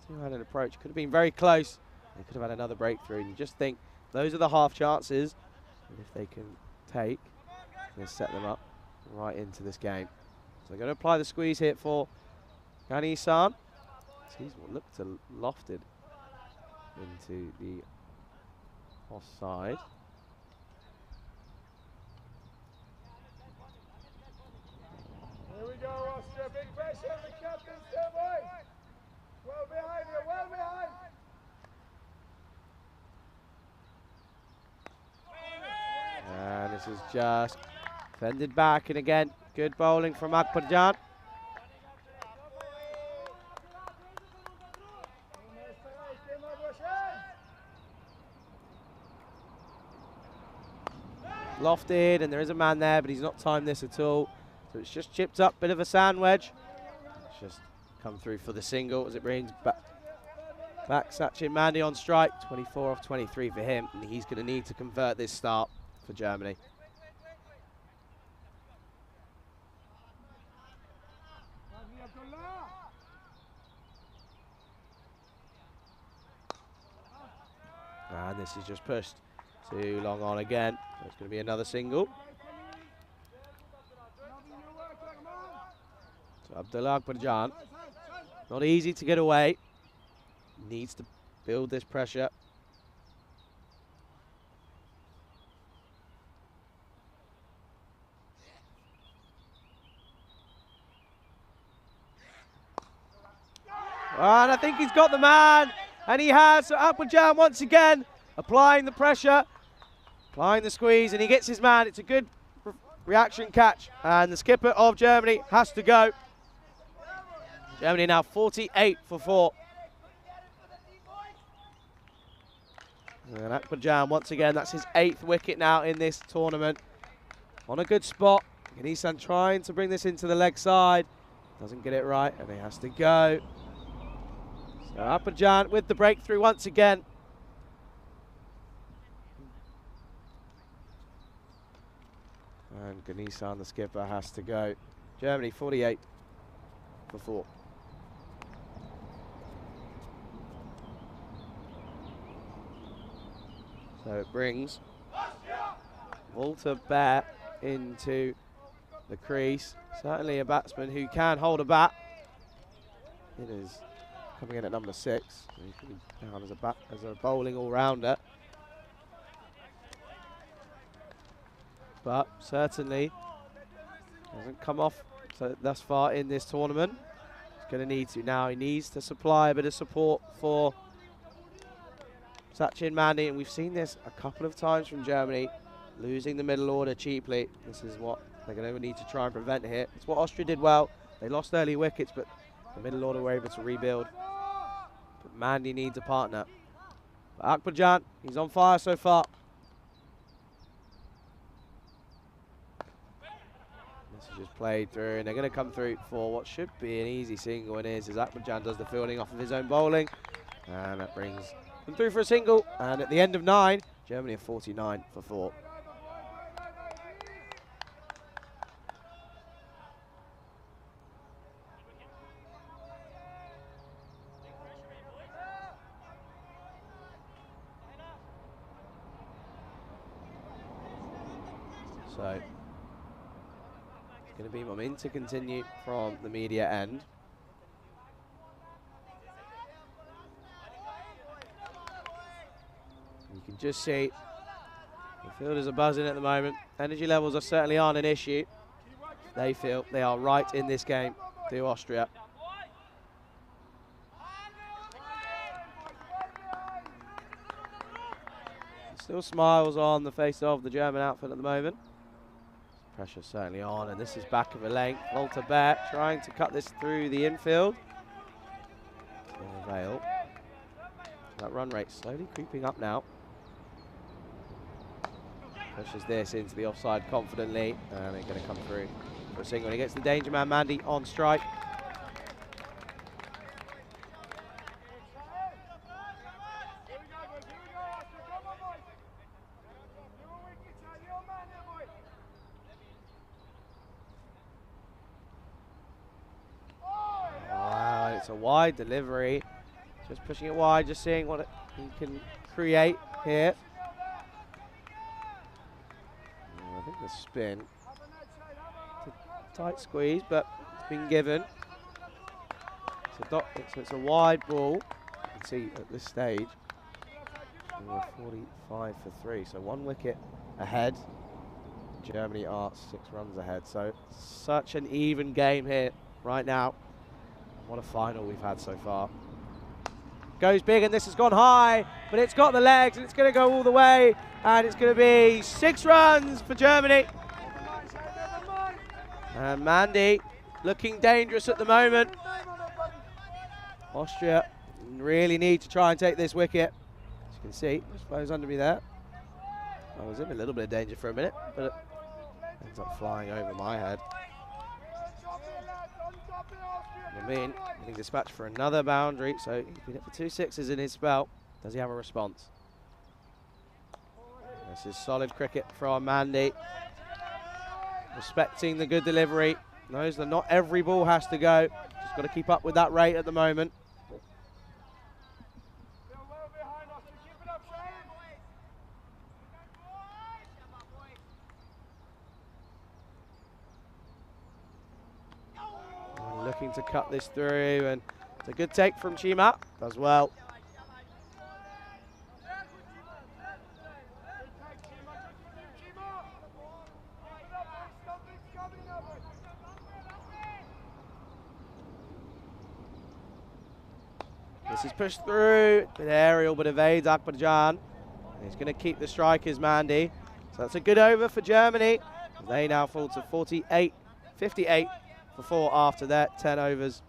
two-handed approach, could have been very close. They could have had another breakthrough. And you just think those are the half chances. And if they can take, they set them up right into this game. So they're going to apply the squeeze hit for Ghani-san. He's looked to lofted into the offside. Here we go, Austria. Big pressure. The captain's still away. Well behind you. Well behind. And this is just fended back, and again, good bowling from Azerbaijan. Lofted, and there is a man there, but he's not timed this at all. So it's just chipped up, bit of a sand wedge. It's just come through for the single as it brings back Sachin Mandy on strike. 24 off 23 for him, and he's going to need to convert this start for Germany. And this is just pushed too long on again. So it's going to be another single. So Abdullah Azerbaijan, not easy to get away. Needs to build this pressure. And I think he's got the man. And he has. So Azerbaijan once again applying the pressure, applying the squeeze, and he gets his man. It's a good reaction catch, and the skipper of Germany has to go. Germany now 48 for 4. And Akbarjan, once again, that's his 8th wicket now in this tournament. On a good spot. Ganisan trying to bring this into the leg side. Doesn't get it right, and he has to go. So Akbarjan with the breakthrough once again. And Ganisan, the skipper, has to go. Germany 48 for 4. So it brings Walter Bear into the crease. Certainly a batsman who can hold a bat. It is coming in at number 6. So he could be down as a bowling all-rounder. But certainly hasn't come off thus far in this tournament. He's going to need to now. He needs to supply a bit of support for Sachin Mandi, and we've seen this a couple of times from Germany, losing the middle order cheaply. This is what they're going to need to try and prevent here. It's what Austria did well. They lost early wickets, but the middle order were able to rebuild. But Mandi needs a partner. But Akbarjan, he's on fire so far. This is just played through, and they're going to come through for what should be an easy single, and is as Akbarjan does the fielding off of his own bowling. And that brings them through for a single, and at the end of 9, Germany are 49 for 4. So it's going to be Momin to continue from the media end. You can just see the fielders are buzzing at the moment. Energy levels are certainly aren't an issue. They feel they are right in this game to Austria. Still smiles on the face of the German outfit at the moment. Pressure certainly on, and this is back of a length. Walter Bear trying to cut this through the infield. Avail. That run rate slowly creeping up now. Pushes this into the offside confidently, and they're going to come through for a single. He gets the danger man Mandi on strike. Wow, it's a wide delivery. Just pushing it wide, just seeing what he can create here. I think the spin, it's a tight squeeze, but it's been given. It's a wide ball. You can see at this stage, we're 45 for 3, so 1 wicket ahead. Germany are 6 runs ahead, so such an even game here right now. What a final we've had so far. Goes big, and this has gone high, but it's got the legs, and it's going to go all the way, and it's going to be 6 runs for Germany. And Mandi looking dangerous at the moment. Austria really need to try and take this wicket. As you can see, just flows under me there. I was in a little bit of danger for a minute, but it ends up flying over my head. Momin getting dispatched for another boundary, so he's been hit for 2 sixes in his spell. Does he have a response? This is solid cricket from Mandi. Respecting the good delivery. Knows that not every ball has to go. Just got to keep up with that rate at the moment. Looking to cut this through, and it's a good take from Chima. Does well. This is pushed through. Bit aerial, but evades Akbarjan. He's going to keep the strikers, Mandi. So that's a good over for Germany. They now fall to 58 for 4 after that 10 overs.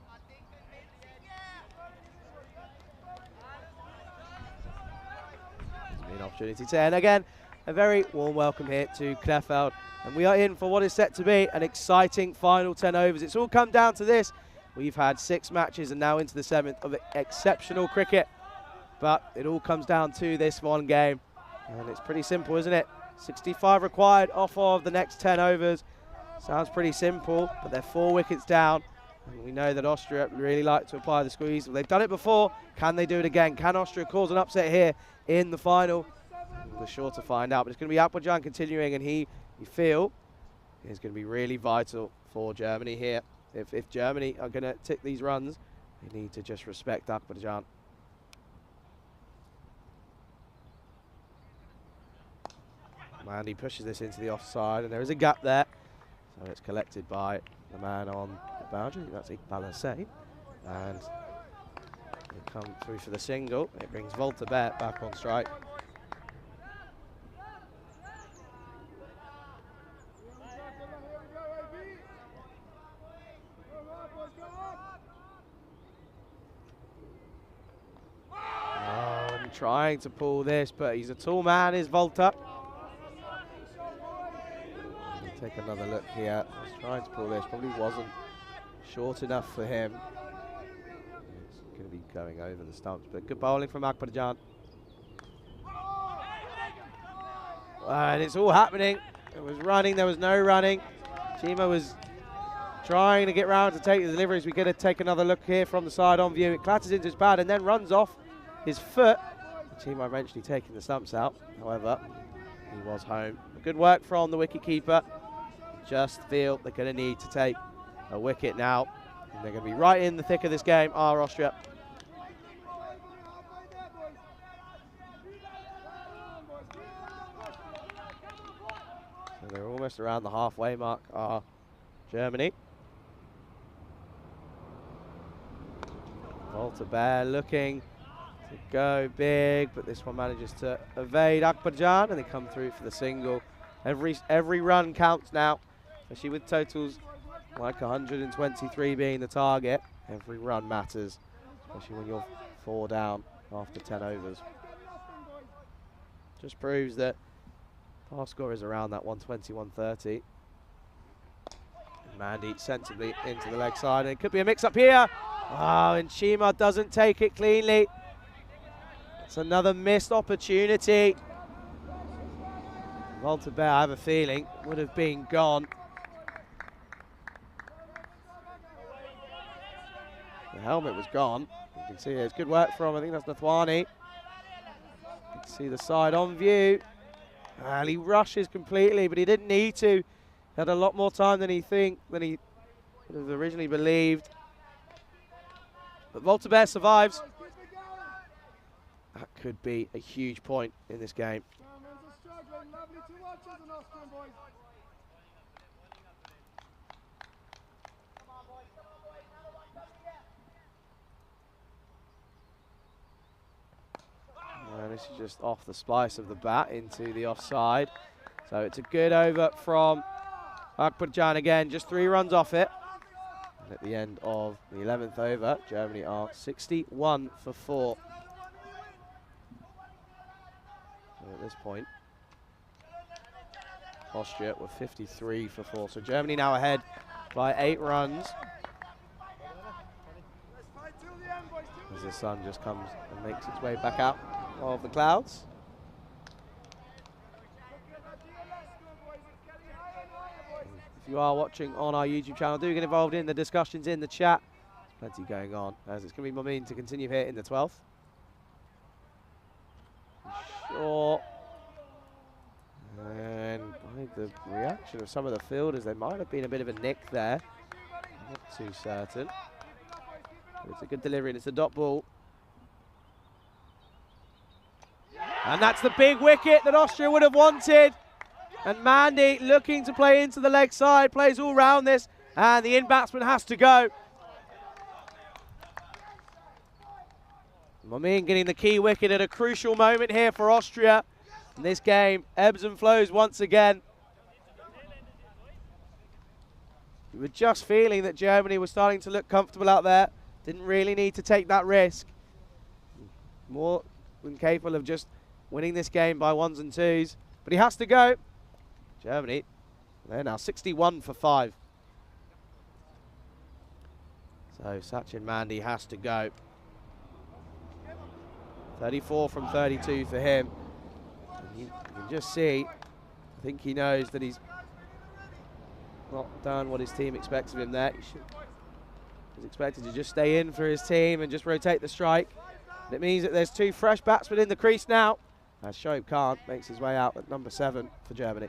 opportunity to end. Again, a very warm welcome here to Krefeld. And we are in for what is set to be an exciting final 10 overs. It's all come down to this. We've had 6 matches and now into the 7th of exceptional cricket. But it all comes down to this one game. And it's pretty simple, isn't it? 65 required off of the next 10 overs. Sounds pretty simple, but they're 4 wickets down. And we know that Austria really like to apply the squeeze. They've done it before. Can they do it again? Can Austria cause an upset here in the final? We're sure to find out. But it's going to be Akbarjan continuing, and you feel is going to be really vital for Germany here. If Germany are going to tick these runs, they need to just respect Akbarjan. Mandy pushes this into the offside, and there is a gap there. So it's collected by the man on the boundary. That's Iqbal Hussain. And they come through for the single. It brings Volta back on strike. Trying to pull this, but he's a tall man, is Volta. Take another look here. I was trying to pull this, probably wasn't short enough for him. It's going to be going over the stumps, but good bowling from Akbarjan. And it's all happening. It was running, there was no running. Chima was trying to get round to take the deliveries. We're going to take another look here from the side on view. It clatters into his pad and then runs off his foot. Chima eventually taking the stumps out. However, he was home. Good work from the wicketkeeper. Just feel they're going to need to take a wicket now. And they're going to be right in the thick of this game, are Austria. So they're almost around the halfway mark, are Germany. Volta Bear looking to go big, but this one manages to evade Akbarjan, and they come through for the single. Every run counts now, especially with totals like 123 being the target. Every run matters, especially when you're 4 down after 10 overs. Just proves that our score is around that 120, 130. Mandy sensibly into the leg side, and it could be a mix-up here. Oh, and Chima doesn't take it cleanly. It's another missed opportunity. Volta Bear, I have a feeling, would have been gone. The helmet was gone. You can see there's good work from, I think that's Nathwani. You can see the side on view. And he rushes completely, but he didn't need to. He had a lot more time than he would have originally believed. But Volta Bear survives. That could be a huge point in this game. And this is just off the splice of the bat into the offside. So it's a good over from Akbarjan again, just 3 runs off it. And at the end of the 11th over, Germany are 61 for 4. So at this point, Austria were 53 for 4. So Germany now ahead by 8 runs. As the sun just comes and makes its way back out of the clouds. If you are watching on our YouTube channel, do get involved in the discussions in the chat. There's plenty going on, as it's going to be Momin to continue here in the 12th. Sure. And by the reaction of some of the fielders, there might have been a bit of a nick there. Not too certain. But it's a good delivery, and it's a dot ball. And that's the big wicket that Austria would have wanted. And Mandy looking to play into the leg side, plays all round this, and the in-batsman has to go. Momin getting the key wicket at a crucial moment here for Austria. And this game ebbs and flows once again. We were just feeling that Germany was starting to look comfortable out there. Didn't really need to take that risk. More than capable of just winning this game by 1s and 2s. But he has to go. Germany, they're now 61 for 5. So Sachin Mandi has to go. 34 from 32 for him. And you can just see, I think he knows that he's not done what his team expects of him there. He's expected to just stay in for his team and just rotate the strike. And it means that there's 2 fresh batsmen in the crease now, as Shoaib Khan makes his way out at number 7 for Germany.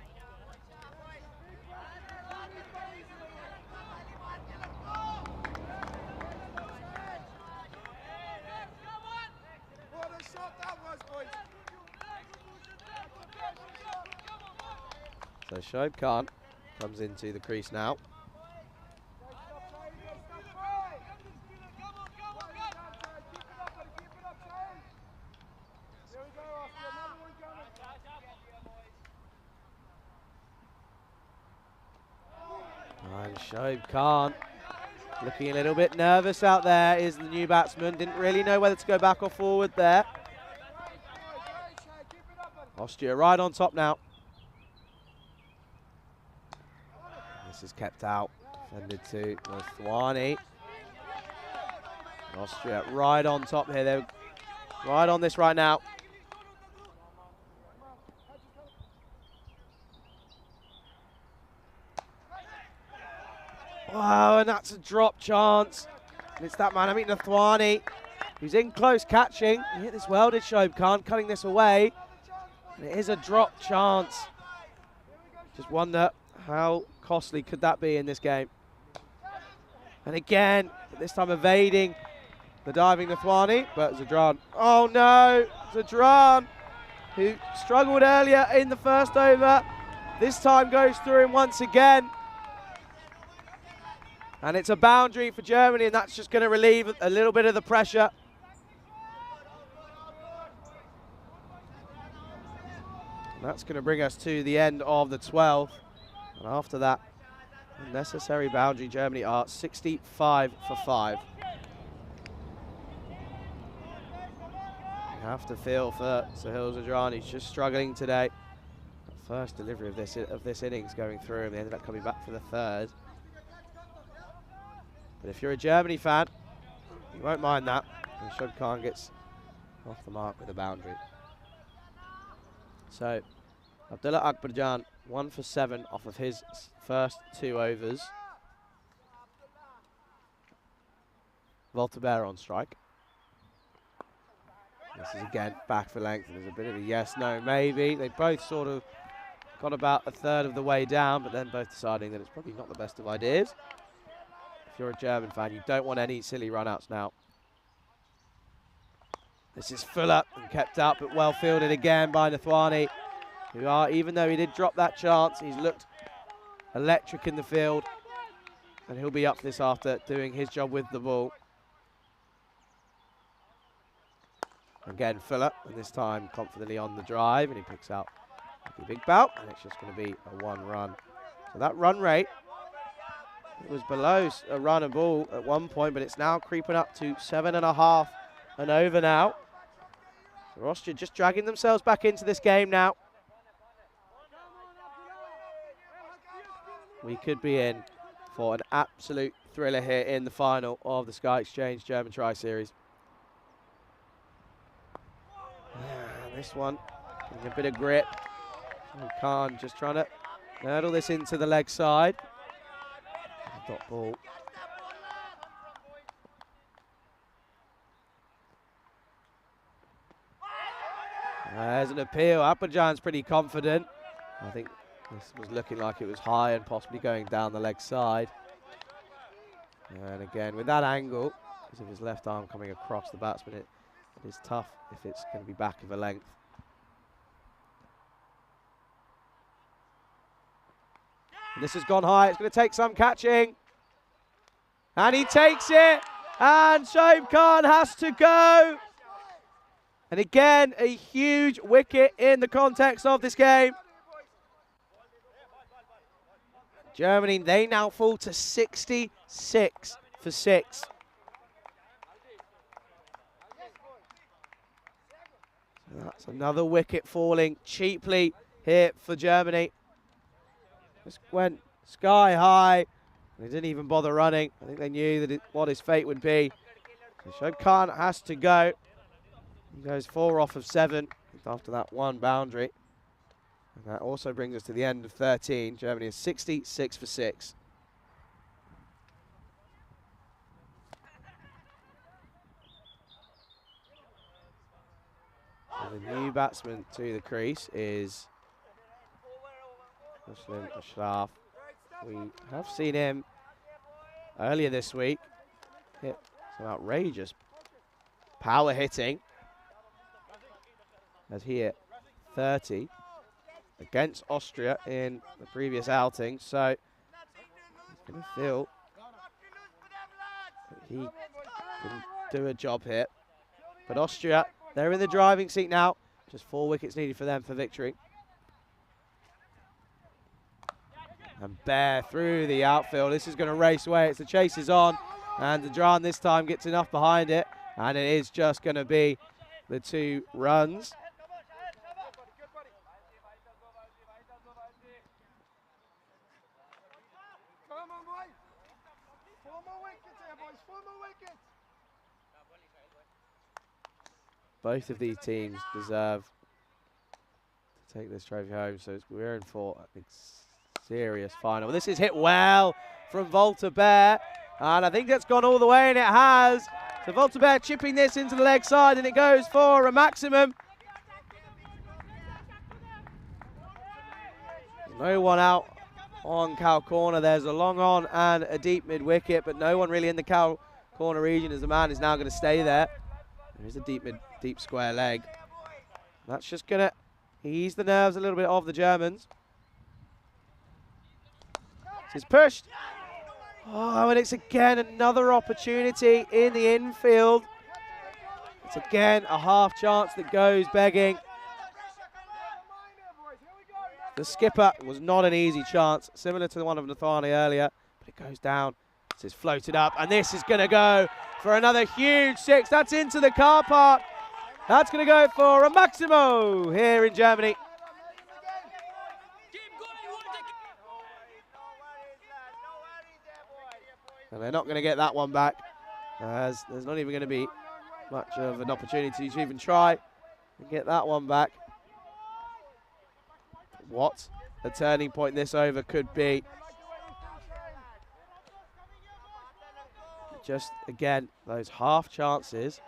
So Shoaib Khan comes into the crease now. And Shoaib Khan looking a little bit nervous out there is the new batsman. Didn't really know whether to go back or forward there. Austria right on top now. This is kept out, defended to Nathwani. Austria right on top here. They're right on this right now. Wow, and that's a drop chance. And it's that man, Nathwani, who's in close catching. He hit this well, did Shoaib Khan, cutting this away. And it is a drop chance. Just wonder how costly could that be in this game. And again, this time evading the diving Nathwani, but Zadran. Oh no, Zadran, who struggled earlier in the first over, this time goes through him once again. And it's a boundary for Germany, and that's just going to relieve a little bit of the pressure. And that's going to bring us to the end of the 12th. And after that unnecessary boundary, Germany are 65 for 5. You have to feel for Sahil Zadran. He's just struggling today. First delivery of this innings going through, and they ended up coming back for the 3rd. But if you're a Germany fan, you won't mind that. And Shoaib Khan gets off the mark with a boundary. So Abdullah Akbarjan 1 for 7 off of his first 2 overs. Voltaire on strike. This is again back for length. There's a bit of a yes, no, maybe. They both sort of got about a third of the way down, but then both deciding that it's probably not the best of ideas. If you're a German fan, you don't want any silly run-outs now. This is Fuller and kept up, but well fielded again by Nathwani, who are, even though he did drop that chance, he's looked electric in the field, and he'll be up for this after doing his job with the ball. Again, Fuller, and this time confidently on the drive, and he picks out a big bout, and it's just going to be a 1 run. So that run rate, it was below a run a ball at one point, but it's now creeping up to 7.5 and over now. So Austria just dragging themselves back into this game now. We could be in for an absolute thriller here in the final of the Sky Exchange German Tri-Series. This one, getting a bit of grip. Khan just trying to hurdle this into the leg side. Dot ball. There's an appeal. Akbarjan's pretty confident. I think this was looking like it was high and possibly going down the leg side. And again, with that angle, because of his left arm coming across the batsman, it is tough if it's going to be back of a length. And this has gone high. It's going to take some catching. And he takes it. And Shoaib Khan has to go. And again, a huge wicket in the context of this game. Germany, they now fall to 66 for 6. That's another wicket falling cheaply here for Germany. Just went sky high. They didn't even bother running. I think they knew that what his fate would be. So Shoaib Khan has to go. He goes 4 off of 7 after that one boundary. And that also brings us to the end of 13. Germany is 66 for 6. So the new batsman to the crease is Muslim Ashraf. We have seen him earlier this week hit some outrageous power hitting as he hit 30 against Austria in the previous outing. So he's going to feel that he can do a job here. But Austria, they're in the driving seat now. Just 4 wickets needed for them for victory. And Bear through the outfield. This is going to race away. It's the chase is on. And Dran this time gets enough behind it. And it is just going to be the 2 runs. Both of these teams deserve to take this trophy home. So we're in for a big, serious final. This is hit well from Volta Bear. And I think that's gone all the way, and it has. So Volta Bear chipping this into the leg side, and it goes for a maximum. No one out on cow corner. There's a long on and a deep mid wicket, but no one really in the cow corner region as the man is now going to stay there. There's a deep square leg. That's just going to ease the nerves a little bit of the Germans. It's pushed. Oh, and it's again another opportunity in the infield. It's again a half chance that goes begging. The skipper was not an easy chance, similar to the one of Nathani earlier, but it goes down. This is floated up, and this is going to go for another huge 6. That's into the car park. That's going to go for a Maximo here in Germany. And they're not going to get that one back, as there's not even going to be much of an opportunity to even try and get that one back. What a turning point this over could be. Just, again, those half chances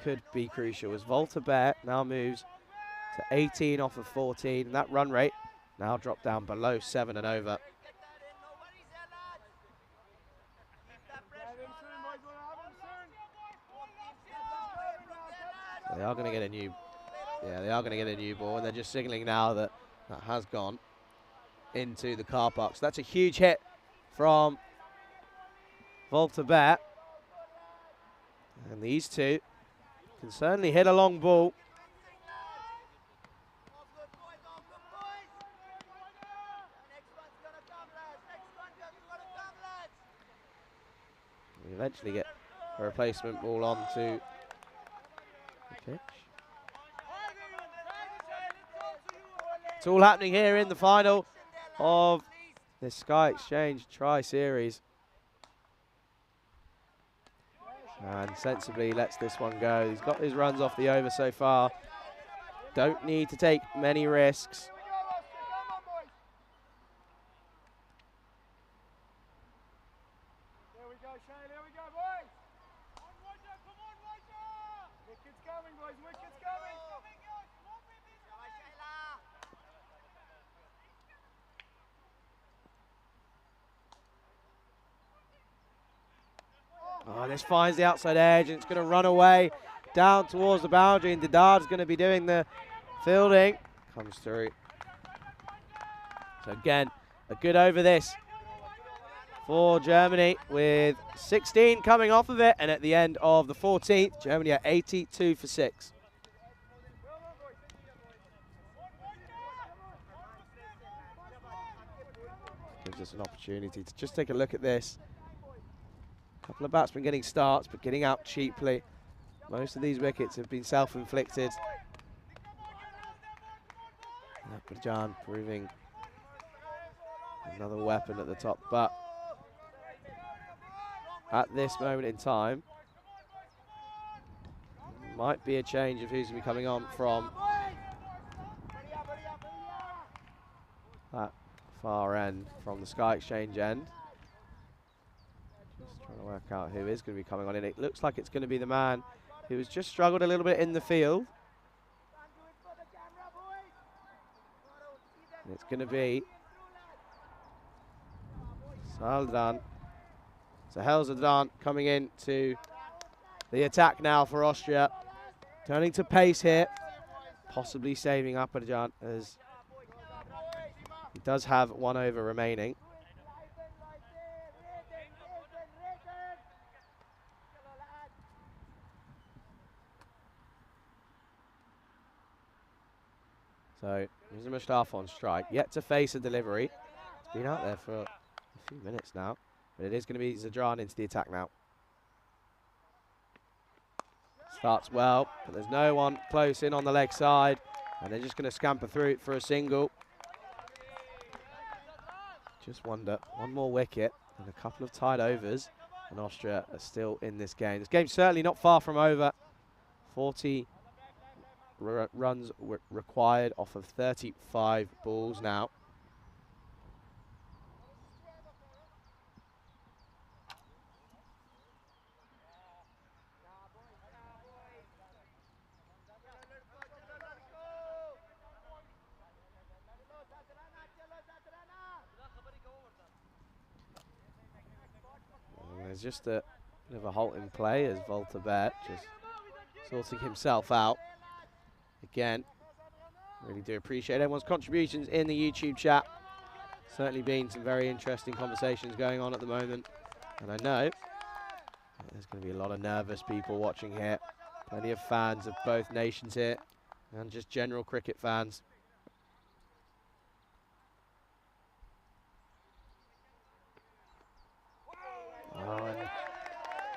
could be crucial as Volta Bear now moves to 18 off of 14. And that run rate now dropped down below 7 and over. They are going to get a new, they are going to get a new ball, and they're just signaling now that that has gone into the car park. So that's a huge hit from Volta Bear. And these two can certainly hit a long ball. We eventually get a replacement ball onto the pitch. It's all happening here in the final of the Sky Exchange Tri-Series. And sensibly lets this one go. He's got his runs off the over so far. Don't need to take many risks. There we go, Shane. There we go, boys. Come on, Roger. Wicket's coming, boys. Wicket's coming. Oh, this finds the outside edge, and it's going to run away down towards the boundary, and Didard's going to be doing the fielding. Comes through. So again, a good over this for Germany, with 16 coming off of it, and at the end of the 14th, Germany are 82 for 6. Gives us an opportunity to just take a look at this. Couple of batsmen getting starts, but getting out cheaply. Most of these wickets have been self-inflicted. Azerbaijan proving another weapon at the top, but at this moment in time, might be a change of who's going to be coming on from that far end, from the Sky Exchange end. Just trying to work out who is going to be coming on in. It looks like it's going to be the man who has just struggled a little bit in the field. And it's going to be Saldan. Sahel Zadran coming in to the attack now for Austria. Turning to pace here, possibly saving Azerbaijan as he does have 1 over remaining. So, here's Mustafa on strike, yet to face a delivery. It's been out there for a few minutes now, but it is going to be Zadran into the attack now. Starts well, but there's no one close in on the leg side, and they're just going to scamper through it for a single. Just wonder, one more wicket and a couple of tied overs, and Austria are still in this game. This game's certainly not far from over. 40 runs required off of 35 balls now. There's just a bit of a halt in play as Volta Bet just sorting himself out. Again, really do appreciate everyone's contributions in the YouTube chat. Certainly been some very interesting conversations going on at the moment. And I know there's going to be a lot of nervous people watching here. Plenty of fans of both nations here and just general cricket fans. Oh, and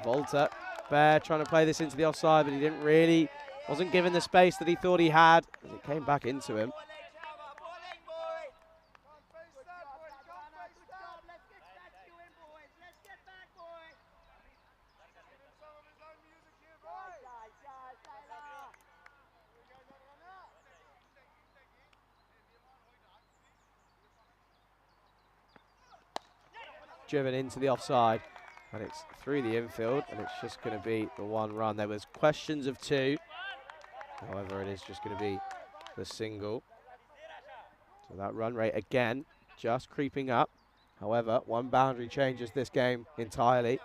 Volta, Bear trying to play this into the offside, but he didn't really, wasn't given the space that he thought he had as it came back into him. Driven into the offside, and it's through the infield, and it's just going to be the 1 run. There was questions of 2, however it is just going to be the single. So that run rate again just creeping up. However, 1 boundary changes this game entirely.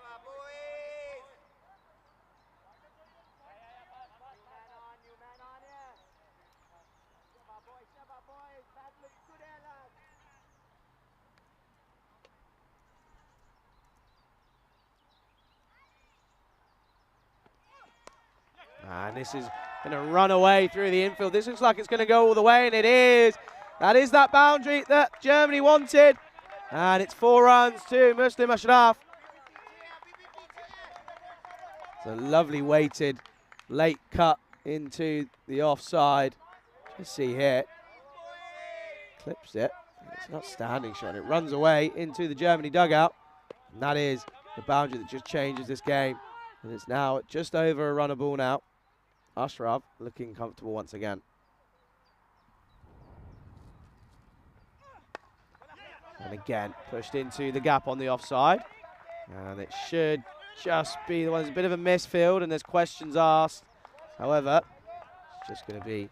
And this is going to run away through the infield. This looks like it's going to go all the way, and it is. That is that boundary that Germany wanted. And it's 4 runs to Muslim Ashraf. It's a lovely weighted late cut into the offside. Just see here. Clips it. It's an outstanding shot. It runs away into the Germany dugout. And that is the boundary that just changes this game. And it's now just over a run a ball now. Ashraf looking comfortable once again. And again, pushed into the gap on the offside. And it should just be the one. There's a bit of a misfield and there's questions asked. However, it's just going to be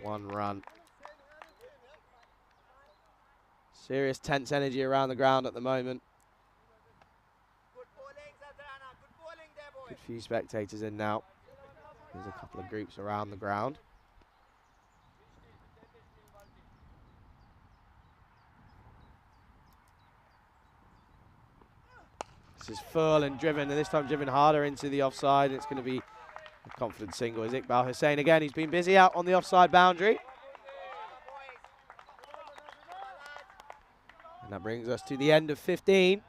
1 run. Serious tense energy around the ground at the moment. Good few spectators in now. There's a couple of groups around the ground. This is full and driven, and this time driven harder into the offside. It's going to be a confident single as Iqbal Hussain again. He's been busy out on the offside boundary. And that brings us to the end of 15.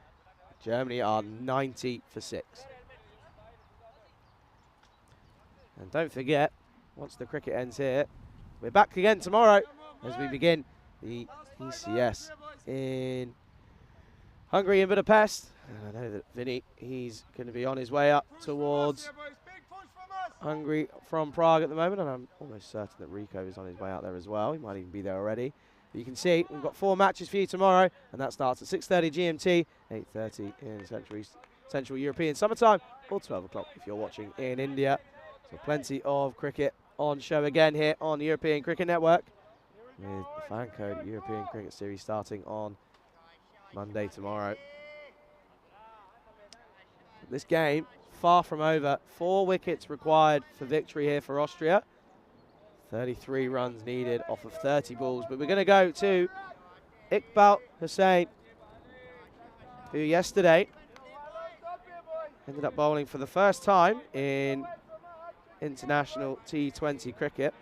Germany are 90 for 6. And don't forget, once the cricket ends here, we're back again tomorrow as we begin the ECS in Hungary in Budapest. And I know that Vinny, he's going to be on his way up towards Hungary from Prague at the moment, and I'm almost certain that Rico is on his way out there as well. He might even be there already. But you can see we've got 4 matches for you tomorrow, and that starts at 6:30 GMT, 8:30 in Central European Summertime, or 12 o'clock if you're watching in India. So plenty of cricket on show again here on the European Cricket Network, with the fan code European Cricket Series starting on Monday tomorrow. This game far from over. 4 wickets required for victory here for Austria. 33 runs needed off of 30 balls. But we're going to go to Iqbal Hussain, who yesterday ended up bowling for the first time in international T20 cricket.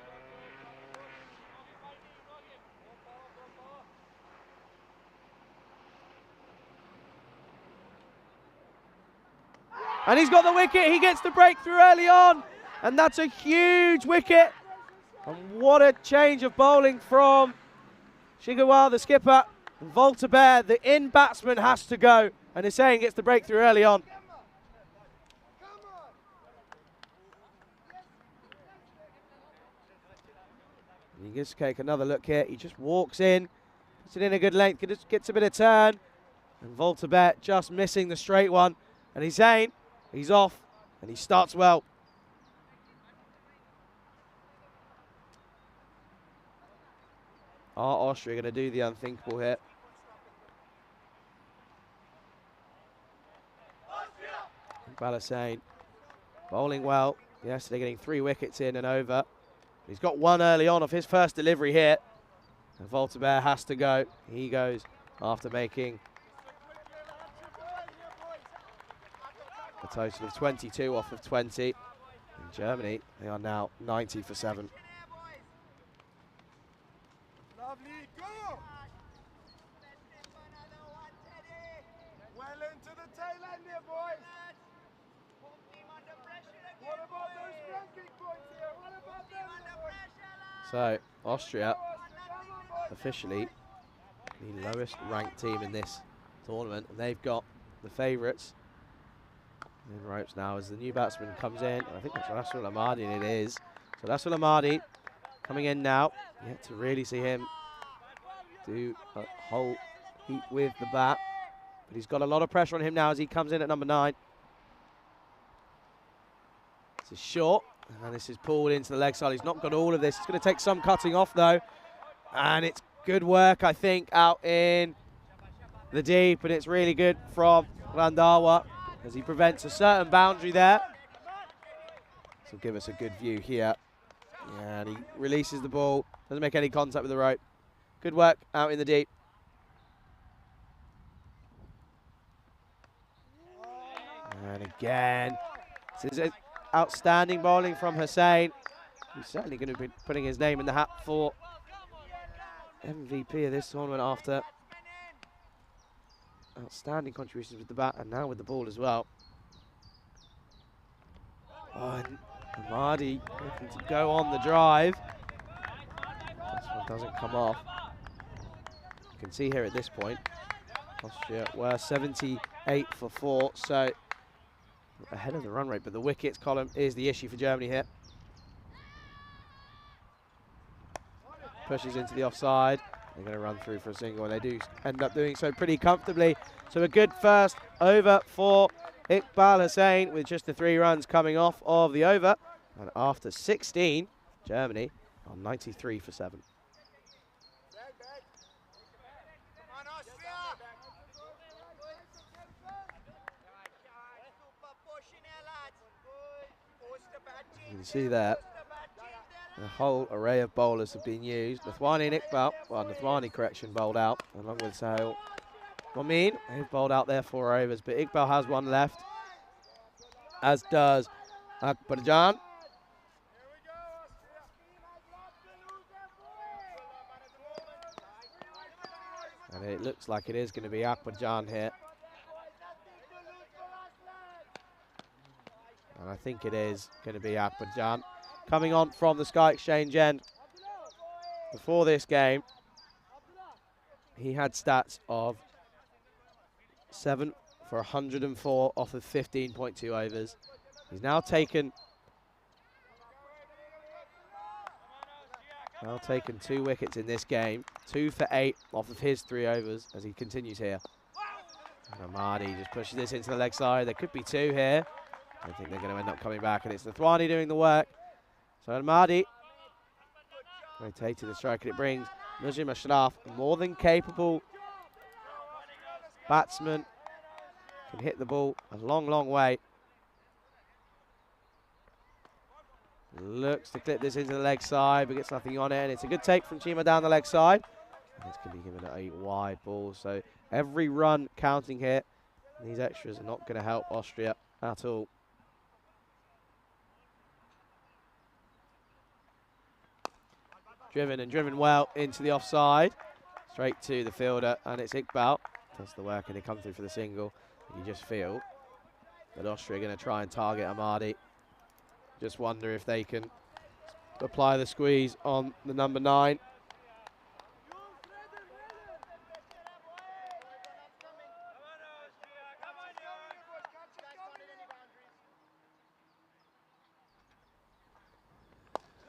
And he's got the wicket. He gets the breakthrough early on. And that's a huge wicket. And what a change of bowling from Shigawa, the skipper. And Voltaire, the in batsman, has to go. And Hussain gets the breakthrough early on. And you just take another look here. He just walks in, puts it in a good length, just gets a bit of turn. And Voltaire just missing the straight one. And Hussain, he's off, and he starts well. Are Austria going to do the unthinkable here? Iqbal Hussain bowling well. Yesterday getting 3 wickets in and over. He's got 1 early on of his first delivery here. And Voltaire has to go. He goes after making a total of 22 off of 20. In Germany, they are now 90 for 7. Lovely, go! Well into the tail end here, boys. What about those ranking points here? What about them? So, Austria, officially the lowest ranked team in this tournament. And they've got the favourites in ropes now as the new batsman comes in. I think that's Rasul Ahmadi, and it is. So Rasul Ahmadi coming in now. Yet to really see him do a whole heap with the bat. But he's got a lot of pressure on him now as he comes in at number 9. This is short, and this is pulled into the leg side. He's not got all of this. It's going to take some cutting off, though. And it's good work, I think, out in the deep. And it's really good from Randhawa as he prevents a certain boundary there. This will give us a good view here. Yeah, and he releases the ball. Doesn't make any contact with the rope. Good work out in the deep. And again, this is outstanding bowling from Hussain. He's certainly going to be putting his name in the hat for MVP of this tournament after outstanding contributions with the bat and now with the ball as well. Oh, and Ahmadi looking to go on the drive. This one doesn't come off. You can see here at this point, Austria were 78 for 4, so ahead of the run rate, but the wickets column is the issue for Germany here. Pushes into the offside. They're going to run through for a single, and they do end up doing so pretty comfortably. So a good first over for Iqbal Hussain with just the 3 runs coming off of the over. And after 16, Germany on 93 for 7. You can see that a whole array of bowlers have been used. Nathwani and Iqbal, well, Nathwani, correction, bowled out, along with Sahil Momin. They've bowled out their 4 overs, but Iqbal has 1 left, as does Akbarjan. And it looks like it is going to be Akbarjan here. And I think it is going to be Akbarjan. Coming on from the Sky Exchange end before this game. he had stats of 7 for 104 off of 15.2 overs. He's now taken 2 wickets in this game. 2 for 8 off of his 3 overs as he continues here. And Amadi just pushes this into the leg side. There could be 2 here. I think they're going to end up coming back, and it's Nathwani doing the work. So Amadi rotating the strike, and it brings Najim Ashraf, more than capable batsman, can hit the ball a long, long way. Looks to clip this into the leg side, but gets nothing on it, and it's a good take from Chima down the leg side. And it's going to be given a wide ball, so every run counting here. These extras are not going to help Austria at all. Driven well into the offside. Straight to the fielder, and it's Iqbal. Does the work, and they come through for the single. And you just feel that Austria are going to try and target Amadi. Just wonder if they can apply the squeeze on the number 9.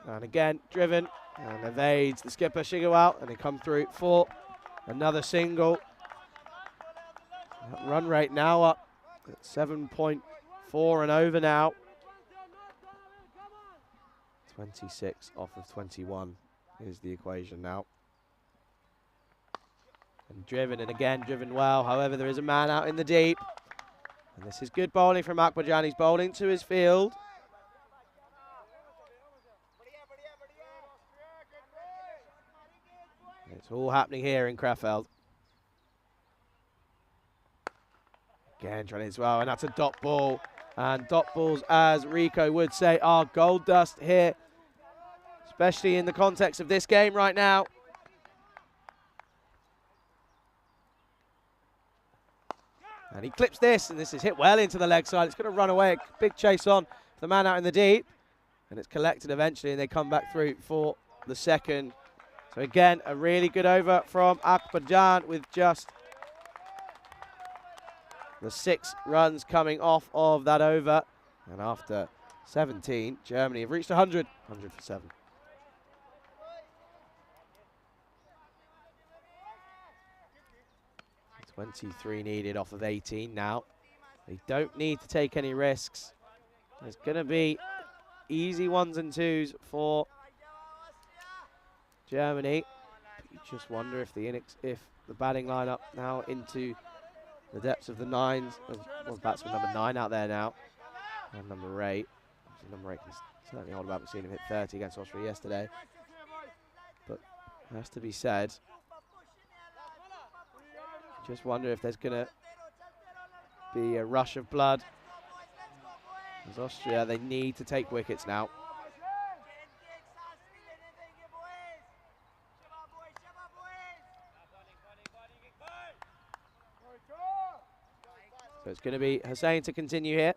And again, driven and evades the skipper Shigawal, and they come through for another single. That run rate now up at 7.4 and over now. 26 off of 21 is the equation now. And driven, and again driven well. However, there is a man out in the deep. And this is good bowling from Akbarjan. He's bowling to his field. It's all happening here in Krefeld. Again, trying as well, and that's a dot ball. And dot balls, as Rico would say, are gold dust here, especially in the context of this game right now. And he clips this, and this is hit well into the leg side. It's going to run away. A big chase on for the man out in the deep. And it's collected eventually, and they come back through for the second. So again, a really good over from Akbarjan with just the 6 runs coming off of that over. And after 17, Germany have reached 100. 100 for 7. .23 needed off of 18 now. They don't need to take any risks. There's going to be easy 1s and 2s for Germany. You just wonder if the batting lineup now into the depths of the 9s. Well, batsman number 9 out there now, and number 8. Number 8 can certainly hold about. We've seen him hit 30 against Austria yesterday, but it has to be said. Just wonder if there's going to be a rush of blood. As Austria, they need to take wickets now. So it's going to be Hussain to continue here.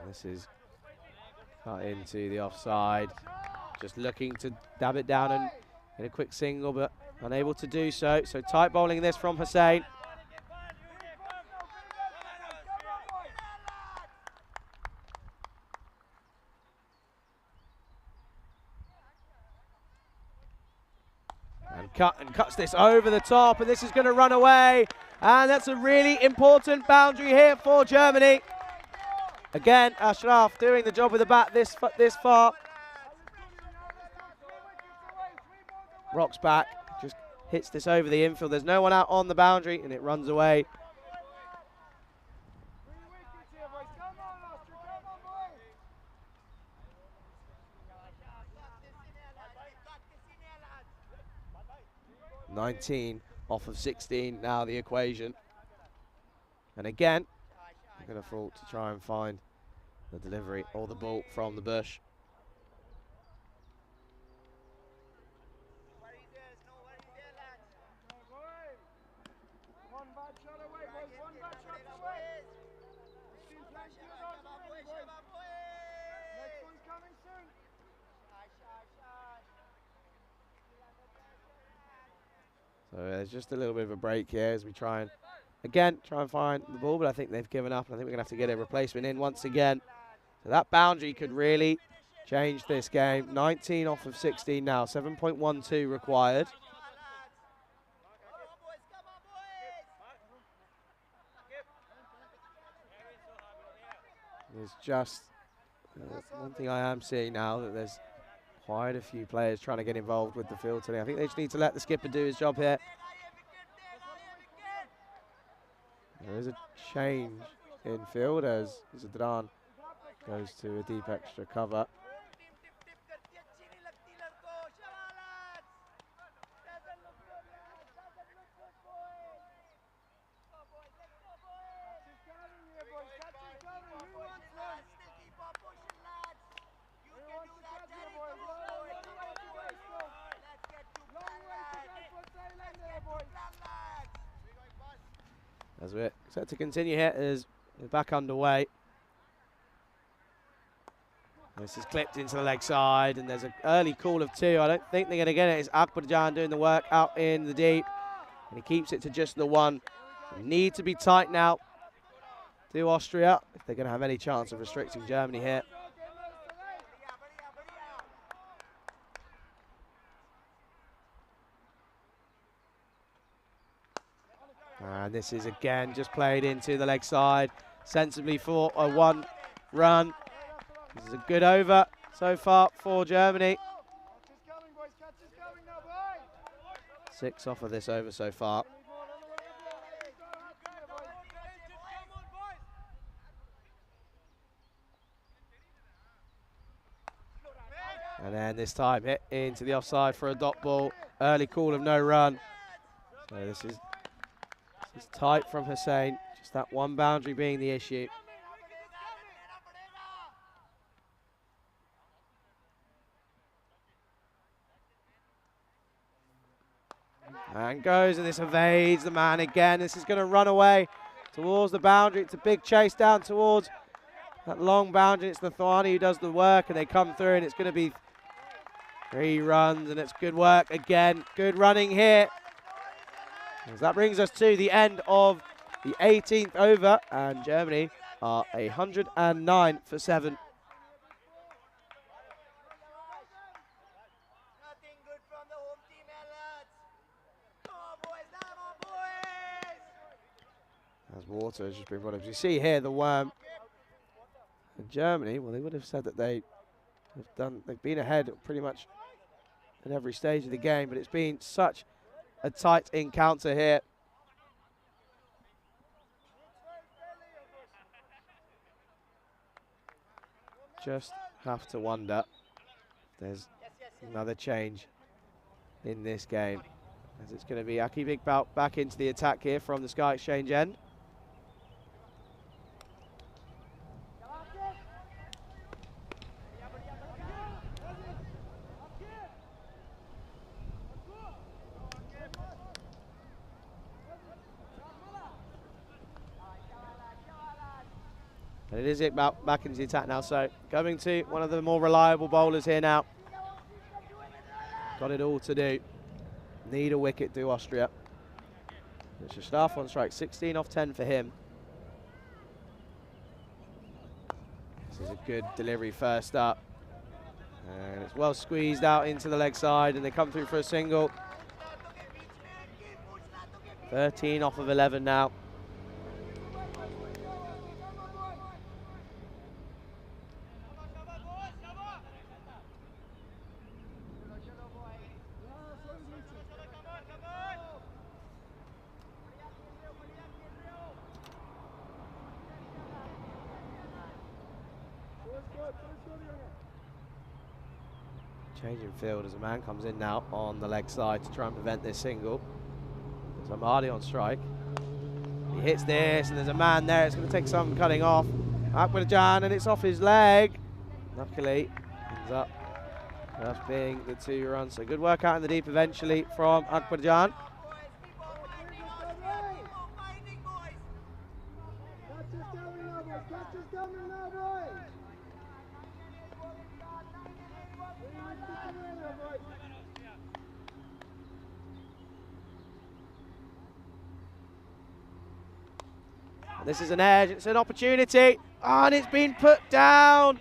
And this is cut into the offside. Just looking to dab it down and get a quick single, but unable to do so. So tight bowling this from Hussain. And cuts this over the top, and this is going to run away. And that's a really important boundary here for Germany. Again, Ashraf doing the job with the bat this far. Rocks back, just hits this over the infield. There's no one out on the boundary, and it runs away. .19 off of 16 now the equation. And again, they're going to fall to try and find the delivery or the ball from the bush. So there's just a little bit of a break here as we try and, again, try and find the ball, but I think they've given up. And I think we're going to have to get a replacement in once again. So that boundary could really change this game. 19 off of 16 now, 7.12 required. There's just one thing I am seeing now, that there's quite a few players trying to get involved with the field today. I think they just need to let the skipper do his job here. There is a change in field as Zadran goes to a deep extra cover. As we're set to continue here, as we're back underway. This is clipped into the leg side, and there's an early call of 2. I don't think they're going to get it. It's Akbarjan doing the work out in the deep, and he keeps it to just the 1. They need to be tight now to Austria if they're going to have any chance of restricting Germany here. And this is again just played into the leg side, sensibly for a 1 run. This is a good over so far for Germany. 6 off of this over so far. And then this time hit into the offside for a dot ball. Early call of no run. So this is tight from Hussein. Just that one boundary being the issue. And goes, and this evades the man again. This is going to run away towards the boundary. It's a big chase down towards that long boundary. It's Nathwani who does the work, and they come through, and it's going to be 3 runs, and it's good work again. Good running here. As that brings us to the end of the 18th over, and Germany are 109 for 7. As water has just been brought up. You see here the worm. And Germany, well, they would have said that they've been ahead pretty much at every stage of the game, but it's been such a tight encounter here. Just have to wonder if there's another change in this game, as it's going to be Aki Big Bout back into the attack here from the Sky Exchange end. And it is back into the attack now, so going to one of the more reliable bowlers here now. Got it all to do. Need a wicket to Austria. It's just staff on strike, 16 off 10 for him. This is a good delivery first up. And it's well squeezed out into the leg side, and they come through for a single. 13 off of 11 now. Changing field as a man comes in now on the leg side to try and prevent this single. There's Amadi on strike. He hits this, and there's a man there. It's going to take some cutting off. Akbarjan, and it's off his leg. Luckily, ends up just being the 2 runs. So good work out in the deep eventually from Akbarjan. This is an edge, it's an opportunity, and it's been put down.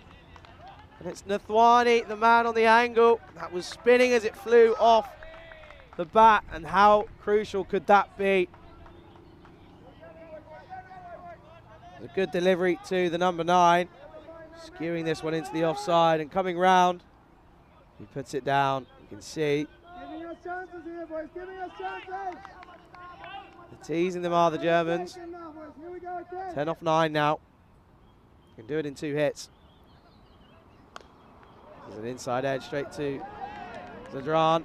And it's Nathwani, the man on the angle, that was spinning as it flew off the bat, and how crucial could that be? A good delivery to the number 9, skewing this one into the offside and coming round. He puts it down, you can see. Giving us chances here, boys, giving us chances. Teasing them are the Germans. Here we go again. 10 off 9 now. Can do it in 2 hits. There's an inside edge straight to Zadran.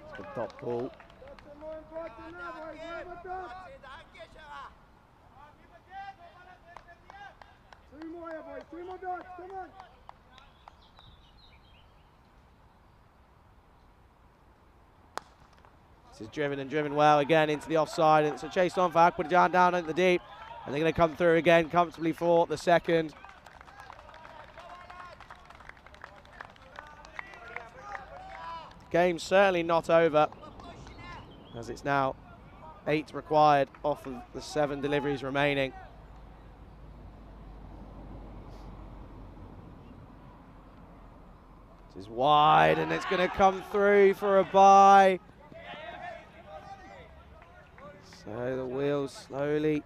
It's a top ball. That's more important now, boys. Never drop. 2 more here, boys. 2 more dots. Come on. This is driven and driven well again into the offside, and it's a chase on for Akbarjan down into the deep, and they're going to come through again comfortably for the second. Game's certainly not over, as it's now 8 required off of the 7 deliveries remaining. This is wide, and it's going to come through for a bye. So the wheels slowly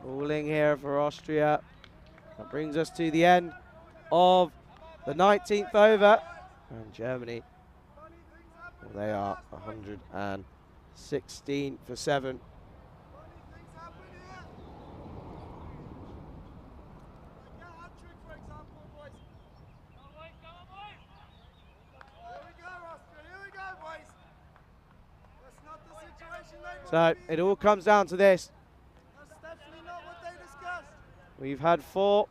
rolling here for Austria. That brings us to the end of the 19th over. And Germany, well, they are 116 for 7. So it all comes down to this. That's definitely not what they discussed. We've had 4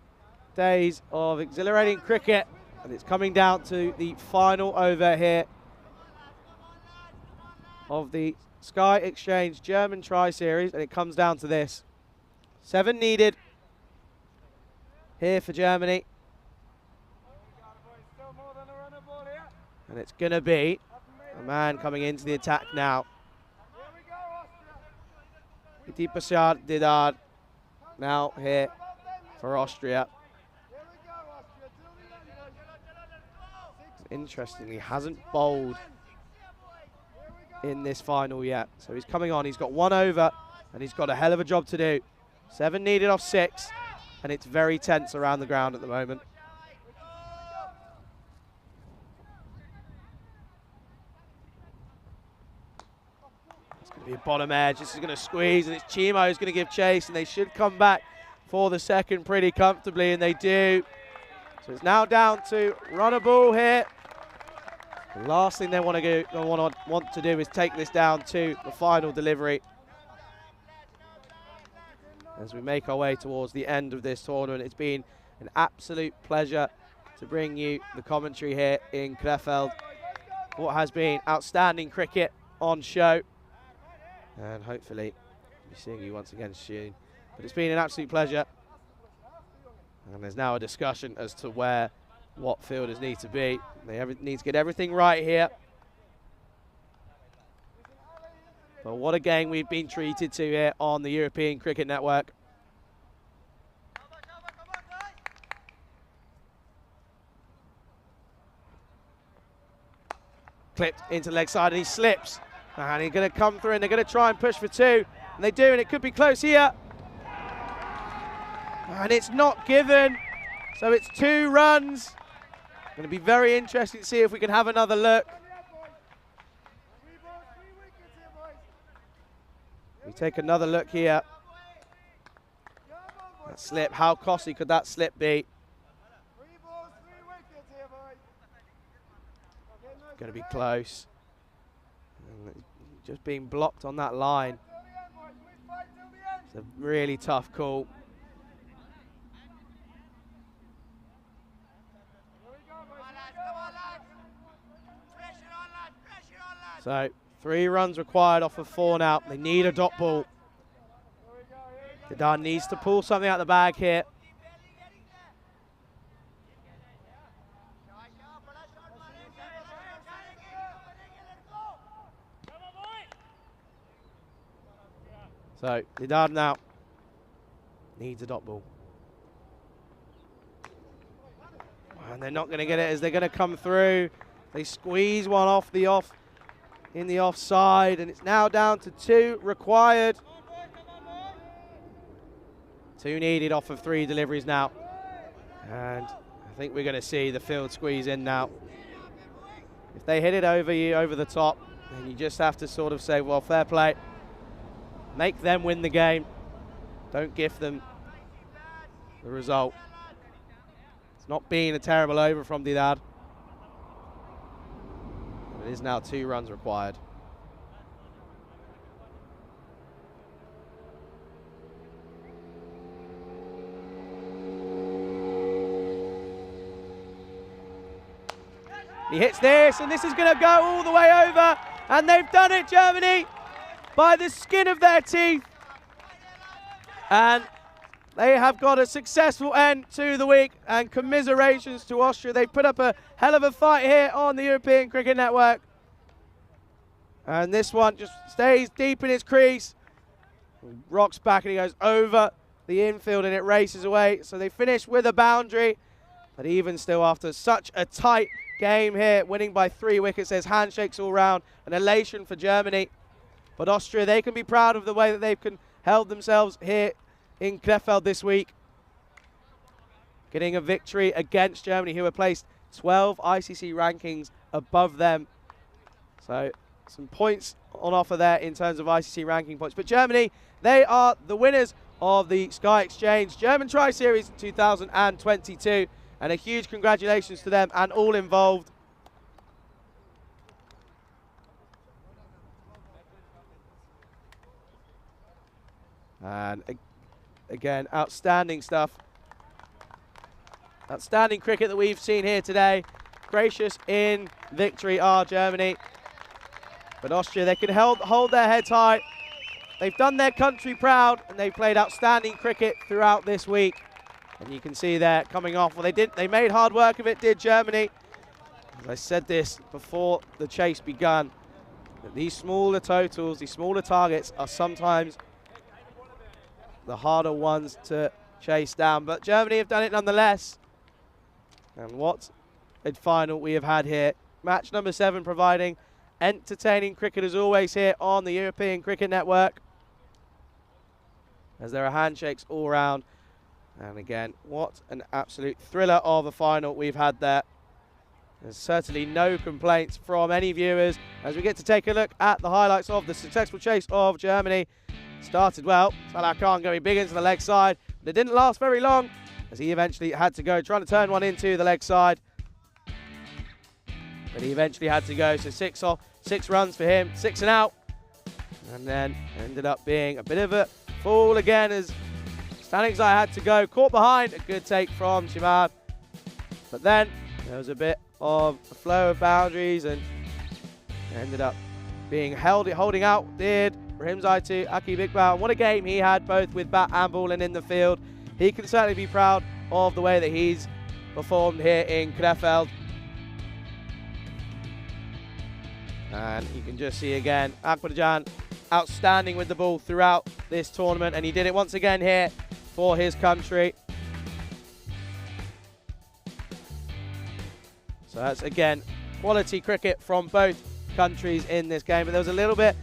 days of exhilarating cricket, and it's coming down to the final over here of the Sky Exchange German Tri-Series, and it comes down to this. 7 needed here for Germany. And it's going to be a man coming into the attack now. Itipasar Didar now here for Austria. Interestingly, hasn't bowled in this final yet. So he's coming on, he's got 1 over, and he's got a hell of a job to do. 7 needed off 6, and it's very tense around the ground at the moment. Be a bottom edge. This is going to squeeze, and it's Chimo who's going to give chase, and they should come back for the second pretty comfortably, and they do. So it's now down to run a ball here. The last thing they want to do is take this down to the final delivery. As we make our way towards the end of this tournament, it's been an absolute pleasure to bring you the commentary here in Krefeld. What has been outstanding cricket on show. And hopefully we'll be seeing you once again soon. But it's been an absolute pleasure. And there's now a discussion as to what fielders need to be. They need to get everything right here. But what a game we've been treated to here on the European Cricket Network. Clipped into the leg side, and he slips. And he's going to come through, and they're going to try and push for 2. And they do, and it could be close here. And it's not given. So it's 2 runs. Going to be very interesting to see if we can have another look. We take another look here. That slip, how costly could that slip be? Going to be close. Just being blocked on that line. It's a really tough call. So 3 runs required off of 4 now. They need a dot ball. Didar needs to pull something out of the bag here. So Didar now needs a dot ball. And they're not going to get it as they're going to come through. They squeeze one in the offside, and it's now down to 2 required. 2 needed off of 3 deliveries now. And I think we're going to see the field squeeze in now. If they hit it over you, over the top, then you just have to sort of say, well, fair play. Make them win the game. Don't gift them the result. It's not been a terrible over from Didad. It is now 2 runs required. He hits this, and this is going to go all the way over, and they've done it, Germany, by the skin of their teeth. And they have got a successful end to the week, and commiserations to Austria. They put up a hell of a fight here on the European Cricket Network. And this one just stays deep in its crease. Rocks back and he goes over the infield and it races away. So they finish with a boundary. But even still, after such a tight game here, winning by 3 wickets, there's handshakes all round, an elation for Germany. But Austria, they can be proud of the way that they've held themselves here in Krefeld this week. Getting a victory against Germany, who are placed 12 ICC rankings above them. So some points on offer there in terms of ICC ranking points. But Germany, they are the winners of the Sky Exchange German Tri-Series 2022. And a huge congratulations to them and all involved. And again, outstanding stuff. Outstanding cricket that we've seen here today. Gracious in victory are Germany. But Austria, they can hold their heads high. They've done their country proud, and they've played outstanding cricket throughout this week. And you can see there coming off. Well, they made hard work of it, did Germany. As I said this before the chase began, that these smaller totals, these smaller targets are sometimes the harder ones to chase down. But Germany have done it nonetheless. And what a final we have had here. Match number 7 providing entertaining cricket as always here on the European Cricket Network. As there are handshakes all round. And again, what an absolute thriller of a final we've had there. There's certainly no complaints from any viewers as we get to take a look at the highlights of the successful chase of Germany. Started well, Salah Khan going big into the leg side, but it didn't last very long as he eventually had to go trying to turn one into the leg side. But he eventually had to go, so 6 runs for him, 6 and out. And then ended up being a bit of a fall again as Stanningsai had to go, caught behind, a good take from Shimad. But then there was a bit of a flow of boundaries and ended up being holding out, did Rahimzai to Aki Iqbal. What a game he had, both with bat and ball and in the field. He can certainly be proud of the way that he's performed here in Krefeld. And you can just see again, Akbarjan outstanding with the ball throughout this tournament, and he did it once again here for his country. So that's, again, quality cricket from both countries in this game. But there was a little bit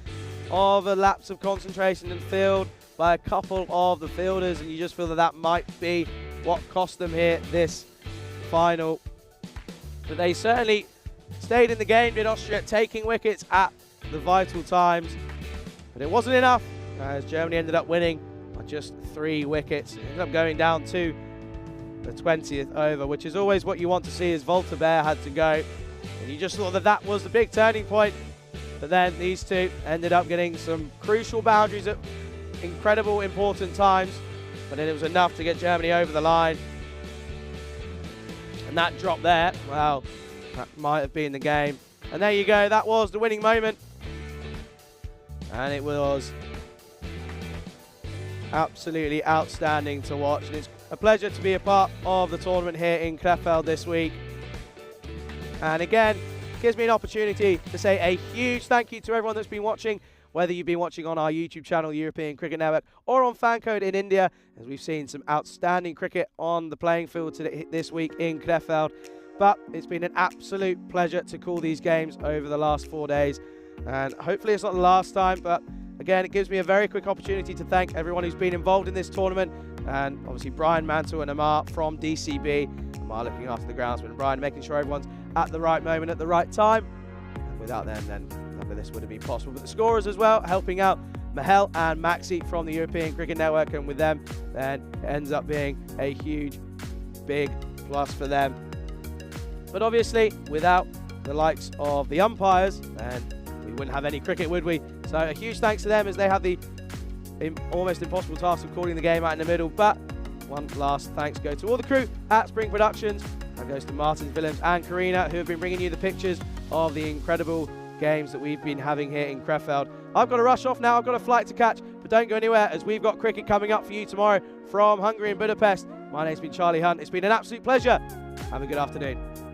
of a lapse of concentration in the field by a couple of the fielders, and you just feel that that might be what cost them here this final. But they certainly stayed in the game, did Austria, taking wickets at the vital times. But it wasn't enough as Germany ended up winning by just 3 wickets. It ended up going down to the 20th over, which is always what you want to see, as Volta Bear had to go. And you just thought that that was the big turning point. But then these two ended up getting some crucial boundaries at incredible important times. But then it was enough to get Germany over the line. And that drop there, well, that might have been the game. And there you go, that was the winning moment. And it was absolutely outstanding to watch. And it's a pleasure to be a part of the tournament here in Krefeld this week. And again, gives me an opportunity to say a huge thank you to everyone that's been watching, whether you've been watching on our YouTube channel, European Cricket Network, or on Fancode in India, as we've seen some outstanding cricket on the playing field this week in Krefeld. But it's been an absolute pleasure to call these games over the last 4 days, and hopefully it's not the last time, but again, it gives me a very quick opportunity to thank everyone who's been involved in this tournament, and obviously Brian Mantle and Amar from DCB. Amar looking after the groundsman, Brian making sure everyone's at the right moment at the right time. And without them, then none of this would have been possible. But the scorers as well, helping out Mahel and Maxi from the European Cricket Network, and with them, then it ends up being a huge, big plus for them. But obviously, without the likes of the umpires, then we wouldn't have any cricket, would we? So a huge thanks to them, as they have the almost impossible task of calling the game out in the middle. But one last thanks go to all the crew at Spring Productions. That goes to Martin Willems and Karina, who have been bringing you the pictures of the incredible games that we've been having here in Krefeld. I've got to rush off now. I've got a flight to catch, but don't go anywhere, as we've got cricket coming up for you tomorrow from Hungary and Budapest. My name's been Charlie Hunt. It's been an absolute pleasure. Have a good afternoon.